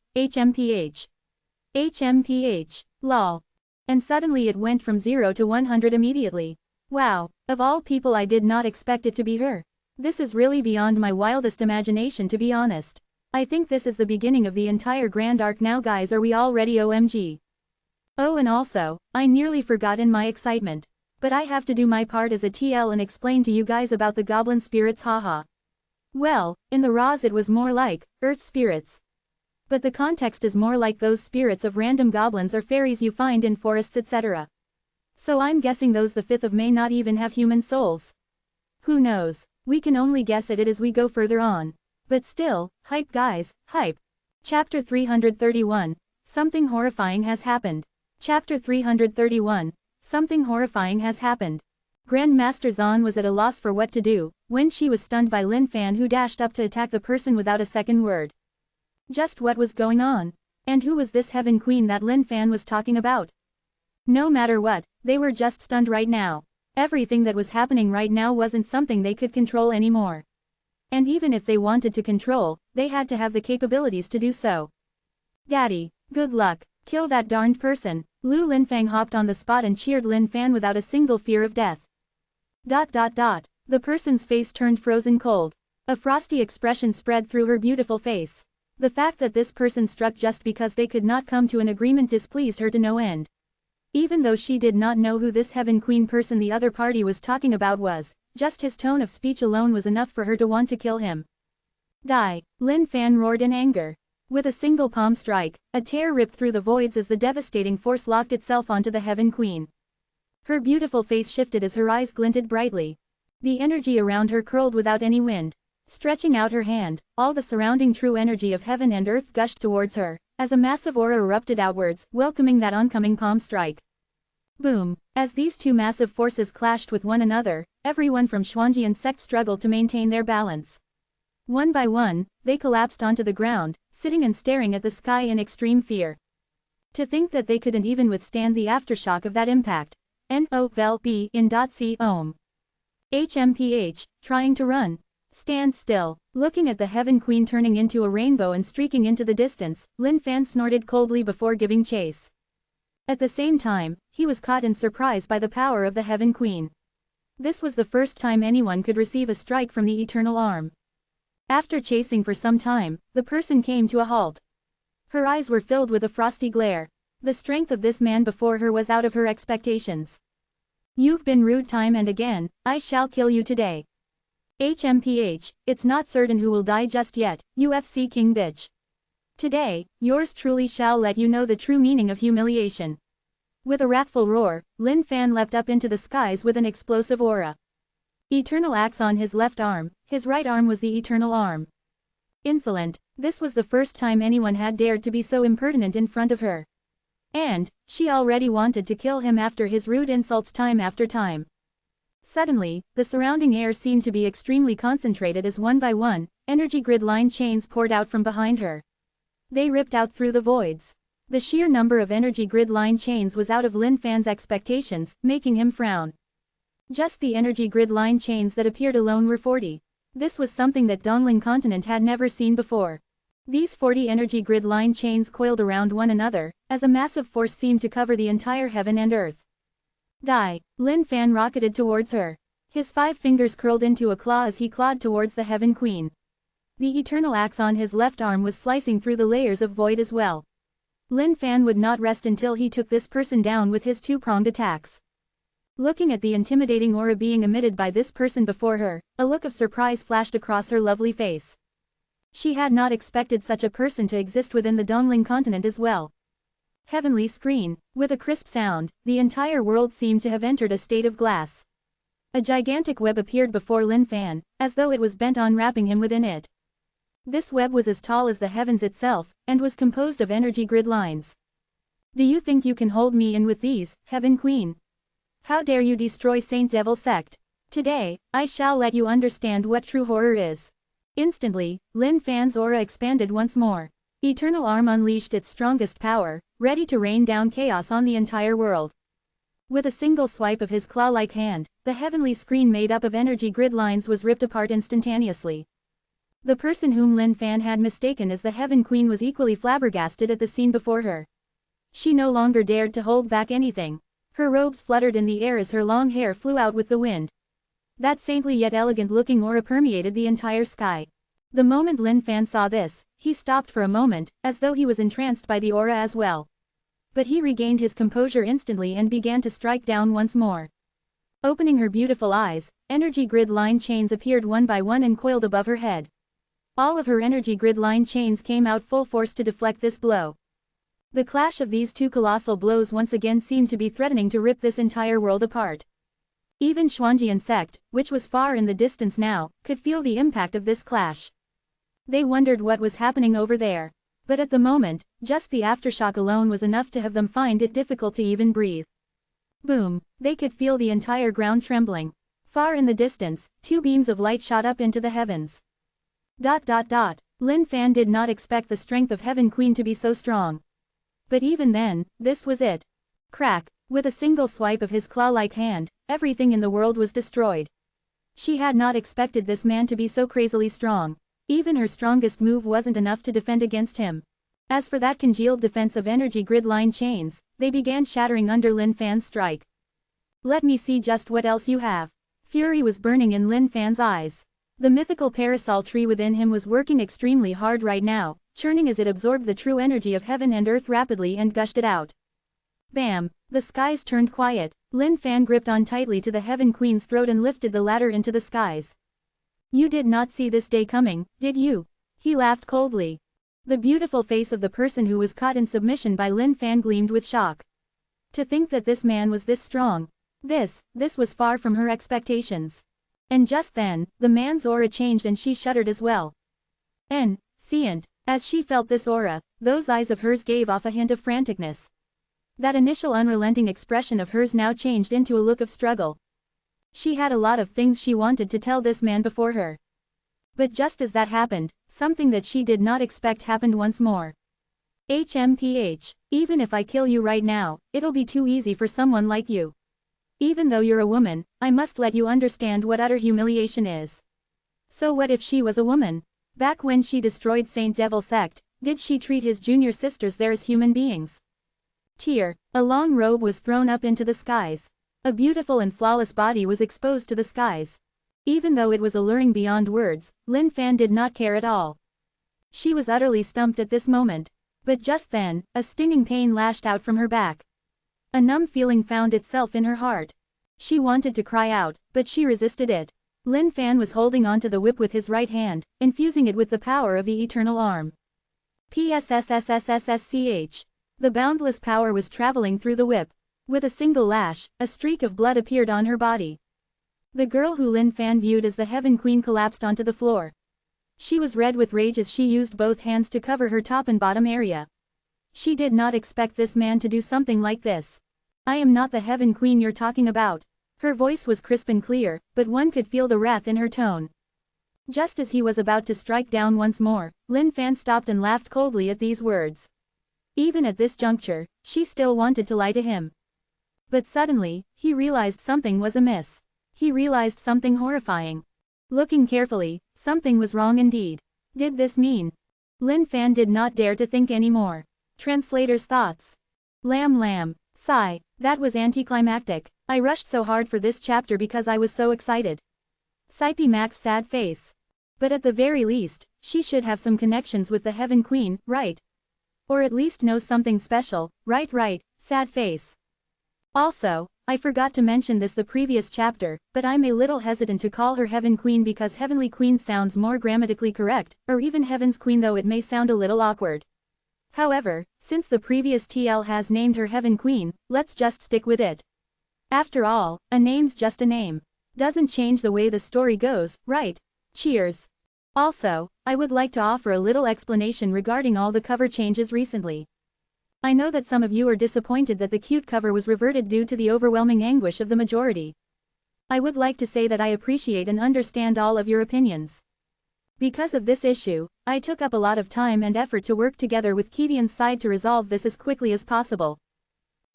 lol. And suddenly it went from 0 to 100 immediately. Wow, of all people I did not expect it to be her. This is really beyond my wildest imagination to be honest. I think this is the beginning of the entire grand arc now guys, are we all ready OMG? Oh, and also, I nearly forgot in my excitement. But I have to do my part as a TL and explain to you guys about the goblin spirits, haha. Well, in the Raws it was more like, earth spirits. But the context is more like those spirits of random goblins or fairies you find in forests etc. So I'm guessing those the 5th of May not even have human souls. Who knows, we can only guess at it as we go further on. But still, hype guys, hype. Chapter 331. Something horrifying has happened. Chapter 331. Something horrifying has happened. Grandmaster Zan was at a loss for what to do, when she was stunned by Lin Fan who dashed up to attack the person without a second word. Just what was going on? And who was this Heaven Queen that Lin Fan was talking about? No matter what, they were just stunned right now. Everything that was happening right now wasn't something they could control anymore. And even if they wanted to control, they had to have the capabilities to do so. Daddy, good luck. Kill that darned person. Lu Linfang hopped on the spot and cheered Lin Fan without a single fear of death. The person's face turned frozen cold. A frosty expression spread through her beautiful face. The fact that this person struck just because they could not come to an agreement displeased her to no end. Even though she did not know who this Heaven Queen person the other party was talking about was, just his tone of speech alone was enough for her to want to kill him. Die! Lin Fan roared in anger. With a single palm strike, a tear ripped through the voids as the devastating force locked itself onto the Heaven Queen. Her beautiful face shifted as her eyes glinted brightly. The energy around her curled without any wind. Stretching out her hand, all the surrounding true energy of heaven and earth gushed towards her, as a massive aura erupted outwards, welcoming that oncoming palm strike. Boom! As these two massive forces clashed with one another, everyone from Xuanjian's sect struggled to maintain their balance. One by one, they collapsed onto the ground, sitting and staring at the sky in extreme fear. To think that they couldn't even withstand the aftershock of that impact. N-O-V-E in .c ohm. HMPH, trying to run. Stand still. Looking at the Heaven Queen turning into a rainbow and streaking into the distance, Lin Fan snorted coldly before giving chase. At the same time, he was caught in surprise by the power of the Heaven Queen. This was the first time anyone could receive a strike from the Eternal Arm. After chasing for some time, the person came to a halt. Her eyes were filled with a frosty glare. The strength of this man before her was out of her expectations. You've been rude time and again, I shall kill you today. HMPH, it's not certain who will die just yet, UFC King bitch. Today, yours truly shall let you know the true meaning of humiliation. With a wrathful roar, Lin Fan leapt up into the skies with an explosive aura. Eternal axe on his left arm, his right arm was the Eternal Arm. Insolent, this was the first time anyone had dared to be so impertinent in front of her. And, she already wanted to kill him after his rude insults time after time. Suddenly, the surrounding air seemed to be extremely concentrated as one by one, energy grid line chains poured out from behind her. They ripped out through the voids. The sheer number of energy grid line chains was out of Lin Fan's expectations, making him frown. Just the energy grid line chains that appeared alone were 40. This was something that Dongling continent had never seen before. These 40 energy grid line chains coiled around one another, as a massive force seemed to cover the entire heaven and earth. Die! Lin Fan rocketed towards her. His 5 fingers curled into a claw as he clawed towards the Heaven Queen. The eternal axe on his left arm was slicing through the layers of void as well. Lin Fan would not rest until he took this person down with his 2-pronged attacks. Looking at the intimidating aura being emitted by this person before her, a look of surprise flashed across her lovely face. She had not expected such a person to exist within the Dongling continent as well. Heavenly screen. With a crisp sound, the entire world seemed to have entered a state of glass. A gigantic web appeared before Lin Fan, as though it was bent on wrapping him within it. This web was as tall as the heavens itself, and was composed of energy grid lines. Do you think you can hold me in with these, Heaven Queen? How dare you destroy Saint Devil sect? Today, I shall let you understand what true horror is. Instantly, Lin Fan's aura expanded once more. Eternal Arm unleashed its strongest power, ready to rain down chaos on the entire world. With a single swipe of his claw-like hand, the heavenly screen made up of energy grid lines was ripped apart instantaneously. The person whom Lin Fan had mistaken as the Heaven Queen was equally flabbergasted at the scene before her. She no longer dared to hold back anything. Her robes fluttered in the air as her long hair flew out with the wind. That saintly yet elegant-looking aura permeated the entire sky. The moment Lin Fan saw this, he stopped for a moment, as though he was entranced by the aura as well. But he regained his composure instantly and began to strike down once more. Opening her beautiful eyes, energy grid line chains appeared one by one and coiled above her head. All of her energy grid line chains came out full force to deflect this blow. The clash of these two colossal blows once again seemed to be threatening to rip this entire world apart. Even Xuanjian sect, which was far in the distance now, could feel the impact of this clash. They wondered what was happening over there. But at the moment, just the aftershock alone was enough to have them find it difficult to even breathe. Boom! They could feel the entire ground trembling. Far in the distance, 2 beams of light shot up into the heavens. Lin Fan did not expect the strength of Heaven Queen to be so strong. But even then, this was it. Crack! With a single swipe of his claw-like hand, everything in the world was destroyed. She had not expected this man to be so crazily strong. Even her strongest move wasn't enough to defend against him. As for that congealed defense of energy grid line chains, they began shattering under Lin Fan's strike. Let me see just what else you have. Fury was burning in Lin Fan's eyes. The mythical parasol tree within him was working extremely hard right now, churning as it absorbed the true energy of heaven and earth rapidly and gushed it out. Bam! The skies turned quiet. Lin Fan gripped on tightly to the Heaven Queen's throat and lifted the ladder into the skies. You did not see this day coming, did you? He laughed coldly. The beautiful face of the person who was caught in submission by Lin Fan gleamed with shock. To think that this man was this strong. This was far from her expectations. And just then, the man's aura changed and she shuddered as well. Scient. As she felt this aura, those eyes of hers gave off a hint of franticness. That initial unrelenting expression of hers now changed into a look of struggle. She had a lot of things she wanted to tell this man before her. But just as that happened, something that she did not expect happened once more. HMPH, even if I kill you right now, it'll be too easy for someone like you. Even though you're a woman, I must let you understand what utter humiliation is. So what if she was a woman? Back when she destroyed Saint Devil Sect, did she treat his junior sisters there as human beings? Tear. A long robe was thrown up into the skies. A beautiful and flawless body was exposed to the skies. Even though it was alluring beyond words, Lin Fan did not care at all. She was utterly stumped at this moment. But just then, a stinging pain lashed out from her back. A numb feeling found itself in her heart. She wanted to cry out, but she resisted it. Lin Fan was holding onto the whip with his right hand, infusing it with the power of the eternal arm. PSSSSSSCH. The boundless power was traveling through the whip. With a single lash, a streak of blood appeared on her body. The girl who Lin Fan viewed as the Heaven Queen collapsed onto the floor. She was red with rage as she used both hands to cover her top and bottom area. She did not expect this man to do something like this. I am not the Heaven Queen you're talking about. Her voice was crisp and clear, but one could feel the wrath in her tone. Just as he was about to strike down once more, Lin Fan stopped and laughed coldly at these words. Even at this juncture, she still wanted to lie to him. But suddenly, he realized something was amiss. He realized something horrifying. Looking carefully, something was wrong indeed. Did this mean? Lin Fan did not dare to think anymore. Translator's thoughts. Lamb. Sigh, that was anticlimactic. I rushed so hard for this chapter because I was so excited. Sipey Mac's sad face. But at the very least, she should have some connections with the Heaven Queen, right? Or at least know something special, right, sad face. Also, I forgot to mention this the previous chapter, but I'm a little hesitant to call her Heaven Queen because Heavenly Queen sounds more grammatically correct, or even Heaven's Queen though it may sound a little awkward. However, since the previous TL has named her Heaven Queen, let's just stick with it. After all, a name's just a name. Doesn't change the way the story goes, right? Cheers. Also, I would like to offer a little explanation regarding all the cover changes recently. I know that some of you are disappointed that the cute cover was reverted due to the overwhelming anguish of the majority. I would like to say that I appreciate and understand all of your opinions. Because of this issue, I took up a lot of time and effort to work together with Kidian's side to resolve this as quickly as possible.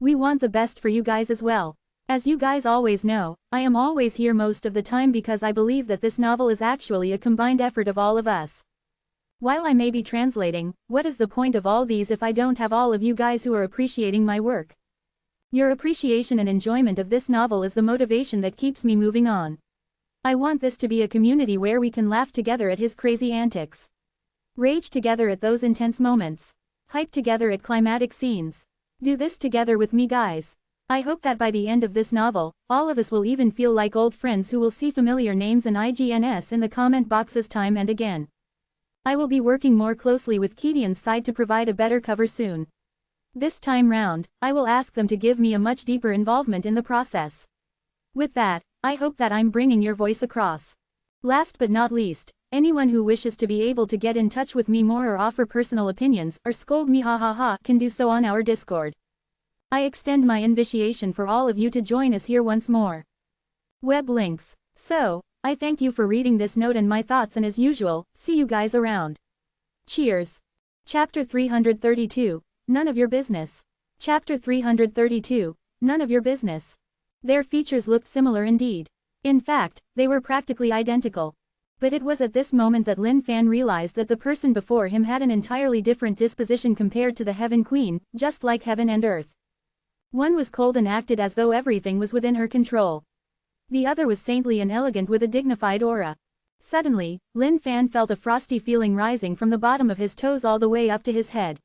We want the best for you guys as well. As you guys always know, I am always here most of the time because I believe that this novel is actually a combined effort of all of us. While I may be translating, what is the point of all these if I don't have all of you guys who are appreciating my work? Your appreciation and enjoyment of this novel is the motivation that keeps me moving on. I want this to be a community where we can laugh together at his crazy antics. Rage together at those intense moments. Hype together at climatic scenes. Do this together with me guys. I hope that by the end of this novel, all of us will even feel like old friends who will see familiar names and IGNs in the comment boxes time and again. I will be working more closely with Kidian's side to provide a better cover soon. This time round, I will ask them to give me a much deeper involvement in the process. With that, I hope that I'm bringing your voice across. Last but not least, anyone who wishes to be able to get in touch with me more or offer personal opinions or scold me can do so on our Discord. I extend my invitation for all of you to join us here once more. Web links. So, I thank you for reading this note and my thoughts, and as usual, see you guys around. Cheers. Chapter 332, None of Your Business. Chapter 332, None of Your Business. Their features looked similar indeed. In fact, they were practically identical. But it was at this moment that Lin Fan realized that the person before him had an entirely different disposition compared to the Heaven Queen, just like heaven and earth. One was cold and acted as though everything was within her control. The other was saintly and elegant with a dignified aura. Suddenly, Lin Fan felt a frosty feeling rising from the bottom of his toes all the way up to his head.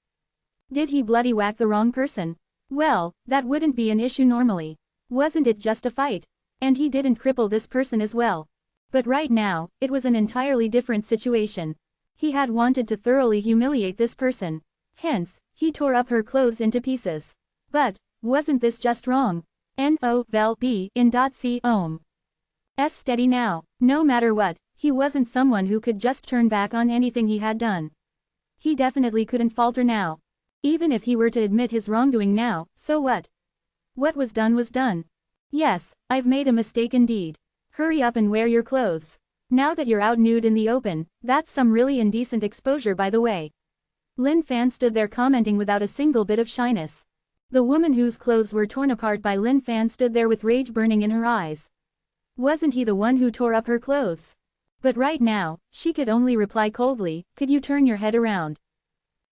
Did he bloody whack the wrong person? Well, that wouldn't be an issue normally. Wasn't it just a fight? And he didn't cripple this person as well. But right now, it was an entirely different situation. He had wanted to thoroughly humiliate this person. Hence, he tore up her clothes into pieces. But, wasn't this just wrong? No, vel b in c ohm. S steady now. No matter what, he wasn't someone who could just turn back on anything he had done. He definitely couldn't falter now. Even if he were to admit his wrongdoing now, so what? What was done was done. Yes, I've made a mistake indeed. Hurry up and wear your clothes. Now that you're out nude in the open, that's some really indecent exposure by the way. Lin Fan stood there commenting without a single bit of shyness. The woman whose clothes were torn apart by Lin Fan stood there with rage burning in her eyes. Wasn't he the one who tore up her clothes? But right now, she could only reply coldly, could you turn your head around?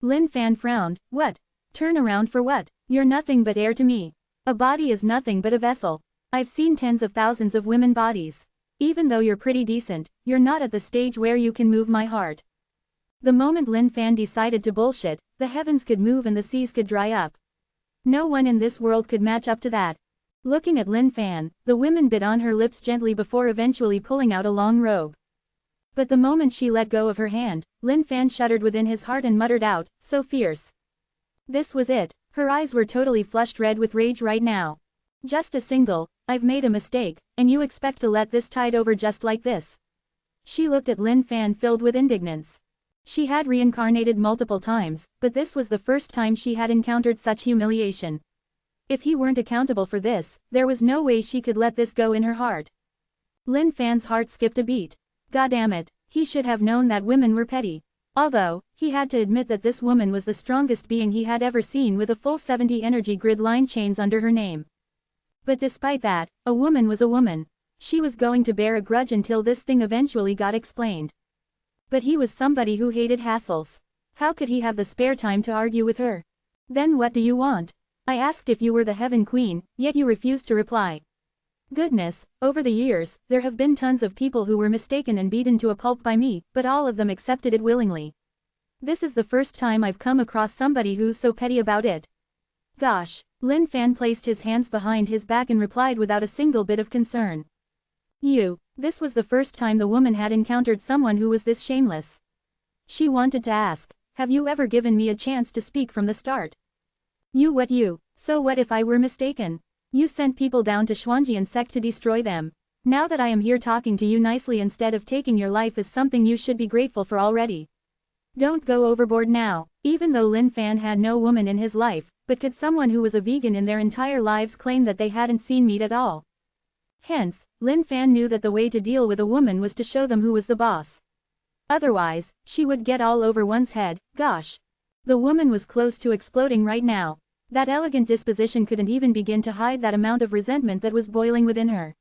Lin Fan frowned, what? Turn around for what? You're nothing but air to me. A body is nothing but a vessel. I've seen tens of thousands of women bodies. Even though you're pretty decent, you're not at the stage where you can move my heart. The moment Lin Fan decided to bullshit, the heavens could move and the seas could dry up. No one in this world could match up to that. Looking at Lin Fan, the woman bit on her lips gently before eventually pulling out a long robe. But the moment she let go of her hand, Lin Fan shuddered within his heart and muttered out, so fierce. This was it, her eyes were totally flushed red with rage right now. Just a single, I've made a mistake, and you expect to let this tide over just like this? She looked at Lin Fan filled with indignance. She had reincarnated multiple times, but this was the first time she had encountered such humiliation. If he weren't accountable for this, there was no way she could let this go in her heart. Lin Fan's heart skipped a beat. Goddammit, he should have known that women were petty. Although, he had to admit that this woman was the strongest being he had ever seen with a full 70 energy grid line chains under her name. But despite that, a woman was a woman. She was going to bear a grudge until this thing eventually got explained. But he was somebody who hated hassles. How could he have the spare time to argue with her? Then what do you want? I asked if you were the Heaven Queen, yet you refused to reply. Goodness, over the years, there have been tons of people who were mistaken and beaten to a pulp by me, but all of them accepted it willingly. This is the first time I've come across somebody who's so petty about it. Gosh, Lin Fan placed his hands behind his back and replied without a single bit of concern. This was the first time the woman had encountered someone who was this shameless. She wanted to ask, have you ever given me a chance to speak from the start? So what if I were mistaken? You sent people down to Xuanjian sect to destroy them. Now that I am here talking to you nicely instead of taking your life is something you should be grateful for already. Don't go overboard now. Even though Lin Fan had no woman in his life, but could someone who was a vegan in their entire lives claim that they hadn't seen meat at all? Hence, Lin Fan knew that the way to deal with a woman was to show them who was the boss. Otherwise, she would get all over one's head. Gosh. The woman was close to exploding right now. That elegant disposition couldn't even begin to hide that amount of resentment that was boiling within her.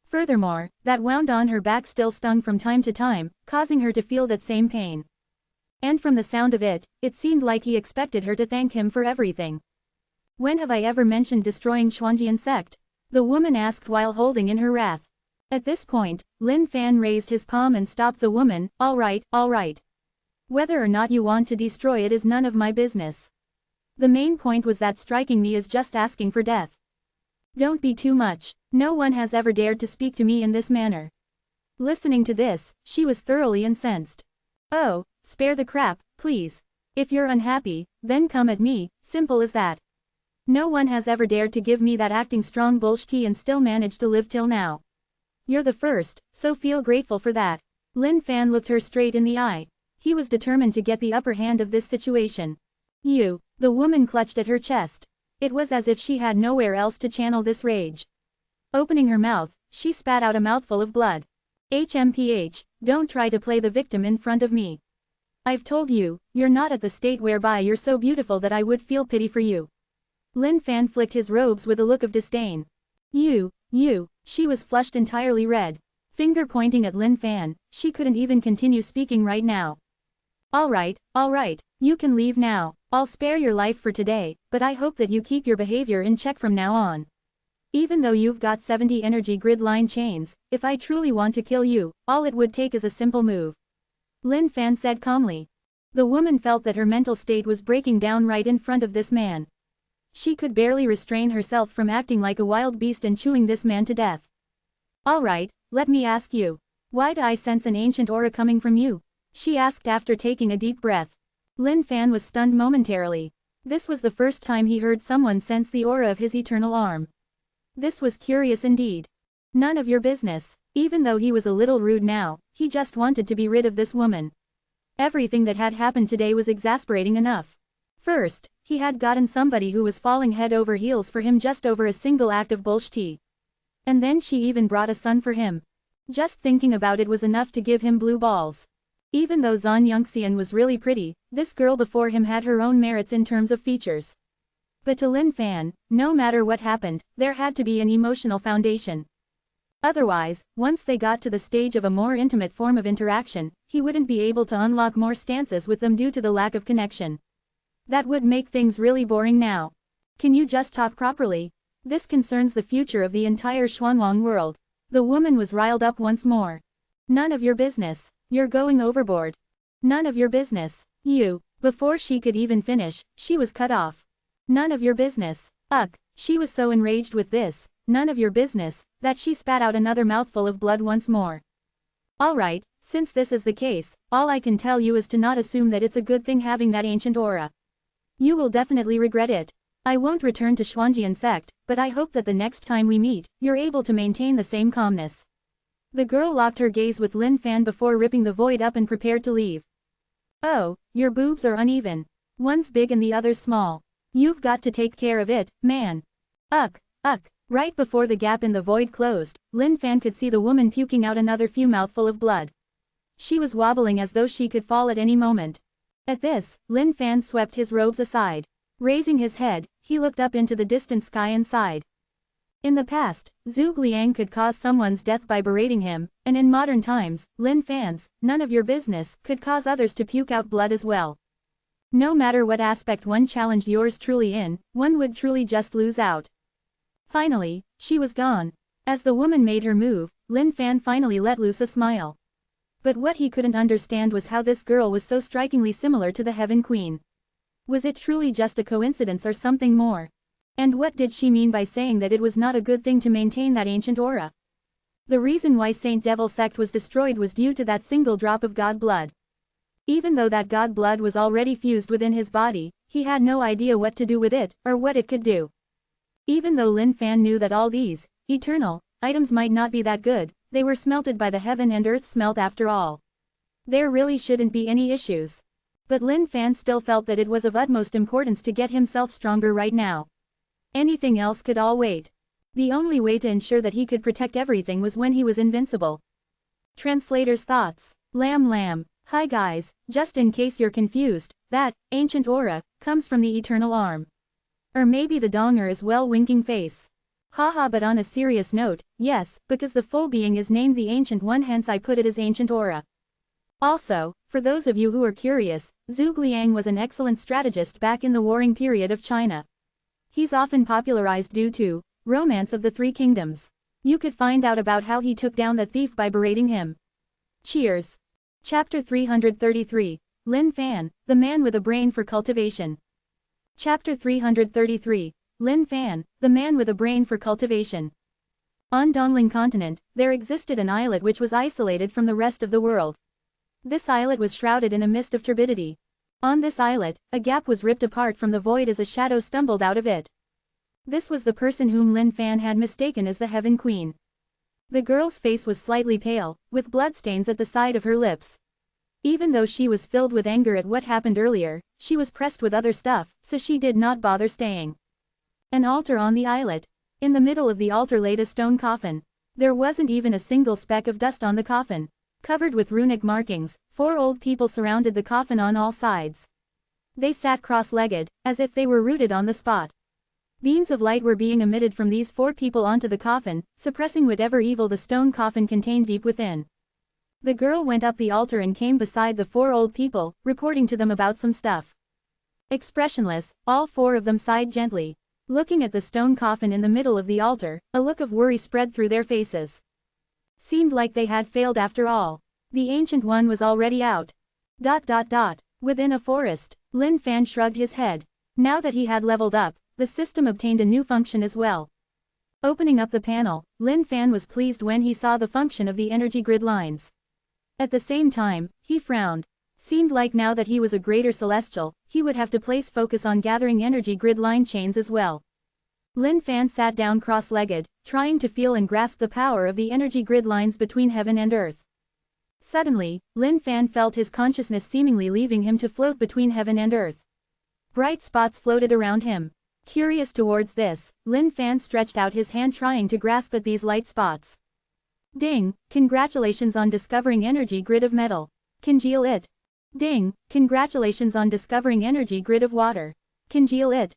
Furthermore, that wound on her back still stung from time to time, causing her to feel that same pain. And from the sound of it, it seemed like he expected her to thank him for everything. When have I ever mentioned destroying Xuanjian sect? The woman asked while holding in her wrath. At this point, Lin Fan raised his palm and stopped the woman, all right. Whether or not you want to destroy it is none of my business. The main point was that striking me is just asking for death. Don't be too much. No one has ever dared to speak to me in this manner. Listening to this, she was thoroughly incensed. Oh, spare the crap, please. If you're unhappy, then come at me, simple as that. No one has ever dared to give me that acting strong bullshit and still managed to live till now. You're the first, so feel grateful for that. Lin Fan looked her straight in the eye. He was determined to get the upper hand of this situation. The woman clutched at her chest. It was as if she had nowhere else to channel this rage. Opening her mouth, she spat out a mouthful of blood. HMPH, don't try to play the victim in front of me. I've told you, you're not at the state whereby you're so beautiful that I would feel pity for you. Lin Fan flicked his robes with a look of disdain. She was flushed entirely red. Finger pointing at Lin Fan, she couldn't even continue speaking right now. All right, you can leave now. I'll spare your life for today, but I hope that you keep your behavior in check from now on. Even though you've got 70 energy grid line chains, if I truly want to kill you, all it would take is a simple move. Lin Fan said calmly. The woman felt that her mental state was breaking down right in front of this man. She could barely restrain herself from acting like a wild beast and chewing this man to death. Alright, let me ask you. Why do I sense an ancient aura coming from you? She asked after taking a deep breath. Lin Fan was stunned momentarily. This was the first time he heard someone sense the aura of his eternal arm. This was curious indeed. None of your business. Even though he was a little rude now, he just wanted to be rid of this woman. Everything that had happened today was exasperating enough. First, he had gotten somebody who was falling head over heels for him just over a single act of bullshit. And then she even brought a son for him. Just thinking about it was enough to give him blue balls. Even though Zhan Yongxian was really pretty, this girl before him had her own merits in terms of features. But to Lin Fan, no matter what happened, there had to be an emotional foundation. Otherwise, once they got to the stage of a more intimate form of interaction, he wouldn't be able to unlock more stances with them due to the lack of connection. That would make things really boring now. Can you just talk properly? This concerns the future of the entire Xuanwang world. The woman was riled up once more. None of your business. You're going overboard. None of your business. You. Before she could even finish, she was cut off. None of your business. Ugh. She was so enraged with this, none of your business, that she spat out another mouthful of blood once more. Alright, since this is the case, all I can tell you is to not assume that it's a good thing having that ancient aura. You will definitely regret it. I won't return to Xuanjian sect, but I hope that the next time we meet, you're able to maintain the same calmness. The girl locked her gaze with Lin Fan before ripping the void up and prepared to leave. Oh, your boobs are uneven. One's big and the other's small. You've got to take care of it, man. Ugh. Right before the gap in the void closed, Lin Fan could see the woman puking out another few mouthful of blood. She was wobbling as though she could fall at any moment. At this, Lin Fan swept his robes aside. Raising his head, he looked up into the distant sky and sighed. In the past, Zhuge Liang could cause someone's death by berating him, and in modern times, Lin Fan's, none of your business, could cause others to puke out blood as well. No matter what aspect one challenged yours truly in, one would truly just lose out. Finally, she was gone. As the woman made her move, Lin Fan finally let loose a smile. But what he couldn't understand was how this girl was so strikingly similar to the Heaven Queen. Was it truly just a coincidence or something more? And what did she mean by saying that it was not a good thing to maintain that ancient aura? The reason why Saint Devil sect was destroyed was due to that single drop of god blood. Even though that god blood was already fused within his body, he had no idea what to do with it, or what it could do. Even though Lin Fan knew that all these, eternal, items might not be that good, they were smelted by the heaven and earth smelt after all. There really shouldn't be any issues. But Lin Fan still felt that it was of utmost importance to get himself stronger right now. Anything else could all wait. The only way to ensure that he could protect everything was when he was invincible. Translator's thoughts. Lam. Hi guys, just in case you're confused, that ancient aura comes from the eternal arm. Or maybe the donger as well, winking face. Haha, but on a serious note, yes, because the full being is named the Ancient One, hence I put it as ancient aura. Also, for those of you who are curious, Zhuge Liang was an excellent strategist back in the warring period of China. He's often popularized due to Romance of the Three Kingdoms. You could find out about how he took down the thief by berating him. Cheers. Chapter 333. Lin Fan, the man with a brain for cultivation. Chapter 333. Lin Fan, the man with a brain for cultivation. On Dongling continent, there existed an islet which was isolated from the rest of the world. This islet was shrouded in a mist of turbidity. On this islet, a gap was ripped apart from the void as a shadow stumbled out of it. This was the person whom Lin Fan had mistaken as the Heaven Queen. The girl's face was slightly pale, with bloodstains at the side of her lips. Even though she was filled with anger at what happened earlier, she was pressed with other stuff, so she did not bother staying. An altar on the islet. In the middle of the altar laid a stone coffin. There wasn't even a single speck of dust on the coffin. Covered with runic markings, 4 old people surrounded the coffin on all sides. They sat cross-legged, as if they were rooted on the spot. Beams of light were being emitted from these 4 people onto the coffin, suppressing whatever evil the stone coffin contained deep within. The girl went up the altar and came beside the 4 old people, reporting to them about some stuff. Expressionless, all 4 of them sighed gently. Looking at the stone coffin in the middle of the altar, a look of worry spread through their faces. Seemed like they had failed after all. The Ancient One was already out. Within a forest, Lin Fan shrugged his head. Now that he had leveled up, the system obtained a new function as well. Opening up the panel, Lin Fan was pleased when he saw the function of the energy grid lines. At the same time, he frowned. Seemed like now that he was a greater celestial, he would have to place focus on gathering energy grid line chains as well. Lin Fan sat down cross-legged, trying to feel and grasp the power of the energy grid lines between heaven and earth. Suddenly, Lin Fan felt his consciousness seemingly leaving him to float between heaven and earth. Bright spots floated around him. Curious towards this, Lin Fan stretched out his hand trying to grasp at these light spots. Ding, congratulations on discovering energy grid of metal. Congeal it. Ding, congratulations on discovering energy grid of water. Congeal it. ...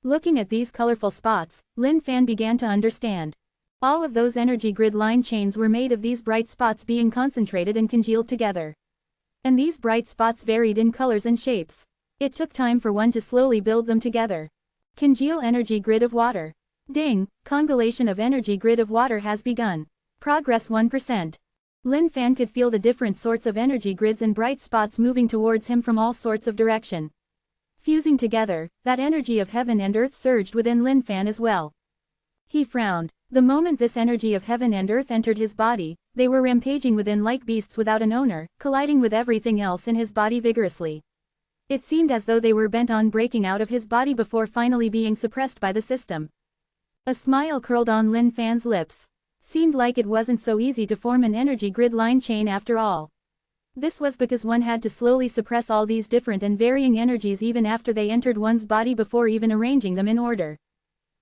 Looking at these colorful spots, Lin Fan began to understand. All of those energy grid line chains were made of these bright spots being concentrated and congealed together. And these bright spots varied in colors and shapes. It took time for one to slowly build them together. Congeal energy grid of water. Ding, congelation of energy grid of water has begun. Progress 1%. Lin Fan could feel the different sorts of energy grids and bright spots moving towards him from all sorts of direction. Fusing together, that energy of heaven and earth surged within Lin Fan as well. He frowned. The moment this energy of heaven and earth entered his body, they were rampaging within like beasts without an owner, colliding with everything else in his body vigorously. It seemed as though they were bent on breaking out of his body before finally being suppressed by the system. A smile curled on Lin Fan's lips. Seemed like it wasn't so easy to form an energy grid line chain after all. This was because one had to slowly suppress all these different and varying energies even after they entered one's body before even arranging them in order.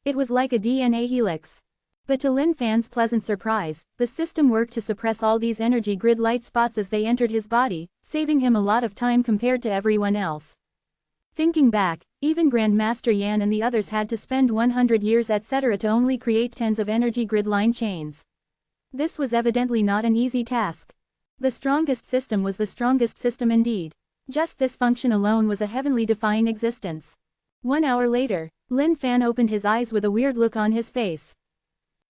It was like a DNA helix. But to Lin Fan's pleasant surprise, the system worked to suppress all these energy grid light spots as they entered his body, saving him a lot of time compared to everyone else. Thinking back, even Grandmaster Yan and the others had to spend 100 years etc. to only create tens of energy grid line chains. This was evidently not an easy task. The strongest system was the strongest system indeed. Just this function alone was a heavenly defying existence. 1 hour later, Lin Fan opened his eyes with a weird look on his face.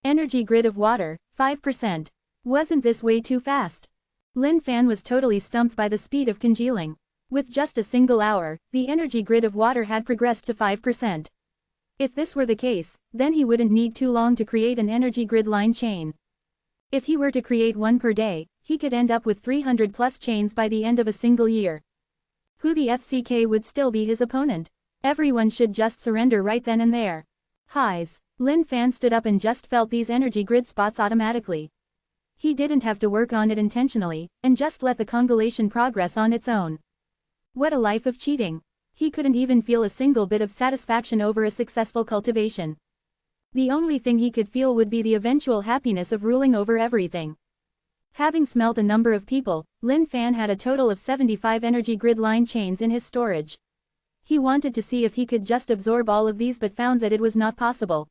Energy grid of water, 5%. Wasn't this way too fast? Lin Fan was totally stumped by the speed of congealing. With just a single hour, the energy grid of water had progressed to 5%. If this were the case, then he wouldn't need too long to create an energy grid line chain. If he were to create one per day, he could end up with 300 plus chains by the end of a single year. Who the FCK would still be his opponent? Everyone should just surrender right then and there. Highs. Lin Fan stood up and just felt these energy grid spots automatically. He didn't have to work on it intentionally, and just let the congelation progress on its own. What a life of cheating. He couldn't even feel a single bit of satisfaction over a successful cultivation. The only thing he could feel would be the eventual happiness of ruling over everything. Having smelt a number of people, Lin Fan had a total of 75 energy grid line chains in his storage. He wanted to see if he could just absorb all of these but found that it was not possible.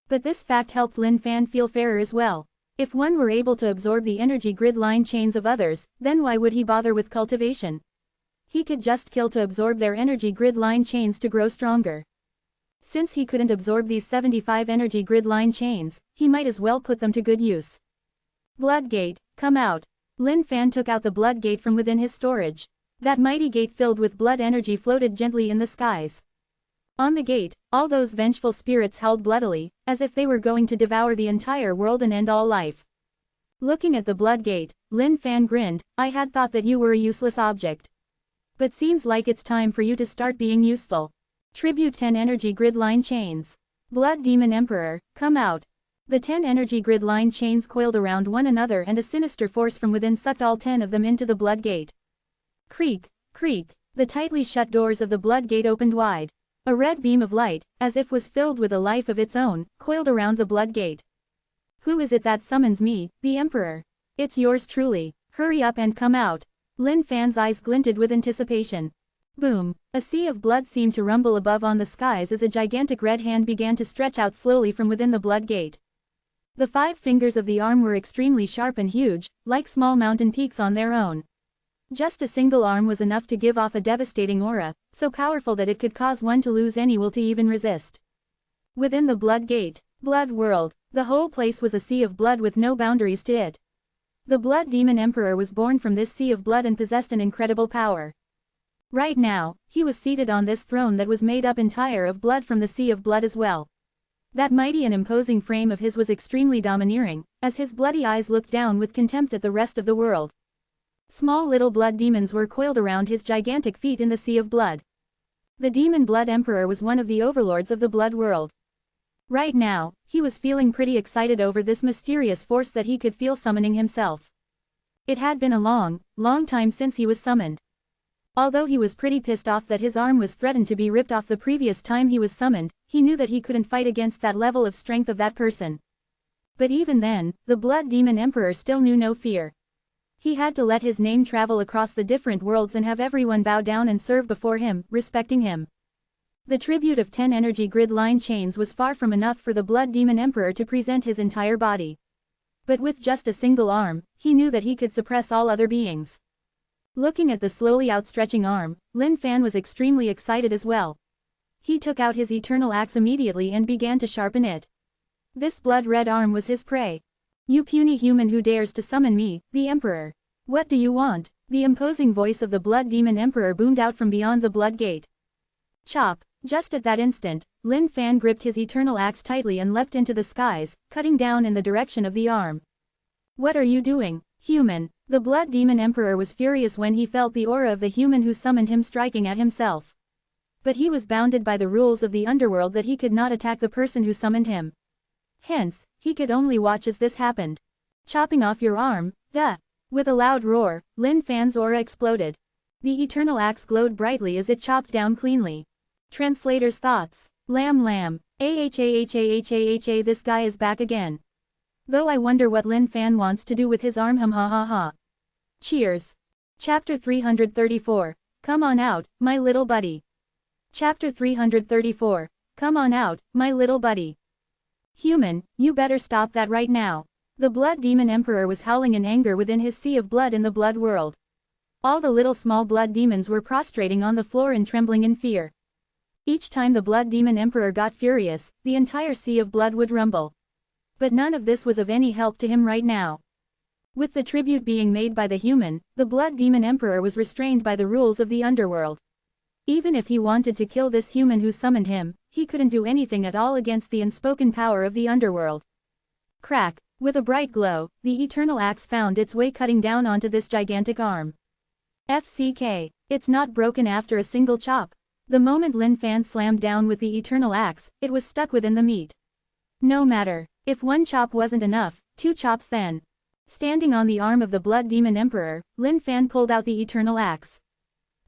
But this fact helped Lin Fan feel fairer as well. If one were able to absorb the energy grid line chains of others, then why would he bother with cultivation? He could just kill to absorb their energy grid line chains to grow stronger. Since he couldn't absorb these 75 energy grid line chains, he might as well put them to good use. Blood gate, come out. Lin Fan took out the blood gate from within his storage. That mighty gate filled with blood energy floated gently in the skies. On the gate, all those vengeful spirits howled bloodily, as if they were going to devour the entire world and end all life. Looking at the blood gate, Lin Fan grinned. I had thought that you were a useless object. But seems like it's time for you to start being useful. Tribute 10 energy grid line chains. Blood Demon Emperor, come out. The 10 energy grid line chains coiled around one another and a sinister force from within sucked all 10 of them into the blood gate. Creak, creak, the tightly shut doors of the blood gate opened wide. A red beam of light, as if was filled with a life of its own, coiled around the blood gate. Who is it that summons me, the Emperor? It's yours truly. Hurry up and come out. Lin Fan's eyes glinted with anticipation. Boom, a sea of blood seemed to rumble above on the skies as a gigantic red hand began to stretch out slowly from within the blood gate. The 5 fingers of the arm were extremely sharp and huge, like small mountain peaks on their own. Just a single arm was enough to give off a devastating aura, so powerful that it could cause one to lose any will to even resist. Within the blood gate, blood world, the whole place was a sea of blood with no boundaries to it. The Blood Demon Emperor was born from this sea of blood and possessed an incredible power. Right now, he was seated on this throne that was made up entire of blood from the sea of blood as well. That mighty and imposing frame of his was extremely domineering, as his bloody eyes looked down with contempt at the rest of the world. Small little blood demons were coiled around his gigantic feet in the sea of blood. The Demon Blood Emperor was one of the overlords of the blood world. Right now, he was feeling pretty excited over this mysterious force that he could feel summoning himself. It had been a long, long time since he was summoned. Although he was pretty pissed off that his arm was threatened to be ripped off the previous time he was summoned, he knew that he couldn't fight against that level of strength of that person. But even then, the Blood Demon Emperor still knew no fear. He had to let his name travel across the different worlds and have everyone bow down and serve before him, respecting him. The tribute of 10 energy grid line chains was far from enough for the Blood Demon Emperor to present his entire body. But with just a single arm, he knew that he could suppress all other beings. Looking at the slowly outstretching arm, Lin Fan was extremely excited as well. He took out his eternal axe immediately and began to sharpen it. This blood-red arm was his prey. "You puny human who dares to summon me, the Emperor. What do you want?" The imposing voice of the Blood Demon Emperor boomed out from beyond the blood gate. Chop! Just at that instant, Lin Fan gripped his eternal axe tightly and leapt into the skies, cutting down in the direction of the arm. "What are you doing, human?" The Blood Demon Emperor was furious when he felt the aura of the human who summoned him striking at himself. But he was bounded by the rules of the underworld that he could not attack the person who summoned him. Hence, he could only watch as this happened. "Chopping off your arm, duh!" With a loud roar, Lin Fan's aura exploded. The eternal axe glowed brightly as it chopped down cleanly. Translator's thoughts. Lamb. This guy is back again. Though I wonder what Lin Fan wants to do with his arm. Ha. Cheers. Chapter 334. Come on out, my little buddy. Chapter 334. Come on out, my little buddy. Human, you better stop that right now. The Blood Demon Emperor was howling in anger within his sea of blood in the blood world. All the little small blood demons were prostrating on the floor and trembling in fear. Each time the Blood Demon Emperor got furious, the entire sea of blood would rumble. But none of this was of any help to him right now. With the tribute being made by the human, the Blood Demon Emperor was restrained by the rules of the underworld. Even if he wanted to kill this human who summoned him, he couldn't do anything at all against the unspoken power of the underworld. Crack! With a bright glow, the eternal axe found its way cutting down onto this gigantic arm. FCK. It's not broken after a single chop. The moment Lin Fan slammed down with the eternal axe, it was stuck within the meat. No matter. If one chop wasn't enough, 2 chops then. Standing on the arm of the Blood Demon Emperor, Lin Fan pulled out the eternal axe.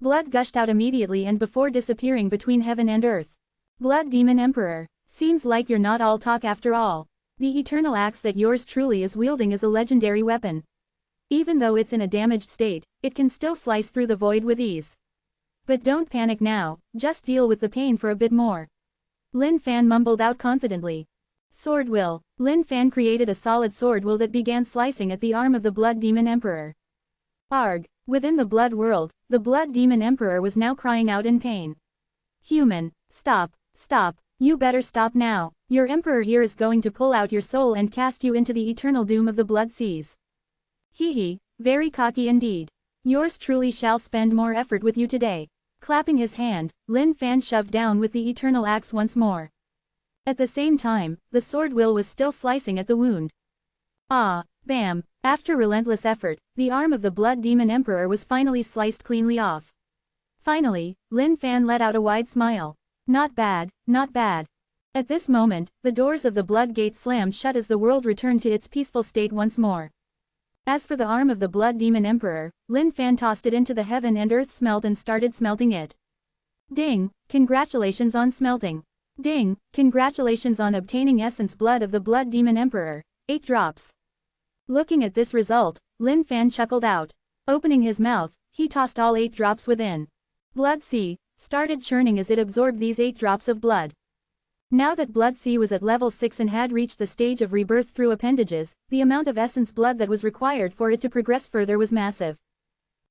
Blood gushed out immediately and before disappearing between heaven and earth. Blood Demon Emperor. Seems like you're not all talk after all. The eternal axe that yours truly is wielding is a legendary weapon. Even though it's in a damaged state, it can still slice through the void with ease. But don't panic now, just deal with the pain for a bit more. Lin Fan mumbled out confidently. Sword will. Lin Fan created a solid sword will that began slicing at the arm of the Blood Demon Emperor. Arg! Within the blood world, the Blood Demon Emperor was now crying out in pain. Human, stop, you better stop now. Your emperor here is going to pull out your soul and cast you into the eternal doom of the blood seas. Hee, very cocky indeed. Yours truly shall spend more effort with you today. Clapping his hand, Lin Fan shoved down with the eternal axe once more. At the same time, the sword will was still slicing at the wound. Ah, bam! After relentless effort, the arm of the Blood Demon Emperor was finally sliced cleanly off. Finally, Lin Fan let out a wide smile. Not bad. At this moment, the doors of the blood gate slammed shut as the world returned to its peaceful state once more. As for the arm of the Blood Demon Emperor, Lin Fan tossed it into the heaven and earth smelt and started smelting it. Ding! Congratulations on smelting. Ding! Congratulations on obtaining essence blood of the Blood Demon Emperor. 8 drops. Looking at this result, Lin Fan chuckled out. Opening his mouth, he tossed all 8 drops within. Blood Sea started churning as it absorbed these 8 drops of blood. Now that Blood Sea was at level 6 and had reached the stage of rebirth through appendages, the amount of essence blood that was required for it to progress further was massive.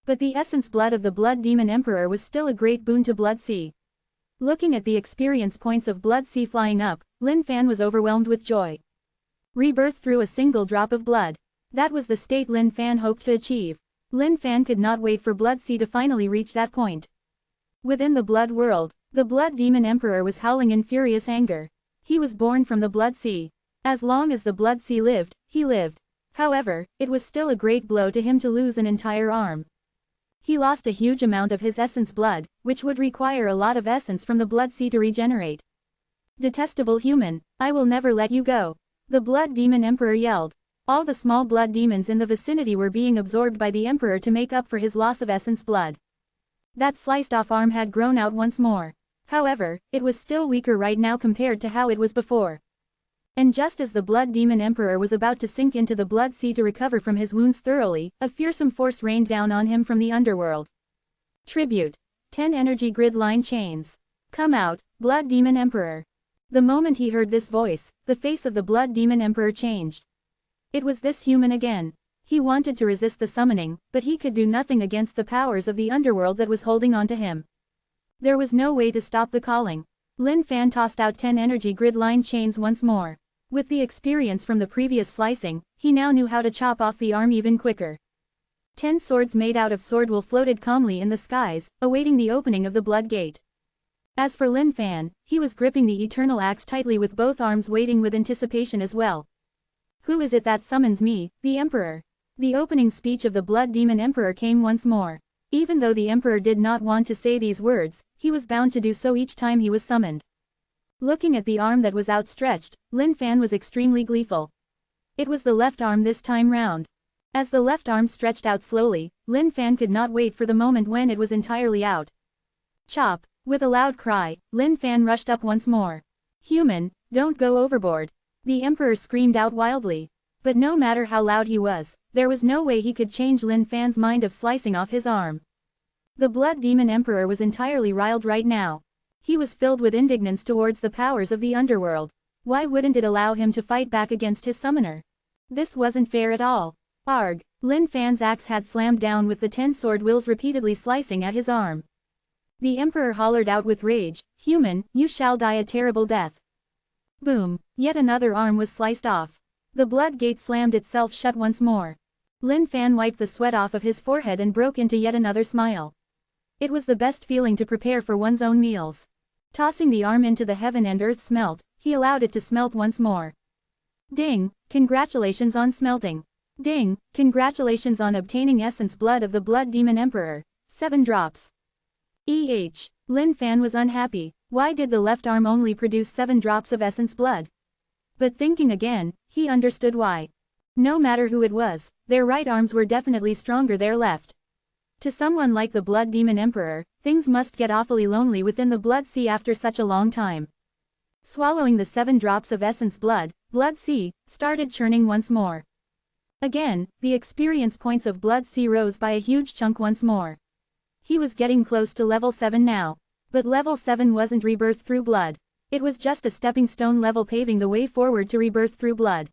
But the essence blood of the Blood Demon Emperor was still a great boon to Blood Sea. Looking at the experience points of Blood Sea flying up, Lin Fan was overwhelmed with joy. Rebirth through a single drop of blood. That was the state Lin Fan hoped to achieve. Lin Fan could not wait for Blood Sea to finally reach that point. Within the blood world, the blood demon emperor was howling in furious anger. He was born from the blood sea. As long as the blood sea lived, he lived. However, it was still a great blow to him to lose an entire arm. He lost a huge amount of his essence blood, which would require a lot of essence from the blood sea to regenerate. Detestable human, I will never let you go. The blood demon emperor yelled. All the small blood demons in the vicinity were being absorbed by the emperor to make up for his loss of essence blood. That sliced-off arm had grown out once more. However, it was still weaker right now compared to how it was before. And just as the blood demon emperor was about to sink into the blood sea to recover from his wounds thoroughly, a fearsome force rained down on him from the underworld. Tribute. 10 energy grid line chains. Come out, blood demon emperor. The moment he heard this voice, the face of the blood demon emperor changed. It was this human again. He wanted to resist the summoning, but he could do nothing against the powers of the underworld that was holding on to him. There was no way to stop the calling. Lin Fan tossed out 10 energy grid line chains once more. With the experience from the previous slicing, he now knew how to chop off the arm even quicker. 10 swords made out of swordwool floated calmly in the skies, awaiting the opening of the blood gate. As for Lin Fan, he was gripping the eternal axe tightly with both arms, waiting with anticipation as well. Who is it that summons me, the Emperor? The opening speech of the blood demon emperor came once more. Even though the emperor did not want to say these words, he was bound to do so each time he was summoned. Looking at the arm that was outstretched, Lin Fan was extremely gleeful. It was the left arm this time round. As the left arm stretched out slowly, Lin Fan could not wait for the moment when it was entirely out. Chop! With a loud cry, Lin Fan rushed up once more. Human, don't go overboard. The emperor screamed out wildly. But no matter how loud he was, there was no way he could change Lin Fan's mind of slicing off his arm. The blood demon emperor was entirely riled right now. He was filled with indignance towards the powers of the underworld. Why wouldn't it allow him to fight back against his summoner? This wasn't fair at all. Arg! Lin Fan's axe had slammed down with the 10 sword wills repeatedly slicing at his arm. The emperor hollered out with rage, "Human, you shall die a terrible death." Boom! Yet another arm was sliced off. The blood gate slammed itself shut once more. Lin Fan wiped the sweat off of his forehead and broke into yet another smile. It was the best feeling to prepare for one's own meals. Tossing the arm into the heaven and earth smelt, he allowed it to smelt once more. Ding! Congratulations on smelting. Ding! Congratulations on obtaining essence blood of the blood demon emperor. 7 drops. Lin Fan was unhappy. Why did the left arm only produce 7 drops of essence blood? But thinking again, he understood why. No matter who it was, their right arms were definitely stronger than their left. To someone like the blood demon emperor, things must get awfully lonely within the blood sea after such a long time. Swallowing the 7 drops of essence blood sea started churning once more. Again, the experience points of blood sea rose by a huge chunk once more. He was getting close to level 7 now. But level 7 wasn't rebirth through blood. It was just a stepping stone level paving the way forward to rebirth through blood.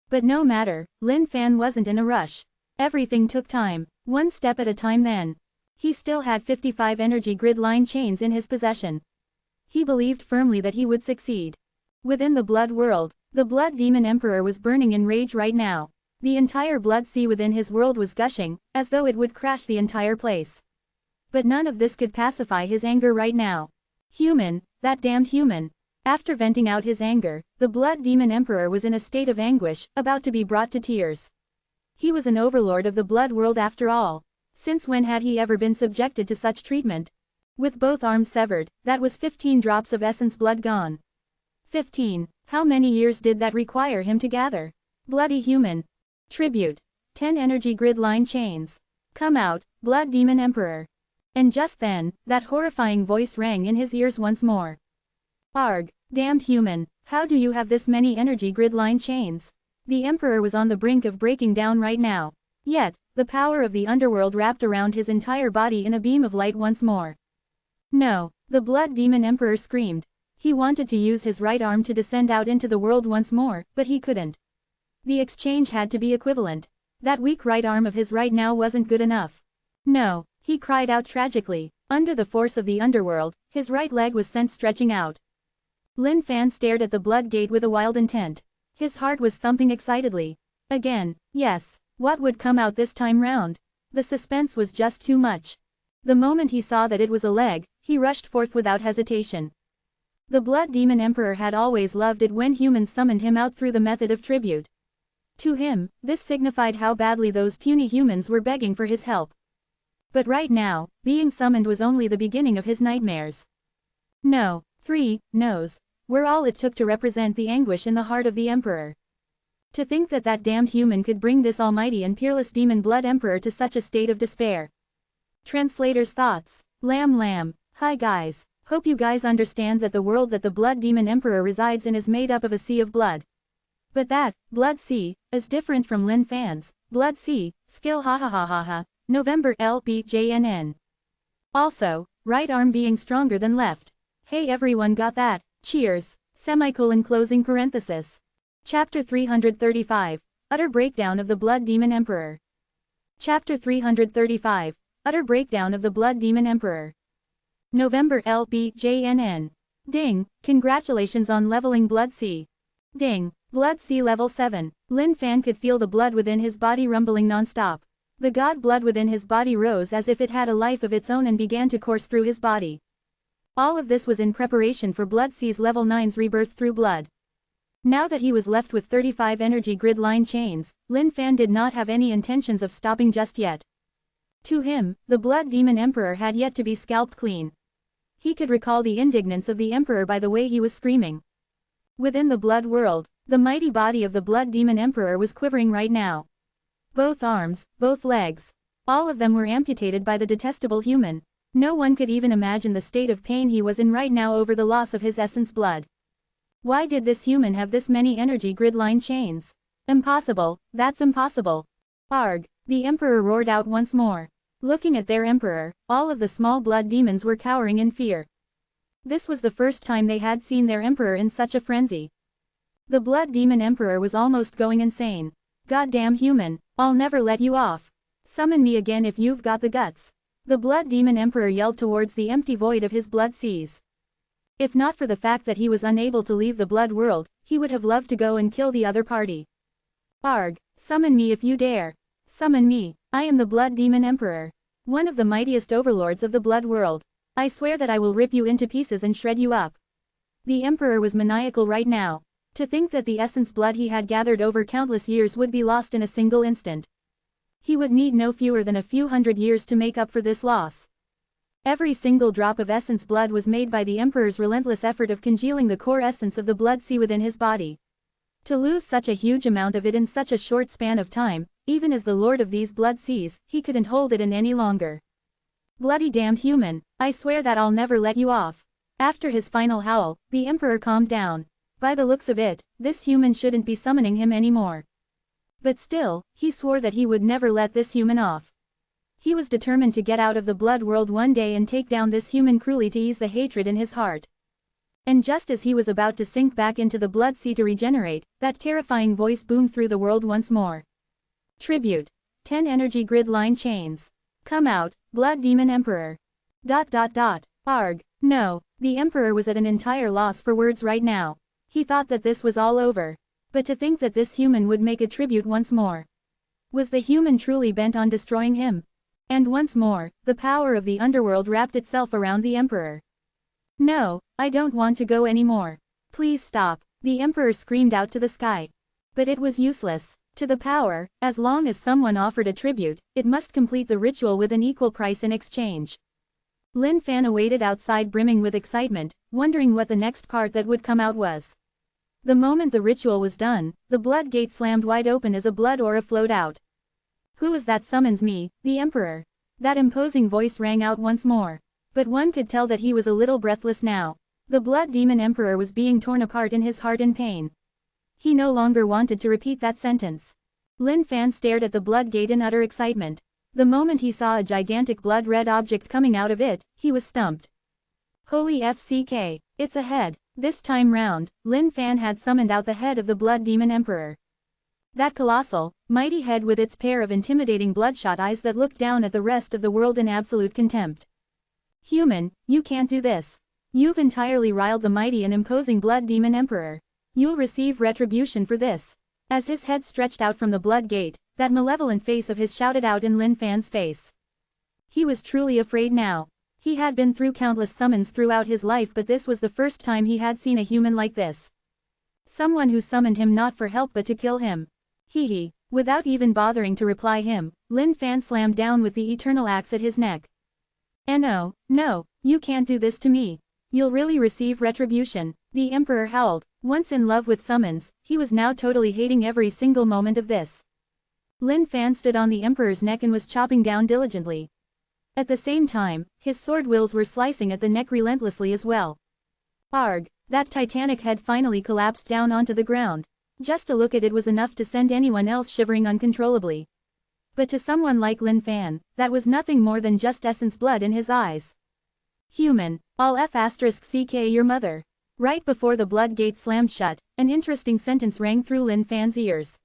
But no matter, Lin Fan wasn't in a rush. Everything took time, one step at a time then. He still had 55 energy grid line chains in his possession. He believed firmly that he would succeed. Within the blood world, the blood demon emperor was burning in rage right now. The entire blood sea within his world was gushing, as though it would crash the entire place. But none of this could pacify his anger right now. Human, that damned human. After venting out his anger, the blood demon emperor was in a state of anguish, about to be brought to tears. He was an overlord of the blood world after all. Since when had he ever been subjected to such treatment? With both arms severed, that was 15 drops of essence blood gone. 15. How many years did that require him to gather? Bloody human. Tribute. 10 energy grid line chains. Come out, blood demon emperor. And just then, that horrifying voice rang in his ears once more. Arg! Damned human, how do you have this many energy grid line chains? The emperor was on the brink of breaking down right now. Yet, the power of the underworld wrapped around his entire body in a beam of light once more. No, the blood demon emperor screamed. He wanted to use his right arm to descend out into the world once more, but he couldn't. The exchange had to be equivalent. That weak right arm of his right now wasn't good enough. No. He cried out tragically. Under the force of the underworld, his right leg was sent stretching out. Lin Fan stared at the blood gate with a wild intent. His heart was thumping excitedly. Again, yes. What would come out this time round? The suspense was just too much. The moment he saw that it was a leg, he rushed forth without hesitation. The Blood Demon Emperor had always loved it when humans summoned him out through the method of tribute. To him, this signified how badly those puny humans were begging for his help. But right now, being summoned was only the beginning of his nightmares. No, 3 no's were all it took to represent the anguish in the heart of the Emperor. To think that that damned human could bring this almighty and peerless demon blood emperor to such a state of despair. Translator's thoughts. Lamb. Hi guys. Hope you guys understand that the world that the Blood Demon Emperor resides in is made up of a sea of blood. But that, Blood Sea, is different from Lin Fan's Blood Sea, skill ha. November LBJNN. Also, right arm being stronger than left. Hey everyone got that, cheers, closing parenthesis. Chapter 335, Utter Breakdown of the Blood Demon Emperor. Chapter 335, Utter Breakdown of the Blood Demon Emperor. November LBJNN. Ding, congratulations on leveling Blood Sea. Ding, Blood Sea level 7. Lin Fan could feel the blood within his body rumbling non-stop. The god blood within his body rose as if it had a life of its own and began to course through his body. All of this was in preparation for Blood Sea's level 9's rebirth through blood. Now that he was left with 35 energy grid line chains, Lin Fan did not have any intentions of stopping just yet. To him, the Blood Demon Emperor had yet to be scalped clean. He could recall the indignance of the Emperor by the way he was screaming. Within the blood world, the mighty body of the Blood Demon Emperor was quivering right now. Both arms, both legs, all of them were amputated by the detestable human. No one could even imagine the state of pain he was in right now over the loss of his essence blood. Why did this human have this many energy grid line chains? Impossible, that's impossible. Arg, the Emperor roared out once more. Looking at their Emperor, all of the small blood demons were cowering in fear. This was the first time they had seen their Emperor in such a frenzy. The Blood Demon Emperor was almost going insane. Goddamn human, I'll never let you off. Summon me again if you've got the guts. The Blood Demon Emperor yelled towards the empty void of his blood seas. If not for the fact that he was unable to leave the blood world, he would have loved to go and kill the other party. Arg, summon me if you dare. Summon me, I am the Blood Demon Emperor. One of the mightiest overlords of the blood world. I swear that I will rip you into pieces and shred you up. The Emperor was maniacal right now. To think that the essence blood he had gathered over countless years would be lost in a single instant. He would need no fewer than a few hundred years to make up for this loss. Every single drop of essence blood was made by the Emperor's relentless effort of congealing the core essence of the blood sea within his body. To lose such a huge amount of it in such a short span of time, even as the lord of these blood seas, he couldn't hold it in any longer. Bloody damned human, I swear that I'll never let you off. After his final howl, the Emperor calmed down. By the looks of it, this human shouldn't be summoning him anymore. But still, he swore that he would never let this human off. He was determined to get out of the blood world one day and take down this human cruelly to ease the hatred in his heart. And just as he was about to sink back into the blood sea to regenerate, that terrifying voice boomed through the world once more. Tribute. 10 energy grid line chains. Come out, Blood Demon Emperor. ... Arg. No, the Emperor was at an entire loss for words right now. He thought that this was all over. But to think that this human would make a tribute once more. Was the human truly bent on destroying him? And once more, the power of the underworld wrapped itself around the Emperor. No, I don't want to go anymore. Please stop, the Emperor screamed out to the sky. But it was useless. To the power, as long as someone offered a tribute, it must complete the ritual with an equal price in exchange. Lin Fan awaited outside brimming with excitement, wondering what the next part that would come out was. The moment the ritual was done, the blood gate slammed wide open as a blood aura flowed out. Who is that summons me, the Emperor? That imposing voice rang out once more. But one could tell that he was a little breathless now. The Blood Demon Emperor was being torn apart in his heart in pain. He no longer wanted to repeat that sentence. Lin Fan stared at the blood gate in utter excitement. The moment he saw a gigantic blood-red object coming out of it, he was stumped. Holy FCK, it's a head. This time round, Lin Fan had summoned out the head of the Blood Demon Emperor. That colossal, mighty head with its pair of intimidating bloodshot eyes that looked down at the rest of the world in absolute contempt. Human, you can't do this. You've entirely riled the mighty and imposing Blood Demon Emperor. You'll receive retribution for this. As his head stretched out from the blood gate, that malevolent face of his shouted out in Lin Fan's face. He was truly afraid now. He had been through countless summons throughout his life, but this was the first time he had seen a human like this. Someone who summoned him not for help but to kill him. Hee. Without even bothering to reply him, Lin Fan slammed down with the eternal axe at his neck. No, you can't do this to me. You'll really receive retribution, the Emperor howled. Once in love with summons, he was now totally hating every single moment of this. Lin Fan stood on the Emperor's neck and was chopping down diligently. At the same time, his sword wills were slicing at the neck relentlessly as well. Arg, that titanic head finally collapsed down onto the ground. Just a look at it was enough to send anyone else shivering uncontrollably. But to someone like Lin Fan, that was nothing more than just essence blood in his eyes. Human, I'll *ck your mother. Right before the blood gate slammed shut, an interesting sentence rang through Lin Fan's ears.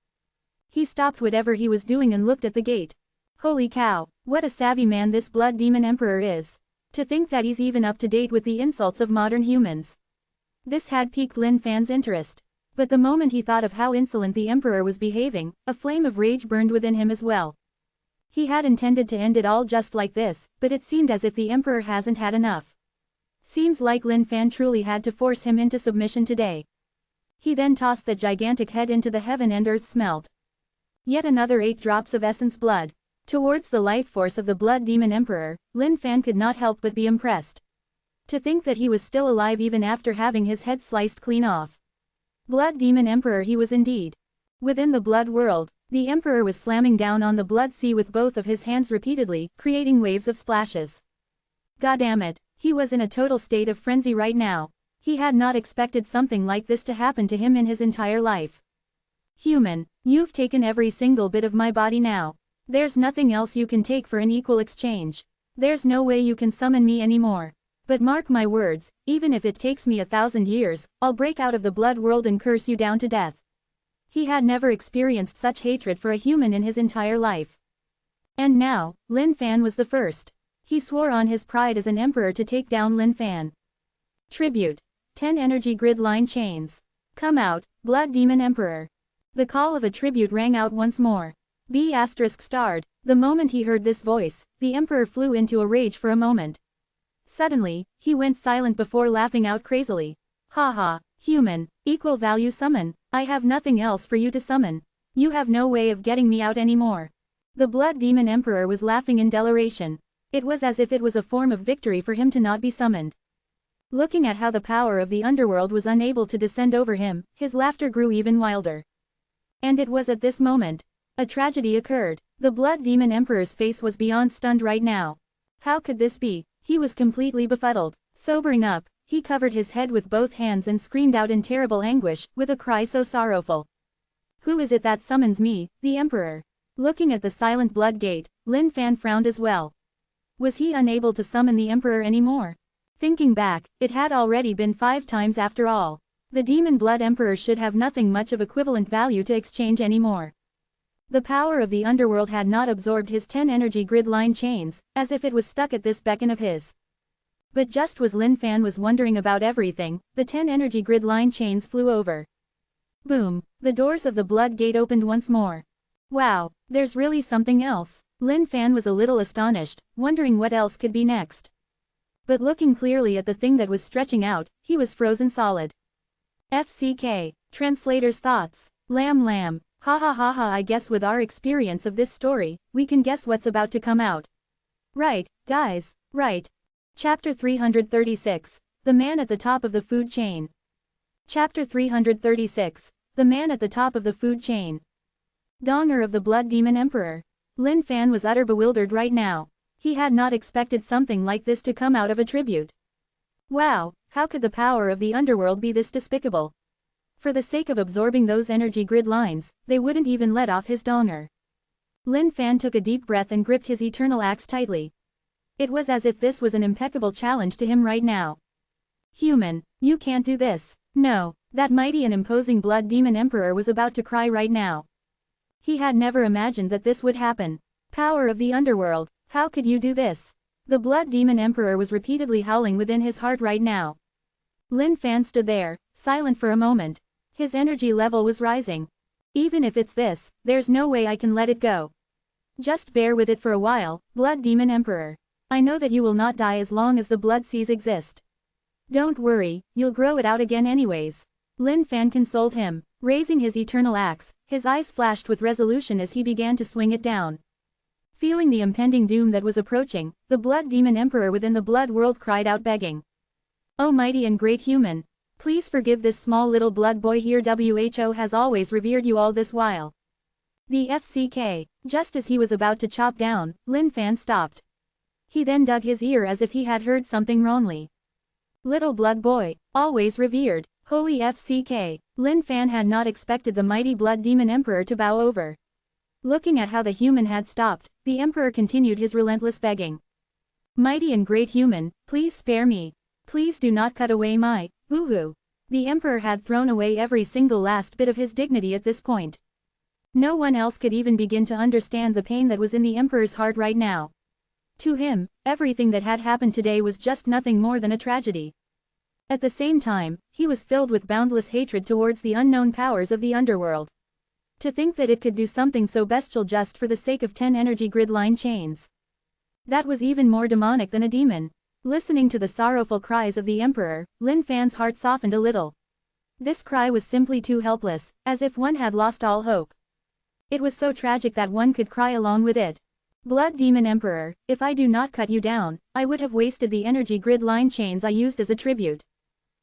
He stopped whatever he was doing and looked at the gate. Holy cow, what a savvy man this blood demon emperor is. To think that he's even up to date with the insults of modern humans. This had piqued Lin Fan's interest. But the moment he thought of how insolent the emperor was behaving, a flame of rage burned within him as well. He had intended to end it all just like this, but it seemed as if the emperor hasn't had enough. Seems like Lin Fan truly had to force him into submission today. He then tossed the gigantic head into the heaven and earth smelt. Yet another 8 drops of essence blood. Towards the life force of the blood demon emperor, Lin Fan could not help but be impressed. To think that he was still alive even after having his head sliced clean off. Blood demon emperor he was indeed. Within the blood world, the emperor was slamming down on the blood sea with both of his hands repeatedly, creating waves of splashes. Goddammit, he was in a total state of frenzy right now. He had not expected something like this to happen to him in his entire life. Human, you've taken every single bit of my body now. There's nothing else you can take for an equal exchange. There's no way you can summon me anymore. But mark my words, even if it takes me 1,000 years, I'll break out of the blood world and curse you down to death. He had never experienced such hatred for a human in his entire life. And now, Lin Fan was the first. He swore on his pride as an emperor to take down Lin Fan. Tribute. 10 energy grid line chains. Come out, blood demon emperor. The call of a tribute rang out once more. ****. The moment he heard this voice, the emperor flew into a rage for a moment. Suddenly, he went silent before laughing out crazily. Haha, human, equal value summon. I have nothing else for you to summon. You have no way of getting me out anymore. The blood demon emperor was laughing in deliration. It was as if it was a form of victory for him to not be summoned. Looking at how the power of the underworld was unable to descend over him, his laughter grew even wilder. And it was at this moment. A tragedy occurred. The blood demon emperor's face was beyond stunned right now. How could this be? He was completely befuddled. Sobering up, he covered his head with both hands and screamed out in terrible anguish, with a cry so sorrowful. Who is it that summons me, the emperor? Looking at the silent blood gate, Lin Fan frowned as well. Was he unable to summon the emperor anymore? Thinking back, it had already been 5 times after all. The demon blood emperor should have nothing much of equivalent value to exchange anymore. The power of the underworld had not absorbed his 10 energy grid line chains, as if it was stuck at this beacon of his. But just as Lin Fan was wondering about everything, the 10 energy grid line chains flew over. Boom, the doors of the blood gate opened once more. Wow, there's really something else. Lin Fan was a little astonished, wondering what else could be next. But looking clearly at the thing that was stretching out, he was frozen solid. FCK, translator's thoughts. Lamb. Ha ha ha ha, I guess with our experience of this story, we can guess what's about to come out. Right, guys, right. Chapter 336, The Man at the Top of the Food Chain. Chapter 336, The Man at the Top of the Food Chain. Donger of the Blood Demon Emperor. Lin Fan was utter bewildered right now. He had not expected something like this to come out of a tribute. Wow, how could the power of the underworld be this despicable? For the sake of absorbing those energy grid lines, they wouldn't even let off his donger. Lin Fan took a deep breath and gripped his eternal axe tightly. It was as if this was an impeccable challenge to him right now. Human, you can't do this. No, that mighty and imposing blood demon emperor was about to cry right now. He had never imagined that this would happen. Power of the underworld, how could you do this? The blood demon emperor was repeatedly howling within his heart right now. Lin Fan stood there, silent for a moment. His energy level was rising. Even if it's this, there's no way I can let it go. Just bear with it for a while, blood demon emperor. I know that you will not die as long as the blood seas exist. Don't worry, you'll grow it out again anyways. Lin Fan consoled him. Raising his eternal axe, his eyes flashed with resolution as he began to swing it down. Feeling the impending doom that was approaching, the Blood Demon Emperor within the Blood World cried out begging. "Oh mighty and great human! Please forgive this small little blood boy here. WHO has always revered you all this while." The FCK. Just as he was about to chop down, Lin Fan stopped. He then dug his ear as if he had heard something wrongly. Little blood boy, always revered, holy FCK. Lin Fan had not expected the mighty Blood Demon Emperor to bow over. Looking at how the human had stopped, the Emperor continued his relentless begging. "Mighty and great human, please spare me. Please do not cut away my woo-hoo." The Emperor had thrown away every single last bit of his dignity at this point. No one else could even begin to understand the pain that was in the Emperor's heart right now. To him, everything that had happened today was just nothing more than a tragedy. At the same time, he was filled with boundless hatred towards the unknown powers of the underworld. To think that it could do something so bestial just for the sake of 10 energy grid line chains. That was even more demonic than a demon. Listening to the sorrowful cries of the Emperor, Lin Fan's heart softened a little. This cry was simply too helpless, as if one had lost all hope. It was so tragic that one could cry along with it. "Blood Demon Emperor, if I do not cut you down, I would have wasted the energy grid line chains I used as a tribute."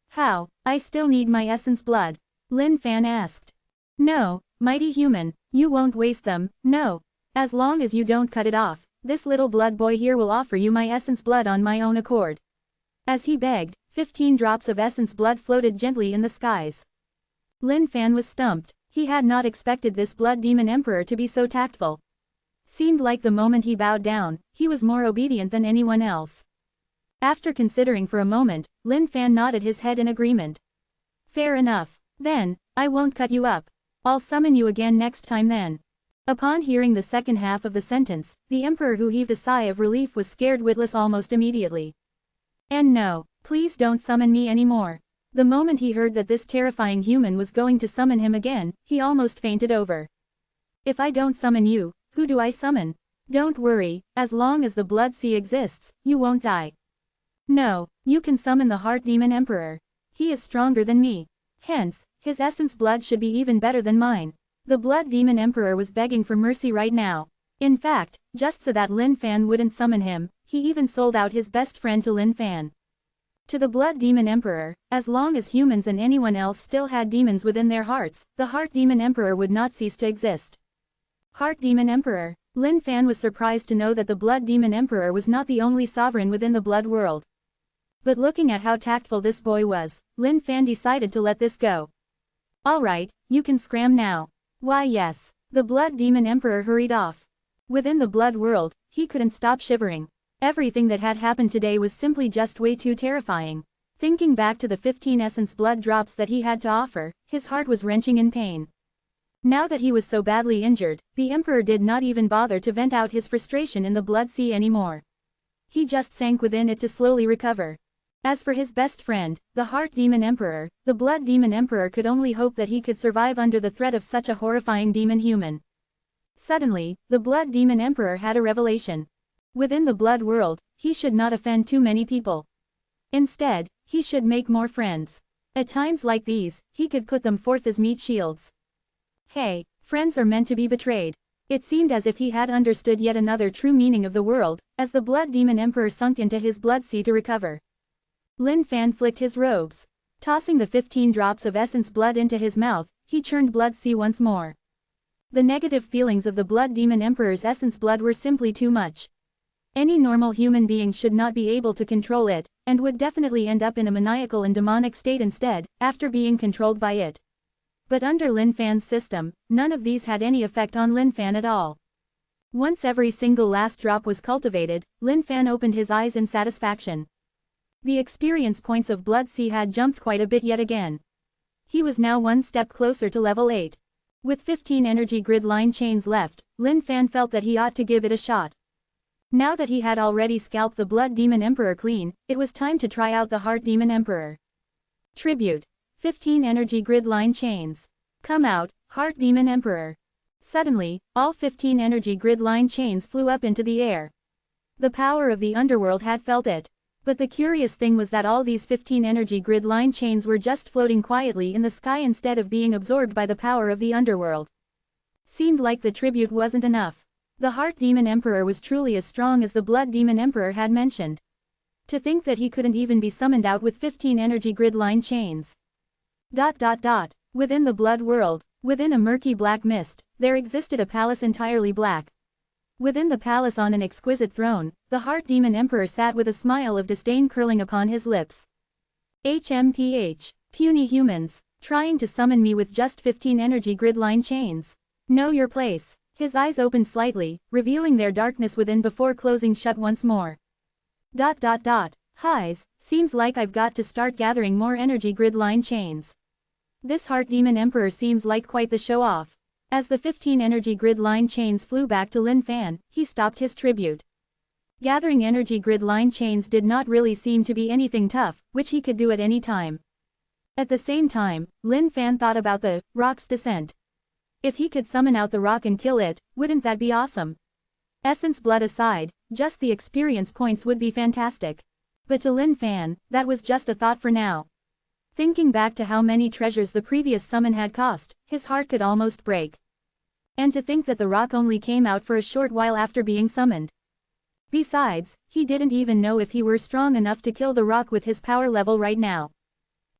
"How? I still need my essence blood?" Lin Fan asked. "No, mighty human, you won't waste them, no. As long as you don't cut it off, this little blood boy here will offer you my essence blood on my own accord." As he begged, 15 drops of essence blood floated gently in the skies. Lin Fan was stumped. He had not expected this Blood Demon Emperor to be so tactful. Seemed like the moment he bowed down, he was more obedient than anyone else. After considering for a moment, Lin Fan nodded his head in agreement. "Fair enough. Then, I won't cut you up. I'll summon you again next time then." Upon hearing the second half of the sentence, the Emperor who heaved a sigh of relief was scared witless almost immediately. "And no, please don't summon me anymore." The moment he heard that this terrifying human was going to summon him again, he almost fainted over. "If I don't summon you, who do I summon? Don't worry, as long as the Blood Sea exists, you won't die." "No, you can summon the Heart Demon Emperor. He is stronger than me. Hence, his essence blood should be even better than mine." The Blood Demon Emperor was begging for mercy right now. In fact, just so that Lin Fan wouldn't summon him, he even sold out his best friend to Lin Fan. To the Blood Demon Emperor, as long as humans and anyone else still had demons within their hearts, the Heart Demon Emperor would not cease to exist. Heart Demon Emperor. Lin Fan was surprised to know that the Blood Demon Emperor was not the only sovereign within the blood world. But looking at how tactful this boy was, Lin Fan decided to let this go. "Alright, you can scram now." "Why yes." The Blood Demon Emperor hurried off. Within the blood world, he couldn't stop shivering. Everything that had happened today was simply just way too terrifying. Thinking back to the 15 essence blood drops that he had to offer, his heart was wrenching in pain. Now that he was so badly injured, the Emperor did not even bother to vent out his frustration in the Blood Sea anymore. He just sank within it to slowly recover. As for his best friend, the Heart Demon Emperor, the Blood Demon Emperor could only hope that he could survive under the threat of such a horrifying demon human. Suddenly, the Blood Demon Emperor had a revelation. Within the blood world, he should not offend too many people. Instead, he should make more friends. At times like these, he could put them forth as meat shields. Hey, friends are meant to be betrayed. It seemed as if he had understood yet another true meaning of the world, as the Blood Demon Emperor sunk into his blood sea to recover. Lin Fan flicked his robes. Tossing the 15 drops of essence blood into his mouth, he churned blood sea once more. The negative feelings of the Blood Demon Emperor's essence blood were simply too much. Any normal human being should not be able to control it, and would definitely end up in a maniacal and demonic state instead, after being controlled by it. But under Lin Fan's system, none of these had any effect on Lin Fan at all. Once every single last drop was cultivated, Lin Fan opened his eyes in satisfaction. The experience points of Blood Sea had jumped quite a bit yet again. He was now one step closer to level 8. With 15 energy grid line chains left, Lin Fan felt that he ought to give it a shot. Now that he had already scalped the Blood Demon Emperor clean, it was time to try out the Heart Demon Emperor. Tribute. 15 energy grid line chains. Come out, Heart Demon Emperor. Suddenly, all 15 energy grid line chains flew up into the air. The power of the underworld had felt it. But the curious thing was that all these 15 energy grid line chains were just floating quietly in the sky instead of being absorbed by the power of the underworld. Seemed like the tribute wasn't enough. The Heart Demon Emperor was truly as strong as the Blood Demon Emperor had mentioned. To think that he couldn't even be summoned out with 15 energy grid line chains. Within the blood world, within a murky black mist, there existed a palace entirely black. Within the palace on an exquisite throne, the Heart Demon Emperor sat with a smile of disdain curling upon his lips. HMPH, puny humans, trying to summon me with just 15 energy grid line chains. Know your place. His eyes opened slightly, revealing their darkness within before closing shut once more. Highs, seems like I've got to start gathering more energy grid line chains. This Heart Demon Emperor seems like quite the show-off. As the 15 energy grid line chains flew back to Lin Fan, he stopped his tribute. Gathering energy grid line chains did not really seem to be anything tough, which he could do at any time. At the same time, Lin Fan thought about the rock's descent. If he could summon out the rock and kill it, wouldn't that be awesome? Essence blood aside, just the experience points would be fantastic. But to Lin Fan, that was just a thought for now. Thinking back to how many treasures the previous summon had cost, his heart could almost break. And to think that the rock only came out for a short while after being summoned. Besides, he didn't even know if he were strong enough to kill the rock with his power level right now.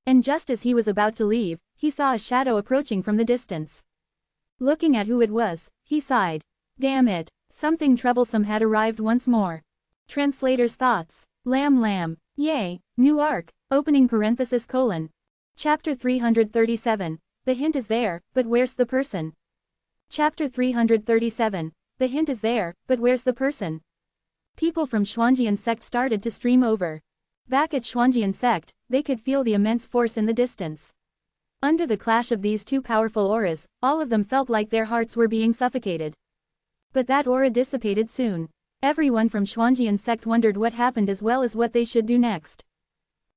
And just as he was about to leave, he saw a shadow approaching from the distance. Looking at who it was, he sighed. Damn it, something troublesome had arrived once more. Translator's thoughts. Lamb. Yay, new arc, opening parenthesis colon. Chapter 337, the hint is there, but where's the person? Chapter 337, the hint is there, but where's the person? People from Xuanjian sect started to stream over. Back at Xuanjian sect, they could feel the immense force in the distance. Under the clash of these two powerful auras, all of them felt like their hearts were being suffocated. But that aura dissipated soon. Everyone from Xuanjian sect wondered what happened as well as what they should do next.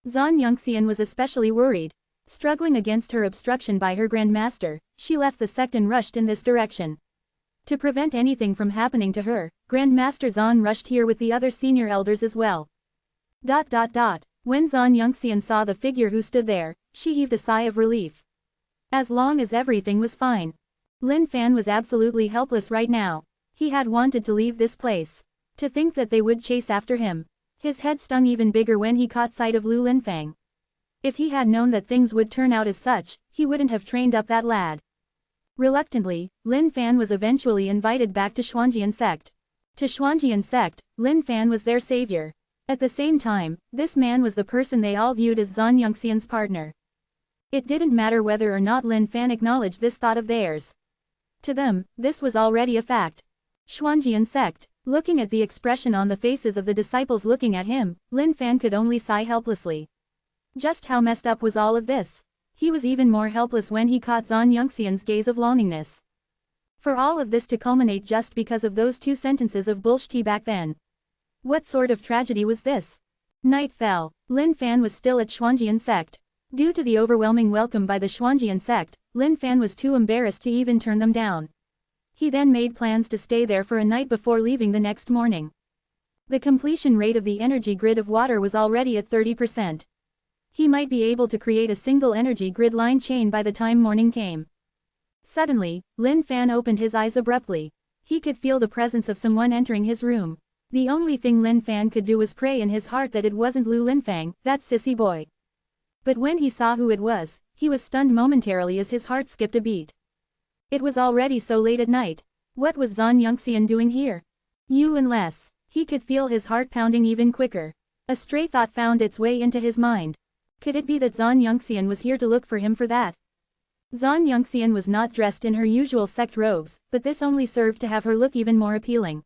Zan Yongxian was especially worried. Struggling against her obstruction by her Grand Master, she left the sect and rushed in this direction. To prevent anything from happening to her, Grand Master Zan rushed here with the other senior elders as well. When Zan Yongxian saw the figure who stood there, she heaved a sigh of relief. As long as everything was fine. Lin Fan was absolutely helpless right now. He had wanted to leave this place. To think that they would chase after him. His head stung even bigger when he caught sight of Lu Linfang. If he had known that things would turn out as such, he wouldn't have trained up that lad. Reluctantly, Lin Fan was eventually invited back to Xuanjian sect. To Xuanjian sect, Lin Fan was their savior. At the same time, this man was the person they all viewed as Zan Yongxian's partner. It didn't matter whether or not Lin Fan acknowledged this thought of theirs. To them, this was already a fact. Xuanjian sect. Looking at the expression on the faces of the disciples looking at him, Lin Fan could only sigh helplessly. Just how messed up was all of this? He was even more helpless when he caught Zan Yongxian's gaze of longingness. For all of this to culminate just because of those two sentences of bullshit back then. What sort of tragedy was this? Night fell. Lin Fan was still at Xuanjian sect. Due to the overwhelming welcome by the Xuanjian sect, Lin Fan was too embarrassed to even turn them down. He then made plans to stay there for a night before leaving the next morning. The completion rate of the energy grid of water was already at 30%. He might be able to create a single energy grid line chain by the time morning came. Suddenly, Lin Fan opened his eyes abruptly. He could feel the presence of someone entering his room. The only thing Lin Fan could do was pray in his heart that it wasn't Lu Linfang, that sissy boy. But when he saw who it was, he was stunned momentarily as his heart skipped a beat. It was already so late at night. What was Zan Yongxian doing here? Unless he could feel his heart pounding even quicker. A stray thought found its way into his mind. Could it be that Zan Yongxian was here to look for him for that? Zan Yongxian was not dressed in her usual sect robes, but this only served to have her look even more appealing.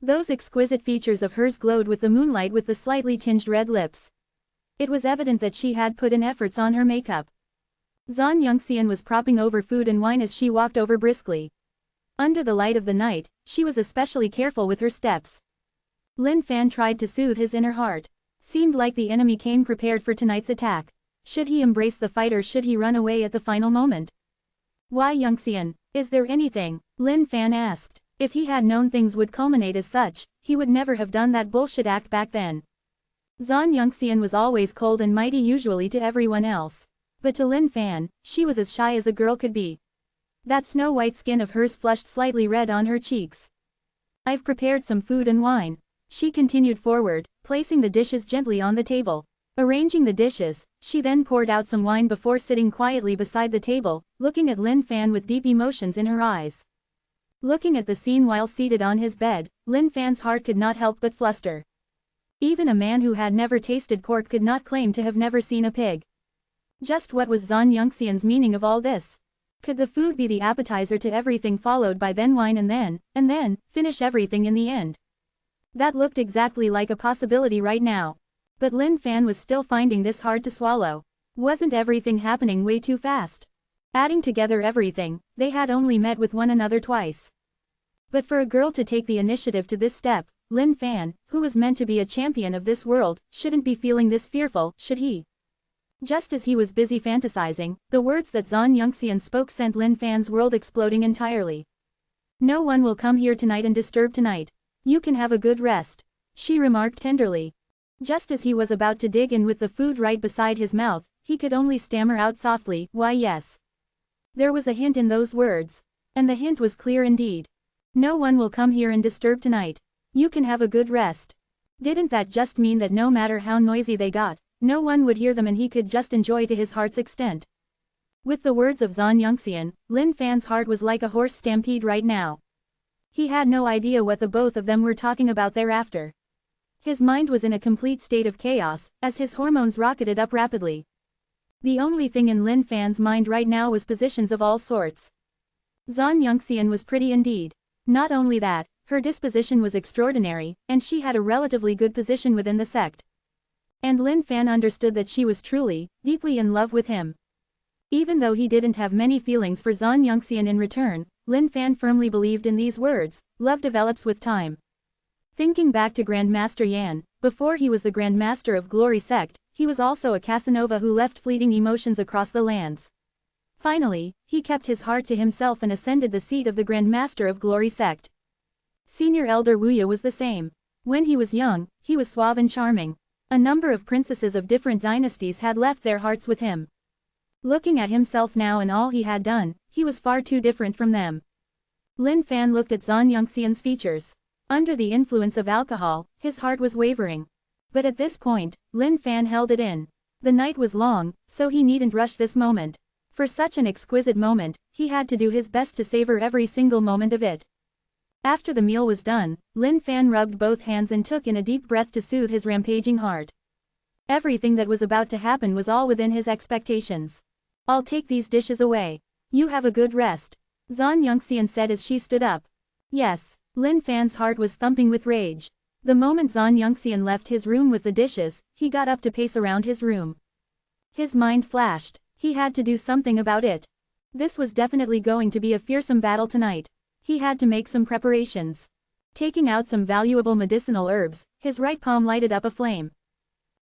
Those exquisite features of hers glowed with the moonlight with the slightly tinged red lips. It was evident that she had put in efforts on her makeup. Zan Yongxian was propping over food and wine as she walked over briskly. Under the light of the night, she was especially careful with her steps. Lin Fan tried to soothe his inner heart. Seemed like the enemy came prepared for tonight's attack. Should he embrace the fight or should he run away at the final moment? Why Yongxian, is there anything? Lin Fan asked. If he had known things would culminate as such, he would never have done that bullshit act back then. Zhan Yongxian was always cold and mighty usually to everyone else. But to Lin Fan, she was as shy as a girl could be. That snow-white skin of hers flushed slightly red on her cheeks. "I've prepared some food and wine." She continued forward, placing the dishes gently on the table. Arranging the dishes, she then poured out some wine before sitting quietly beside the table, looking at Lin Fan with deep emotions in her eyes. Looking at the scene while seated on his bed, Lin Fan's heart could not help but fluster. Even a man who had never tasted pork could not claim to have never seen a pig. Just what was Zhan Yongxian's meaning of all this? Could the food be the appetizer to everything followed by then wine and then, finish everything in the end? That looked exactly like a possibility right now. But Lin Fan was still finding this hard to swallow. Wasn't everything happening way too fast? Adding together everything, they had only met with one another twice. But for a girl to take the initiative to this step, Lin Fan, who was meant to be a champion of this world, shouldn't be feeling this fearful, should he? Just as he was busy fantasizing, the words that Zhan Yongxian spoke sent Lin Fan's world exploding entirely. "No one will come here tonight and disturb tonight. You can have a good rest," she remarked tenderly. Just as he was about to dig in with the food right beside his mouth, he could only stammer out softly, "Why yes." There was a hint in those words. And the hint was clear indeed. "No one will come here and disturb tonight. You can have a good rest." Didn't that just mean that no matter how noisy they got, no one would hear them and he could just enjoy to his heart's extent? With the words of Zhan Yongxian, Lin Fan's heart was like a horse stampede right now. He had no idea what the both of them were talking about thereafter. His mind was in a complete state of chaos, as his hormones rocketed up rapidly. The only thing in Lin Fan's mind right now was positions of all sorts. Zhan Yongxian was pretty indeed. Not only that, her disposition was extraordinary, and she had a relatively good position within the sect. And Lin Fan understood that she was truly, deeply in love with him. Even though he didn't have many feelings for Zhan Yongxian in return, Lin Fan firmly believed in these words: love develops with time. Thinking back to Grandmaster Yan, before he was the Grandmaster of Glory Sect, he was also a Casanova who left fleeting emotions across the lands. Finally, he kept his heart to himself and ascended the seat of the Grandmaster of Glory Sect. Senior Elder Wuya was the same. When he was young, he was suave and charming. A number of princesses of different dynasties had left their hearts with him. Looking at himself now and all he had done, he was far too different from them. Lin Fan looked at Zhan Yongxian's features. Under the influence of alcohol, his heart was wavering. But at this point, Lin Fan held it in. The night was long, so he needn't rush this moment. For such an exquisite moment, he had to do his best to savor every single moment of it. After the meal was done, Lin Fan rubbed both hands and took in a deep breath to soothe his rampaging heart. Everything that was about to happen was all within his expectations. "I'll take these dishes away. You have a good rest," Zhan Yongxian said as she stood up. Yes, Lin Fan's heart was thumping with rage. The moment Zhan Yongxian left his room with the dishes, he got up to pace around his room. His mind flashed. He had to do something about it. This was definitely going to be a fearsome battle tonight. He had to make some preparations. Taking out some valuable medicinal herbs, his right palm lighted up a flame.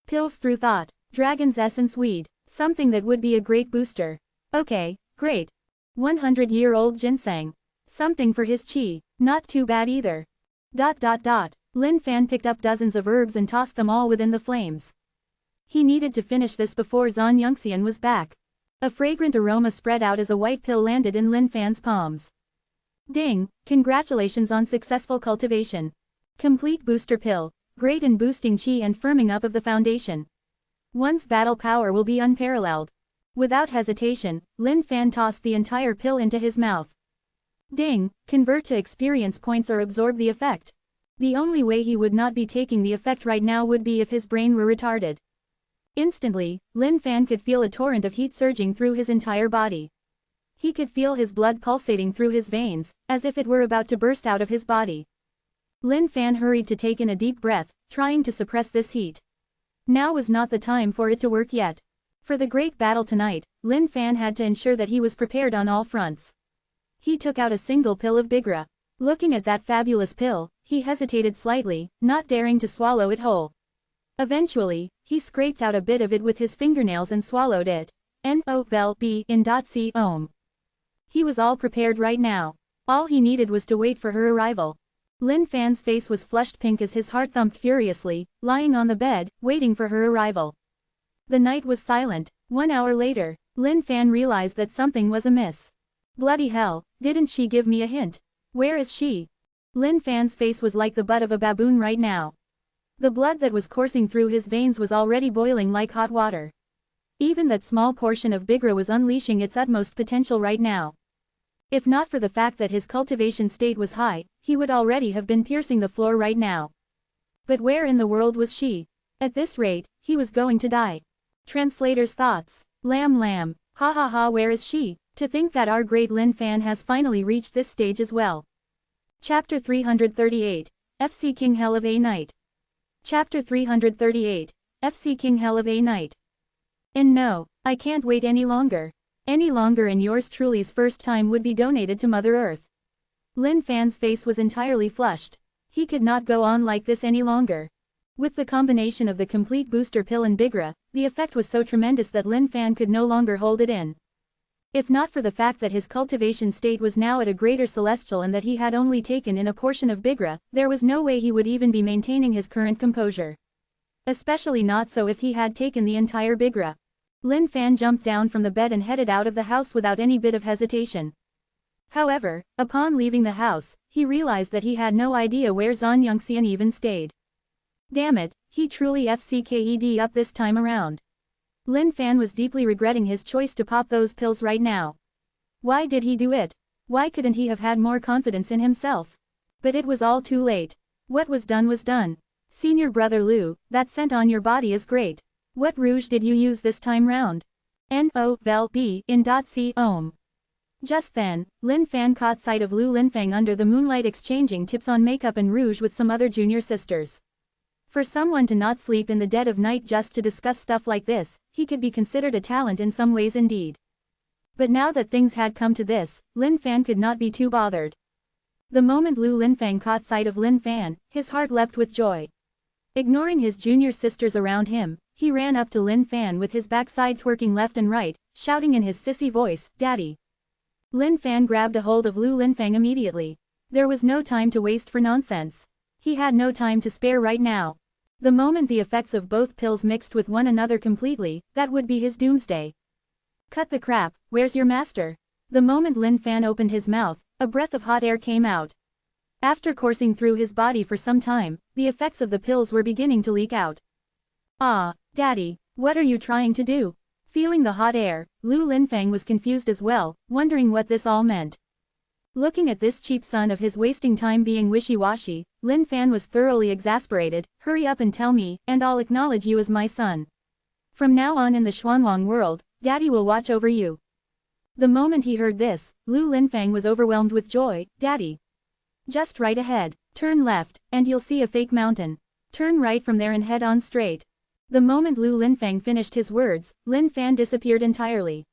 Pills through thought. Dragon's essence weed. Something that would be a great booster. Okay, great. 100-year-old ginseng. Something for his chi. Not too bad either. ... Lin Fan picked up dozens of herbs and tossed them all within the flames. He needed to finish this before Zhan Yongxian was back. A fragrant aroma spread out as a white pill landed in Lin Fan's palms. Ding, congratulations on successful cultivation. Complete booster pill, great in boosting chi and firming up of the foundation. One's battle power will be unparalleled. Without hesitation, Lin Fan tossed the entire pill into his mouth. Ding, convert to experience points or absorb the effect. The only way he would not be taking the effect right now would be if his brain were retarded. Instantly, Lin Fan could feel a torrent of heat surging through his entire body. He could feel his blood pulsating through his veins, as if it were about to burst out of his body. Lin Fan hurried to take in a deep breath, trying to suppress this heat. Now was not the time for it to work yet. For the great battle tonight, Lin Fan had to ensure that he was prepared on all fronts. He took out a single pill of Bigra. Looking at that fabulous pill, he hesitated slightly, not daring to swallow it whole. Eventually, he scraped out a bit of it with his fingernails and swallowed it. N-O-V-E-L-B-I-N-C-O-M. He was all prepared right now. All he needed was to wait for her arrival. Lin Fan's face was flushed pink as his heart thumped furiously, lying on the bed, waiting for her arrival. The night was silent. 1 hour later, Lin Fan realized that something was amiss. Bloody hell, didn't she give me a hint? Where is she? Lin Fan's face was like the butt of a baboon right now. The blood that was coursing through his veins was already boiling like hot water. Even that small portion of Bigra was unleashing its utmost potential right now. If not for the fact that his cultivation state was high, he would already have been piercing the floor right now. But where in the world was she? At this rate, he was going to die. Translator's thoughts. Lamb lamb, ha ha ha, where is she? To think that our great Lin Fan has finally reached this stage as well. Chapter 338, FC King Hell of a Night. Chapter 338, FC King Hell of a Night. And no, I can't wait any longer. Any longer, and yours truly's first time would be donated to Mother Earth. Lin Fan's face was entirely flushed. He could not go on like this any longer. With the combination of the complete booster pill and Bigra, the effect was so tremendous that Lin Fan could no longer hold it in. If not for the fact that his cultivation state was now at a greater celestial and that he had only taken in a portion of Bigra, there was no way he would even be maintaining his current composure. Especially not so if he had taken the entire Bigra. Lin Fan jumped down from the bed and headed out of the house without any bit of hesitation. However, upon leaving the house, he realized that he had no idea where Zhan Yongxian even stayed. Damn it, he truly FCKED up this time around. Lin Fan was deeply regretting his choice to pop those pills right now. Why did he do it? Why couldn't he have had more confidence in himself? But it was all too late. What was done was done. Senior brother Lu, that scent on your body is great. What rouge did you use this time round? No, vel, b, in .c, ohm. Just then, Lin Fan caught sight of Lu Linfang under the moonlight exchanging tips on makeup and rouge with some other junior sisters. For someone to not sleep in the dead of night just to discuss stuff like this, he could be considered a talent in some ways indeed. But now that things had come to this, Lin Fan could not be too bothered. The moment Lu Linfang caught sight of Lin Fan, his heart leapt with joy. Ignoring his junior sisters around him, he ran up to Lin Fan with his backside twerking left and right, shouting in his sissy voice, "Daddy." Lin Fan grabbed a hold of Lu Linfang immediately. There was no time to waste for nonsense. He had no time to spare right now. The moment the effects of both pills mixed with one another completely, that would be his doomsday. Cut the crap, where's your master? The moment Lin Fan opened his mouth, a breath of hot air came out. After coursing through his body for some time, the effects of the pills were beginning to leak out. Ah, Daddy, what are you trying to do? Feeling the hot air, Lu Linfang was confused as well, wondering what this all meant. Looking at this cheap son of his wasting time being wishy-washy, Lin Fan was thoroughly exasperated. Hurry up and tell me, and I'll acknowledge you as my son. From now on in the Xuanwang world, Daddy will watch over you. The moment he heard this, Lu Linfang was overwhelmed with joy. Daddy. Just right ahead, turn left, and you'll see a fake mountain. Turn right from there and head on straight. The moment Lu Linfang finished his words, Lin Fan disappeared entirely.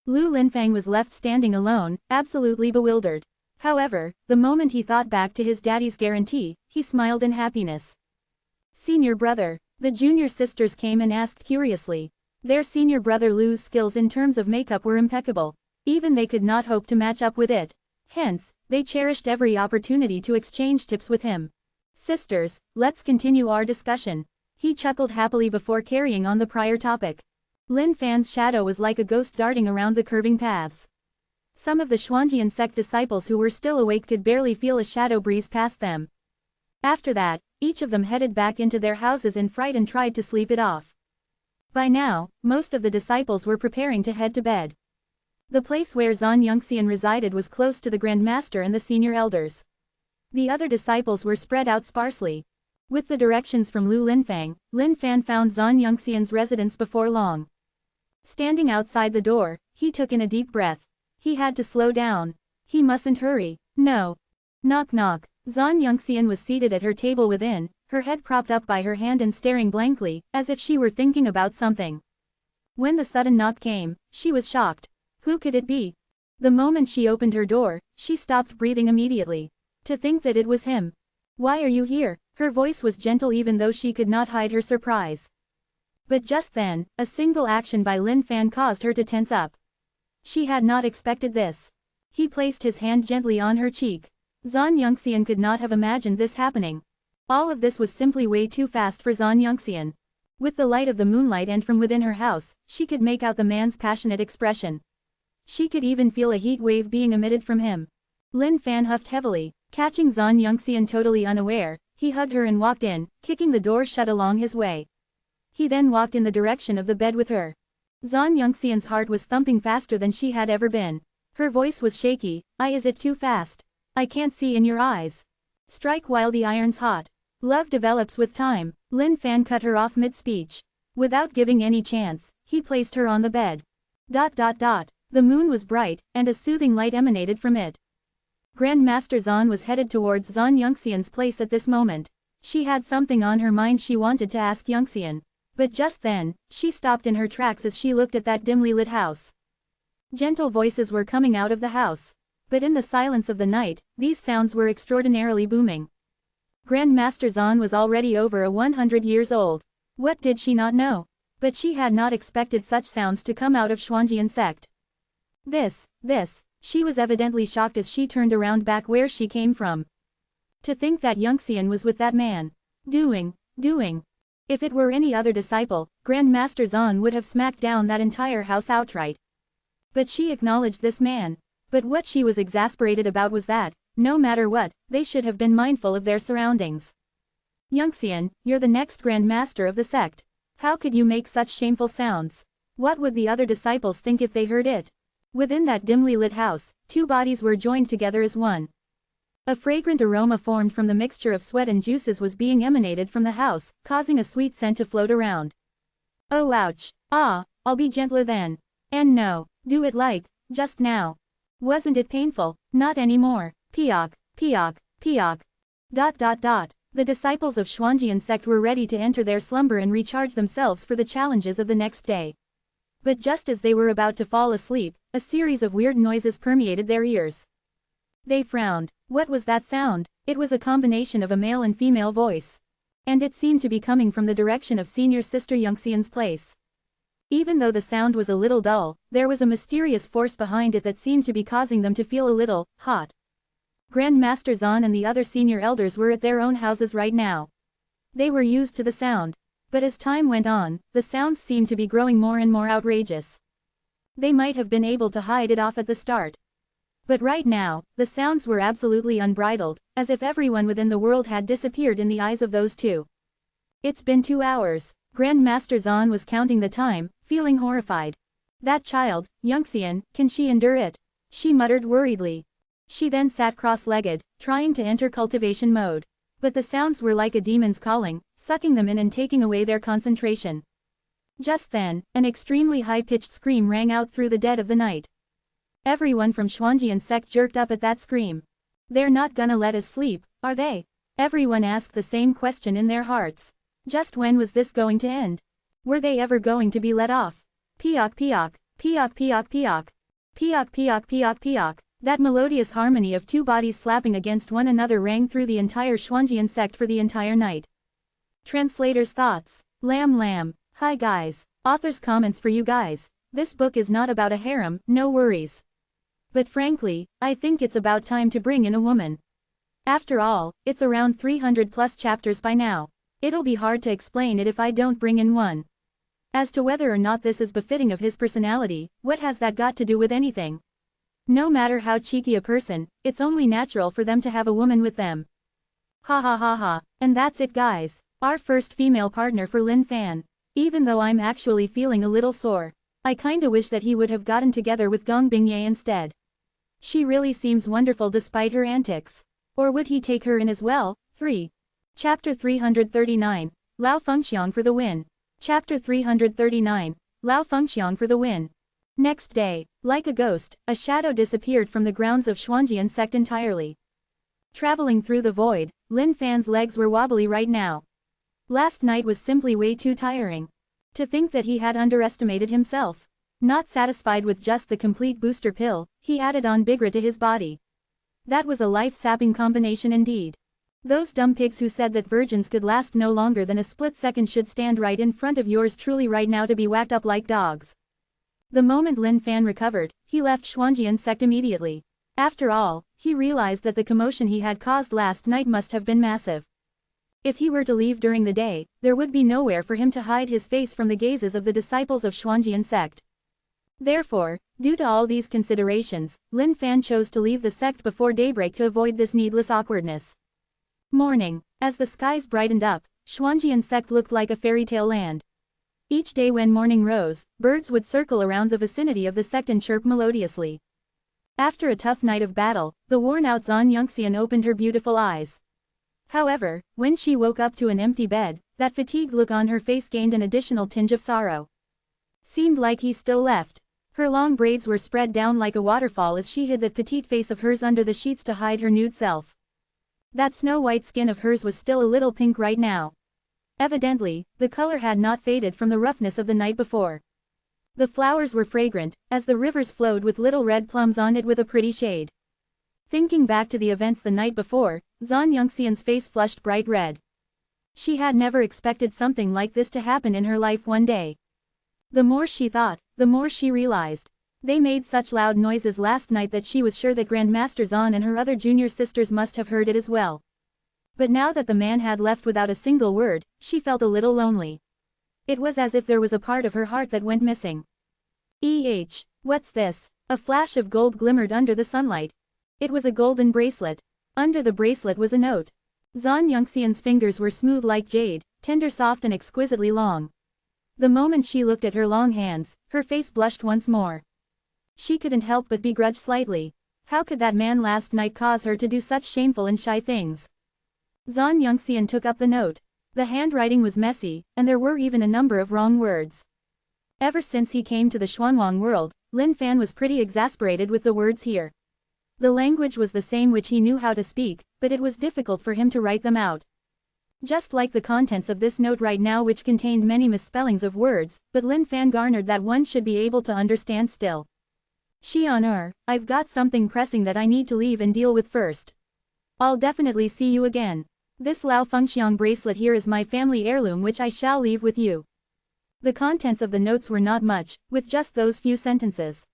Lu Linfang was left standing alone, absolutely bewildered. However, the moment he thought back to his daddy's guarantee, he smiled in happiness. Senior brother. The junior sisters came and asked curiously. Their senior brother Lu's skills in terms of makeup were impeccable. Even they could not hope to match up with it. Hence, they cherished every opportunity to exchange tips with him. Sisters, let's continue our discussion. He chuckled happily before carrying on the prior topic. Lin Fan's shadow was like a ghost darting around the curving paths. Some of the Xuanjian sect disciples who were still awake could barely feel a shadow breeze past them. After that, each of them headed back into their houses in fright and tried to sleep it off. By now, most of the disciples were preparing to head to bed. The place where Zhan Yongxian resided was close to the Grand Master and the senior elders. The other disciples were spread out sparsely. With the directions from Lu Linfang, Lin Fan found Zhan Yongxian's residence before long. Standing outside the door, he took in a deep breath. He had to slow down. He mustn't hurry. No. Knock knock. Zhan Yongxian was seated at her table within, her head propped up by her hand and staring blankly, as if she were thinking about something. When the sudden knock came, she was shocked. Who could it be? The moment she opened her door, she stopped breathing immediately. To think that it was him. Why are you here? Her voice was gentle even though she could not hide her surprise. But just then, a single action by Lin Fan caused her to tense up. She had not expected this. He placed his hand gently on her cheek. Zhan Yongxian could not have imagined this happening. All of this was simply way too fast for Zhan Yongxian. With the light of the moonlight and from within her house, she could make out the man's passionate expression. She could even feel a heat wave being emitted from him. Lin Fan huffed heavily, catching Zhan Yongxian totally unaware. He hugged her and walked in, kicking the door shut along his way. He then walked in the direction of the bed with her. Zhan Yongxian's heart was thumping faster than she had ever been. Her voice was shaky. Is it too fast? I can't see in your eyes. Strike while the iron's hot. Love develops with time. Lin Fan cut her off mid-speech. Without giving any chance, he placed her on the bed. The moon was bright, and a soothing light emanated from it. Grandmaster Zhan was headed towards Zhan Yongxian's place at this moment. She had something on her mind she wanted to ask Yongxian. But just then, she stopped in her tracks as she looked at that dimly lit house. Gentle voices were coming out of the house. But in the silence of the night, these sounds were extraordinarily booming. Grandmaster Zhan was already over 100 years old. What did she not know? But she had not expected such sounds to come out of Xuanjian sect. She was evidently shocked as she turned around back where she came from. To think that Yongxian was with that man. Doing. If it were any other disciple, Grandmaster Zhan would have smacked down that entire house outright. But she acknowledged this man. But what she was exasperated about was that, no matter what, they should have been mindful of their surroundings. Yongxian, you're the next Grand Master of the sect. How could you make such shameful sounds? What would the other disciples think if they heard it? Within that dimly lit house, two bodies were joined together as one. A fragrant aroma formed from the mixture of sweat and juices was being emanated from the house, causing a sweet scent to float around. Oh ouch. I'll be gentler then. And no, do it like, just now. Wasn't it painful? Not anymore. Piak. The disciples of Xuanjian sect were ready to enter their slumber and recharge themselves for the challenges of the next day. But just as they were about to fall asleep, a series of weird noises permeated their ears. They frowned. What was that sound? It was a combination of a male and female voice. And it seemed to be coming from the direction of senior sister Yongxian's place. Even though the sound was a little dull, there was a mysterious force behind it that seemed to be causing them to feel a little hot. Grandmaster Zhan and the other senior elders were at their own houses right now. They were used to the sound. But as time went on, the sounds seemed to be growing more and more outrageous. They might have been able to hide it off at the start. But right now, the sounds were absolutely unbridled, as if everyone within the world had disappeared in the eyes of those two. It's been 2 hours. Grandmaster Zhan was counting the time, feeling horrified. That child, Yongxian, can she endure it? She muttered worriedly. She then sat cross-legged, trying to enter cultivation mode. But the sounds were like a demon's calling, sucking them in and taking away their concentration. Just then, an extremely high-pitched scream rang out through the dead of the night. Everyone from Xuanjian sect jerked up at that scream. They're not gonna let us sleep, are they? Everyone asked the same question in their hearts. Just when was this going to end? Were they ever going to be let off? Piak. That melodious harmony of two bodies slapping against one another rang through the entire Xuanjian sect for the entire night. Translator's thoughts. Lam. Hi guys. Author's comments for you guys. This book is not about a harem, no worries. But frankly, I think it's about time to bring in a woman. After all, it's around 300 plus chapters by now. It'll be hard to explain it if I don't bring in one. As to whether or not this is befitting of his personality, what has that got to do with anything? No matter how cheeky a person, it's only natural for them to have a woman with them. Ha. And that's it guys. Our first female partner for Lin Fan. Even though I'm actually feeling a little sore. I kinda wish that he would have gotten together with Gong Bingye instead. She really seems wonderful despite her antics. Or would he take her in as well? 3. Chapter 339. Lao Fengxiang for the win. Chapter 339. Lao Fengxiang for the win. Next day, like a ghost, a shadow disappeared from the grounds of Xuanjian sect entirely. Traveling through the void, Lin Fan's legs were wobbly right now. Last night was simply way too tiring. To think that he had underestimated himself. Not satisfied with just the complete booster pill, he added on Bigra to his body. That was a life-sapping combination indeed. Those dumb pigs who said that virgins could last no longer than a split second should stand right in front of yours truly right now to be whacked up like dogs. The moment Lin Fan recovered, he left Xuanjian sect immediately. After all, he realized that the commotion he had caused last night must have been massive. If he were to leave during the day, there would be nowhere for him to hide his face from the gazes of the disciples of Xuanjian sect. Therefore, due to all these considerations, Lin Fan chose to leave the sect before daybreak to avoid this needless awkwardness. Morning. As the skies brightened up, Xuanjian sect looked like a fairy tale land. Each day when morning rose, birds would circle around the vicinity of the sect and chirp melodiously. After a tough night of battle, the worn-out Zan Yongxian opened her beautiful eyes. However, when she woke up to an empty bed, that fatigued look on her face gained an additional tinge of sorrow. Seemed like he still left. Her long braids were spread down like a waterfall as she hid that petite face of hers under the sheets to hide her nude self. That snow-white skin of hers was still a little pink right now. Evidently, the color had not faded from the roughness of the night before. The flowers were fragrant, as the rivers flowed with little red plums on it with a pretty shade. Thinking back to the events the night before, Zan Yongxian's face flushed bright red. She had never expected something like this to happen in her life one day. The more she thought, the more she realized. They made such loud noises last night that she was sure that Grandmaster Zan and her other junior sisters must have heard it as well. But now that the man had left without a single word, she felt a little lonely. It was as if there was a part of her heart that went missing. What's this? A flash of gold glimmered under the sunlight. It was a golden bracelet. Under the bracelet was a note. Zan Yongxian's fingers were smooth like jade, tender, soft and exquisitely long. The moment she looked at her long hands, her face blushed once more. She couldn't help but begrudge slightly. How could that man last night cause her to do such shameful and shy things? Zan Yongxian took up the note. The handwriting was messy, and there were even a number of wrong words. Ever since he came to the Xuanwang world, Lin Fan was pretty exasperated with the words here. The language was the same which he knew how to speak, but it was difficult for him to write them out. Just like the contents of this note right now, which contained many misspellings of words, but Lin Fan garnered that one should be able to understand still. I've got something pressing that I need to leave and deal with first. I'll definitely see you again. This Lao Fengxiang bracelet here is my family heirloom which I shall leave with you. The contents of the notes were not much, with just those few sentences.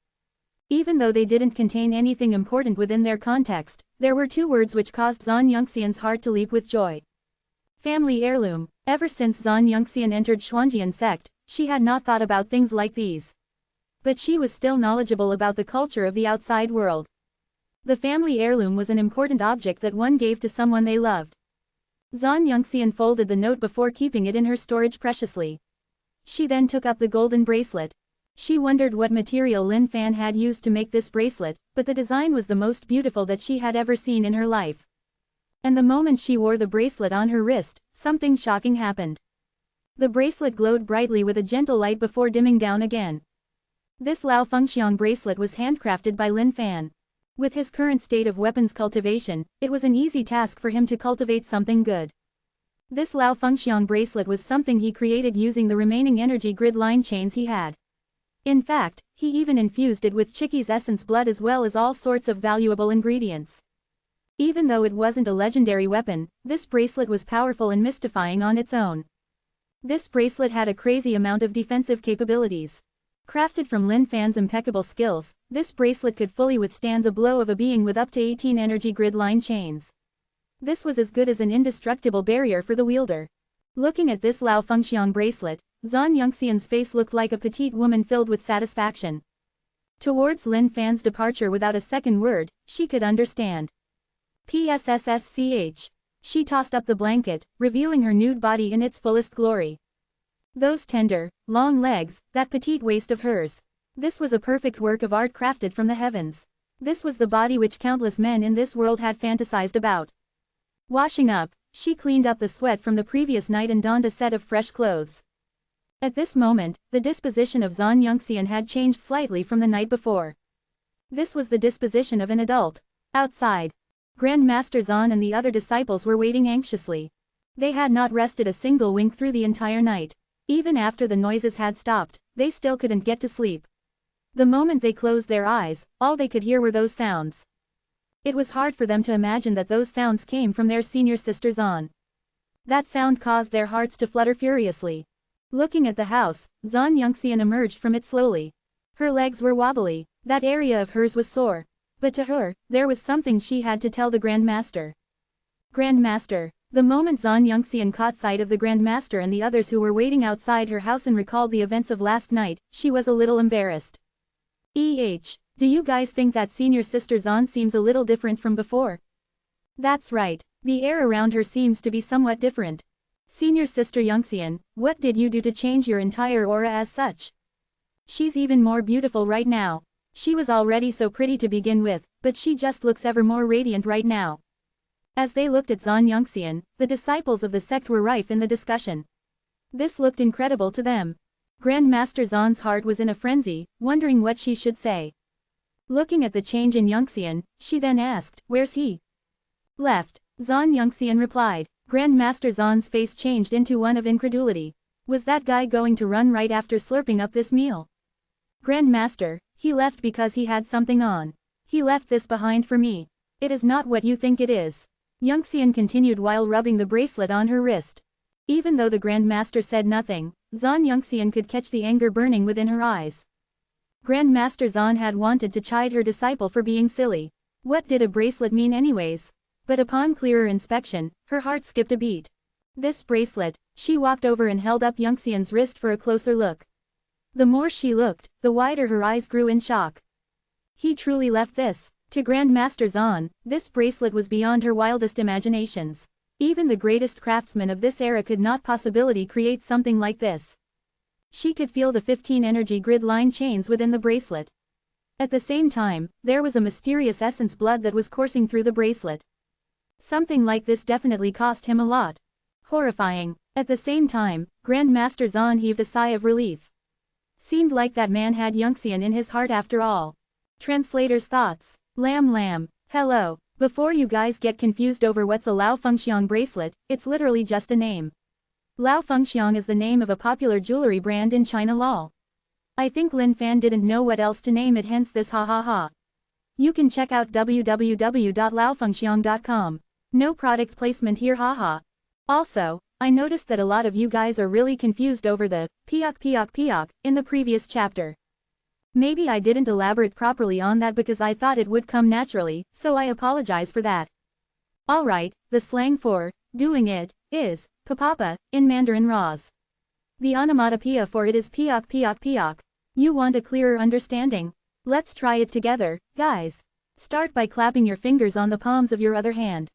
Even though they didn't contain anything important within their context, there were two words which caused Zan Yongxian's heart to leap with joy. Family heirloom. Ever since Zan Yongxian entered Xuanjian sect, she had not thought about things like these. But she was still knowledgeable about the culture of the outside world. The family heirloom was an important object that one gave to someone they loved. Zan Yongxian folded the note before keeping it in her storage preciously. She then took up the golden bracelet. She wondered what material Lin Fan had used to make this bracelet, but the design was the most beautiful that she had ever seen in her life. And the moment she wore the bracelet on her wrist, something shocking happened. The bracelet glowed brightly with a gentle light before dimming down again. This Lao Fengxiang bracelet was handcrafted by Lin Fan. With his current state of weapons cultivation, it was an easy task for him to cultivate something good. This Lao Fengxiang bracelet was something he created using the remaining energy grid line chains he had. In fact, he even infused it with Chiki's essence blood as well as all sorts of valuable ingredients. Even though it wasn't a legendary weapon, this bracelet was powerful and mystifying on its own. This bracelet had a crazy amount of defensive capabilities. Crafted from Lin Fan's impeccable skills, this bracelet could fully withstand the blow of a being with up to 18 energy grid line chains. This was as good as an indestructible barrier for the wielder. Looking at this Lao Fengxiang bracelet, Zan Yongxian's face looked like a petite woman filled with satisfaction. Towards Lin Fan's departure without a second word, she could understand. PSSSCH. She tossed up the blanket, revealing her nude body in its fullest glory. Those tender, long legs, that petite waist of hers. This was a perfect work of art crafted from the heavens. This was the body which countless men in this world had fantasized about. Washing up, she cleaned up the sweat from the previous night and donned a set of fresh clothes. At this moment, the disposition of Zan Yongxian had changed slightly from the night before. This was the disposition of an adult. Outside, Grandmaster Zan and the other disciples were waiting anxiously. They had not rested a single wink through the entire night. Even after the noises had stopped, they still couldn't get to sleep. The moment they closed their eyes, all they could hear were those sounds. It was hard for them to imagine that those sounds came from their senior sister Zan. That sound caused their hearts to flutter furiously. Looking at the house, Zan Yongxian emerged from it slowly. Her legs were wobbly, that area of hers was sore. But to her, there was something she had to tell the Grand Master. Grand Master. The moment Zan Yongxian caught sight of the Grand Master and the others who were waiting outside her house and recalled the events of last night, she was a little embarrassed. Do you guys think that senior sister Zan seems a little different from before? That's right. The air around her seems to be somewhat different. Senior sister Yongxian, what did you do to change your entire aura as such? She's even more beautiful right now. She was already so pretty to begin with, but she just looks ever more radiant right now. As they looked at Zan Yongxian, the disciples of the sect were rife in the discussion. This looked incredible to them. Grand Master Zan's heart was in a frenzy, wondering what she should say. Looking at the change in Yongxian, she then asked, "Where's he?" "Left," Zan Yongxian replied. Grand Master Zan's face changed into one of incredulity. Was that guy going to run right after slurping up this meal? Grand Master, he left because he had something on. He left this behind for me. It is not what you think it is. Yongxian continued while rubbing the bracelet on her wrist. Even though the Grand Master said nothing, Zan Yongxian could catch the anger burning within her eyes. Grand Master Zan had wanted to chide her disciple for being silly. What did a bracelet mean anyways? But upon clearer inspection, her heart skipped a beat. This bracelet, she walked over and held up Yongxian's wrist for a closer look. The more she looked, the wider her eyes grew in shock. He truly left this. To Grand Master Zan, this bracelet was beyond her wildest imaginations. Even the greatest craftsman of this era could not possibly create something like this. She could feel the 15 energy grid line chains within the bracelet. At the same time, there was a mysterious essence blood that was coursing through the bracelet. Something like this definitely cost him a lot. Horrifying. At the same time, Grand Master Zan heaved a sigh of relief. Seemed like that man had Yongxian in his heart after all. Translator's thoughts. Lam. Hello. Before you guys get confused over what's a Lao Fengxiang bracelet, it's literally just a name. Lao Fengxiang is the name of a popular jewelry brand in China lol. I think Lin Fan didn't know what else to name it, hence this ha. You can check out www.laofengxiang.com. No product placement here haha. Also, I noticed that a lot of you guys are really confused over the piak in the previous chapter. Maybe I didn't elaborate properly on that because I thought it would come naturally, so I apologize for that. Alright, the slang for doing it is papapa in Mandarin Roz. The onomatopoeia for it is piak. You want a clearer understanding? Let's try it together, guys. Start by clapping your fingers on the palms of your other hand.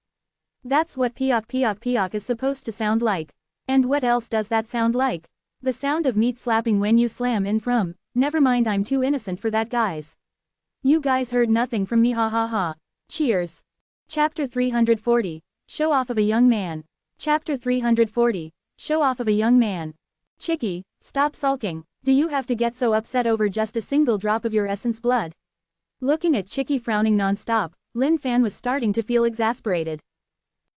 That's what piak is supposed to sound like. And what else does that sound like? The sound of meat slapping when you slam in from. Never mind, I'm too innocent for that, guys. You guys heard nothing from me ha. Cheers. Chapter 340. Show off of a young man. Chapter 340. Show off of a young man. Chicky, stop sulking. Do you have to get so upset over just a single drop of your essence blood? Looking at Chicky frowning non-stop, Lin Fan was starting to feel exasperated.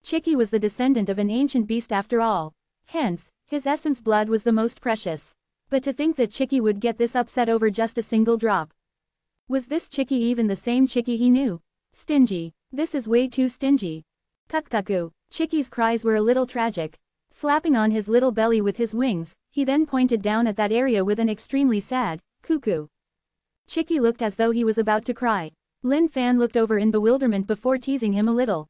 Chicky was the descendant of an ancient beast after all. Hence, his essence blood was the most precious. But to think that Chicky would get this upset over just a single drop. Was this Chicky even the same Chicky he knew? Stingy. This is way too stingy. Kukkaku. Chicky's cries were a little tragic. Slapping on his little belly with his wings, he then pointed down at that area with an extremely sad, cuckoo. Chicky looked as though he was about to cry. Lin Fan looked over in bewilderment before teasing him a little.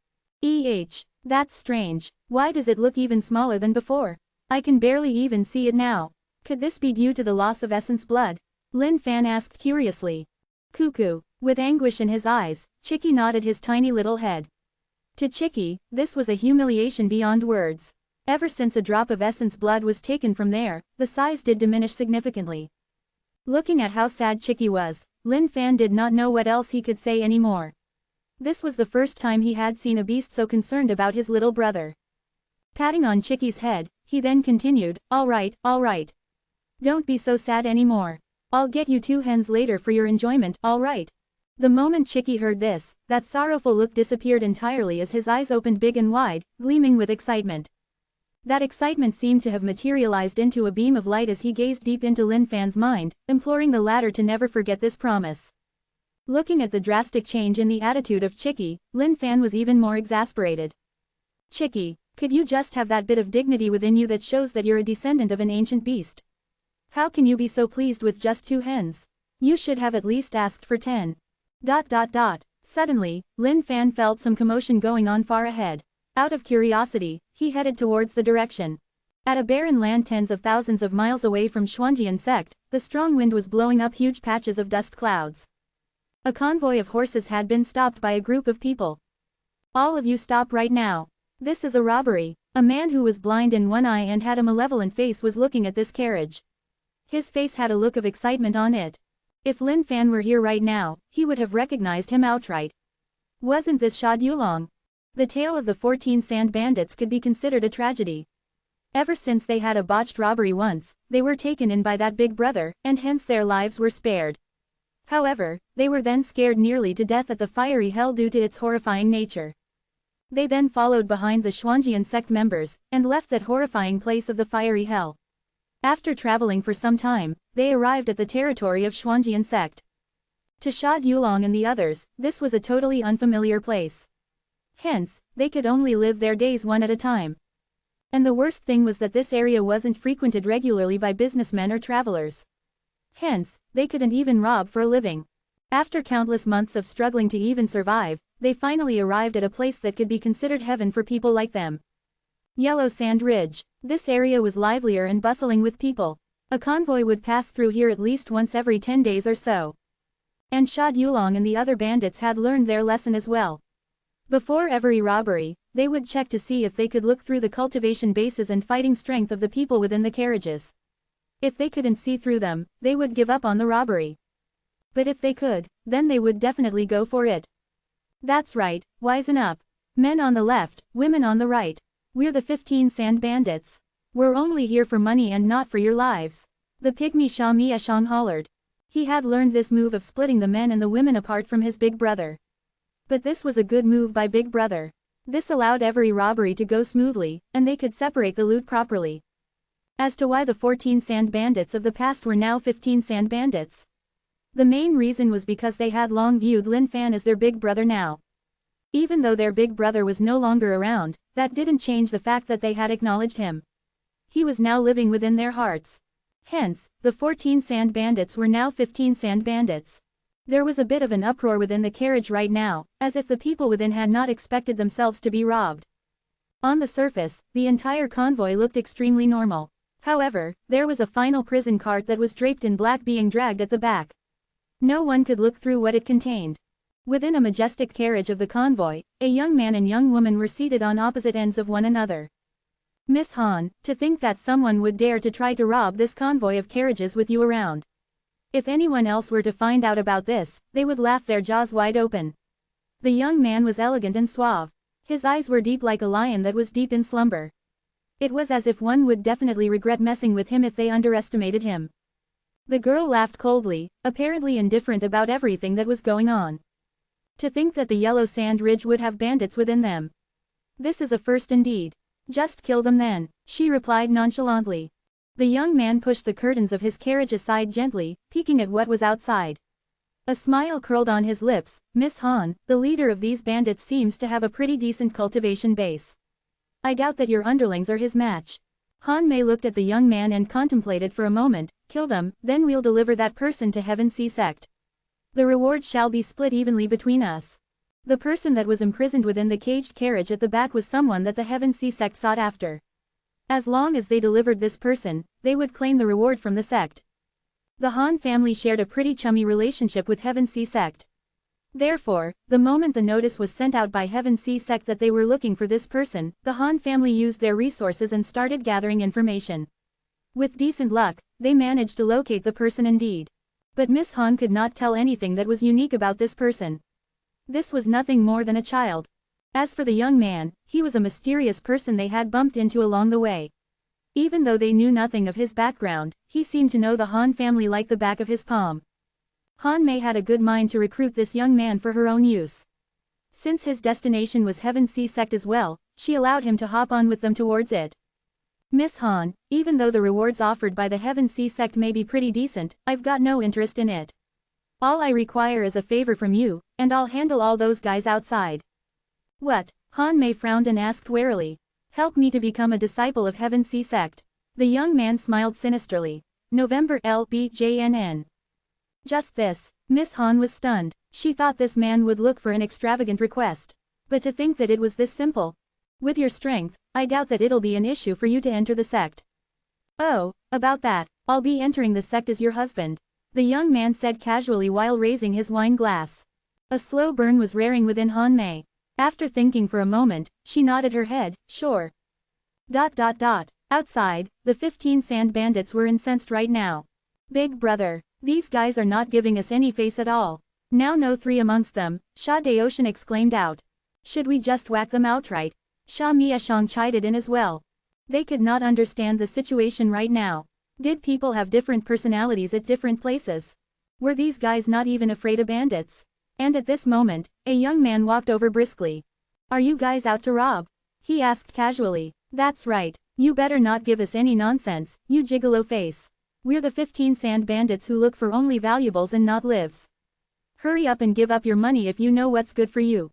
That's strange. Why does it look even smaller than before? I can barely even see it now. Could this be due to the loss of essence blood? Lin Fan asked curiously. Cuckoo. With anguish in his eyes, Chicky nodded his tiny little head. To Chicky, this was a humiliation beyond words. Ever since a drop of essence blood was taken from there, the size did diminish significantly. Looking at how sad Chicky was, Lin Fan did not know what else he could say anymore. This was the first time he had seen a beast so concerned about his little brother. Patting on Chicky's head, he then continued, all right. Don't be so sad anymore. I'll get you 2 hens later for your enjoyment, all right? The moment Chicky heard this, that sorrowful look disappeared entirely as his eyes opened big and wide, gleaming with excitement. That excitement seemed to have materialized into a beam of light as he gazed deep into Lin Fan's mind, imploring the latter to never forget this promise. Looking at the drastic change in the attitude of Chicky, Lin Fan was even more exasperated. Chicky, could you just have that bit of dignity within you that shows that you're a descendant of an ancient beast? How can you be so pleased with just 2 hens? You should have at least asked for 10. Suddenly, Lin Fan felt some commotion going on far ahead. Out of curiosity, he headed towards the direction. At a barren land tens of thousands of miles away from Xuanjian sect, the strong wind was blowing up huge patches of dust clouds. A convoy of horses had been stopped by a group of people. All of you stop right now. This is a robbery. A man who was blind in one eye and had a malevolent face was looking at this carriage. His face had a look of excitement on it. If Lin Fan were here right now, he would have recognized him outright. Wasn't this Sha Dulong? The tale of the 14 sand bandits could be considered a tragedy. Ever since they had a botched robbery once, they were taken in by that big brother, and hence their lives were spared. However, they were then scared nearly to death at the fiery hell due to its horrifying nature. They then followed behind the Xuanjian sect members, and left that horrifying place of the fiery hell. After traveling for some time, they arrived at the territory of Xuanjian sect. To Sha Dulong and the others, this was a totally unfamiliar place. Hence, they could only live their days one at a time. And the worst thing was that this area wasn't frequented regularly by businessmen or travelers. Hence, they couldn't even rob for a living. After countless months of struggling to even survive, they finally arrived at a place that could be considered heaven for people like them. Yellow Sand Ridge. This area was livelier and bustling with people. A convoy would pass through here at least once every 10 days or so. And Sha Dulong and the other bandits had learned their lesson as well. Before every robbery, they would check to see if they could look through the cultivation bases and fighting strength of the people within the carriages. If they couldn't see through them, they would give up on the robbery. But if they could, then they would definitely go for it. That's right, wisen up. Men on the left, women on the right. We're the 15 sand bandits. We're only here for money and not for your lives. The pygmy Sha Miashang hollered. He had learned this move of splitting the men and the women apart from his big brother. But this was a good move by Big Brother. This allowed every robbery to go smoothly, and they could separate the loot properly. As to why the 14 sand bandits of the past were now 15 sand bandits. The main reason was because they had long viewed Lin Fan as their big brother now. Even though their big brother was no longer around, that didn't change the fact that they had acknowledged him. He was now living within their hearts. Hence, the 14 sand bandits were now 15 sand bandits. There was a bit of an uproar within the carriage right now, as if the people within had not expected themselves to be robbed. On the surface, the entire convoy looked extremely normal. However, there was a final prison cart that was draped in black being dragged at the back. No one could look through what it contained. Within a majestic carriage of the convoy, a young man and young woman were seated on opposite ends of one another. Miss Han, to think that someone would dare to try to rob this convoy of carriages with you around. If anyone else were to find out about this, they would laugh their jaws wide open. The young man was elegant and suave. His eyes were deep like a lion that was deep in slumber. It was as if one would definitely regret messing with him if they underestimated him. The girl laughed coldly, apparently indifferent about everything that was going on. To think that the Yellow Sand Ridge would have bandits within them. This is a first indeed. Just kill them then, she replied nonchalantly. The young man pushed the curtains of his carriage aside gently, peeking at what was outside. A smile curled on his lips. Miss Han, the leader of these bandits seems to have a pretty decent cultivation base. I doubt that your underlings are his match. Han Mei looked at the young man and contemplated for a moment. Kill them, then we'll deliver that person to Heaven Sea Sect. The reward shall be split evenly between us. The person that was imprisoned within the caged carriage at the back was someone that the Heaven Sea Sect sought after. As long as they delivered this person, they would claim the reward from the sect. The Han family shared a pretty chummy relationship with Heaven Sea Sect. Therefore, the moment the notice was sent out by Heaven Sea Sect that they were looking for this person, the Han family used their resources and started gathering information. With decent luck, they managed to locate the person indeed. But Miss Han could not tell anything that was unique about this person. This was nothing more than a child. As for the young man, he was a mysterious person they had bumped into along the way. Even though they knew nothing of his background, he seemed to know the Han family like the back of his palm. Han Mei had a good mind to recruit this young man for her own use. Since his destination was Heaven Sea Sect as well, she allowed him to hop on with them towards it. Miss Han, even though the rewards offered by the Heaven Sea Sect may be pretty decent, I've got no interest in it. All I require is a favor from you, and I'll handle all those guys outside. What? Han Mei frowned and asked warily. Help me to become a disciple of Heaven Sea Sect. The young man smiled sinisterly. November LBJNN. Just this. Miss Han was stunned. She thought this man would look for an extravagant request. But to think that it was this simple. With your strength, I doubt that it'll be an issue for you to enter the sect. Oh, about that, I'll be entering the sect as your husband, the young man said casually while raising his wine glass. A slow burn was rearing within Han Mei. After thinking for a moment, she nodded her head, sure. Outside, the 15 sand bandits were incensed right now. Big brother, these guys are not giving us any face at all. Now no three amongst them, Sha Daoshan exclaimed out. Should we just whack them outright? Sha Miashang chided in as well. They could not understand the situation right now. Did people have different personalities at different places? Were these guys not even afraid of bandits? And at this moment, a young man walked over briskly. Are you guys out to rob? He asked casually. That's right. You better not give us any nonsense, you gigolo face. We're the 15 sand bandits who look for only valuables and not lives. Hurry up and give up your money if you know what's good for you.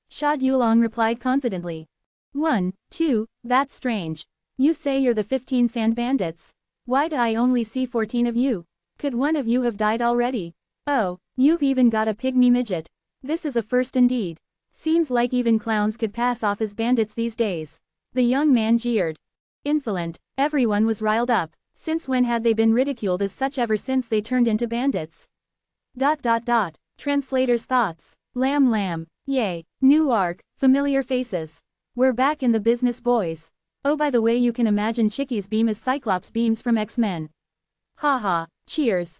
Sha Dulong replied confidently. 1, 2, that's strange. You say you're the 15 sand bandits. Why do I only see 14 of you? Could one of you have died already? Oh, you've even got a pygmy midget. This is a first indeed. Seems like even clowns could pass off as bandits these days. The young man jeered. Insolent, everyone was riled up. Since when had they been ridiculed as such ever since they turned into bandits? Translator's thoughts. Lamb. Yay, new arc, familiar faces. We're back in the business, boys. Oh, by the way, you can imagine Chicky's beam as Cyclops beams from X-Men. Haha, cheers.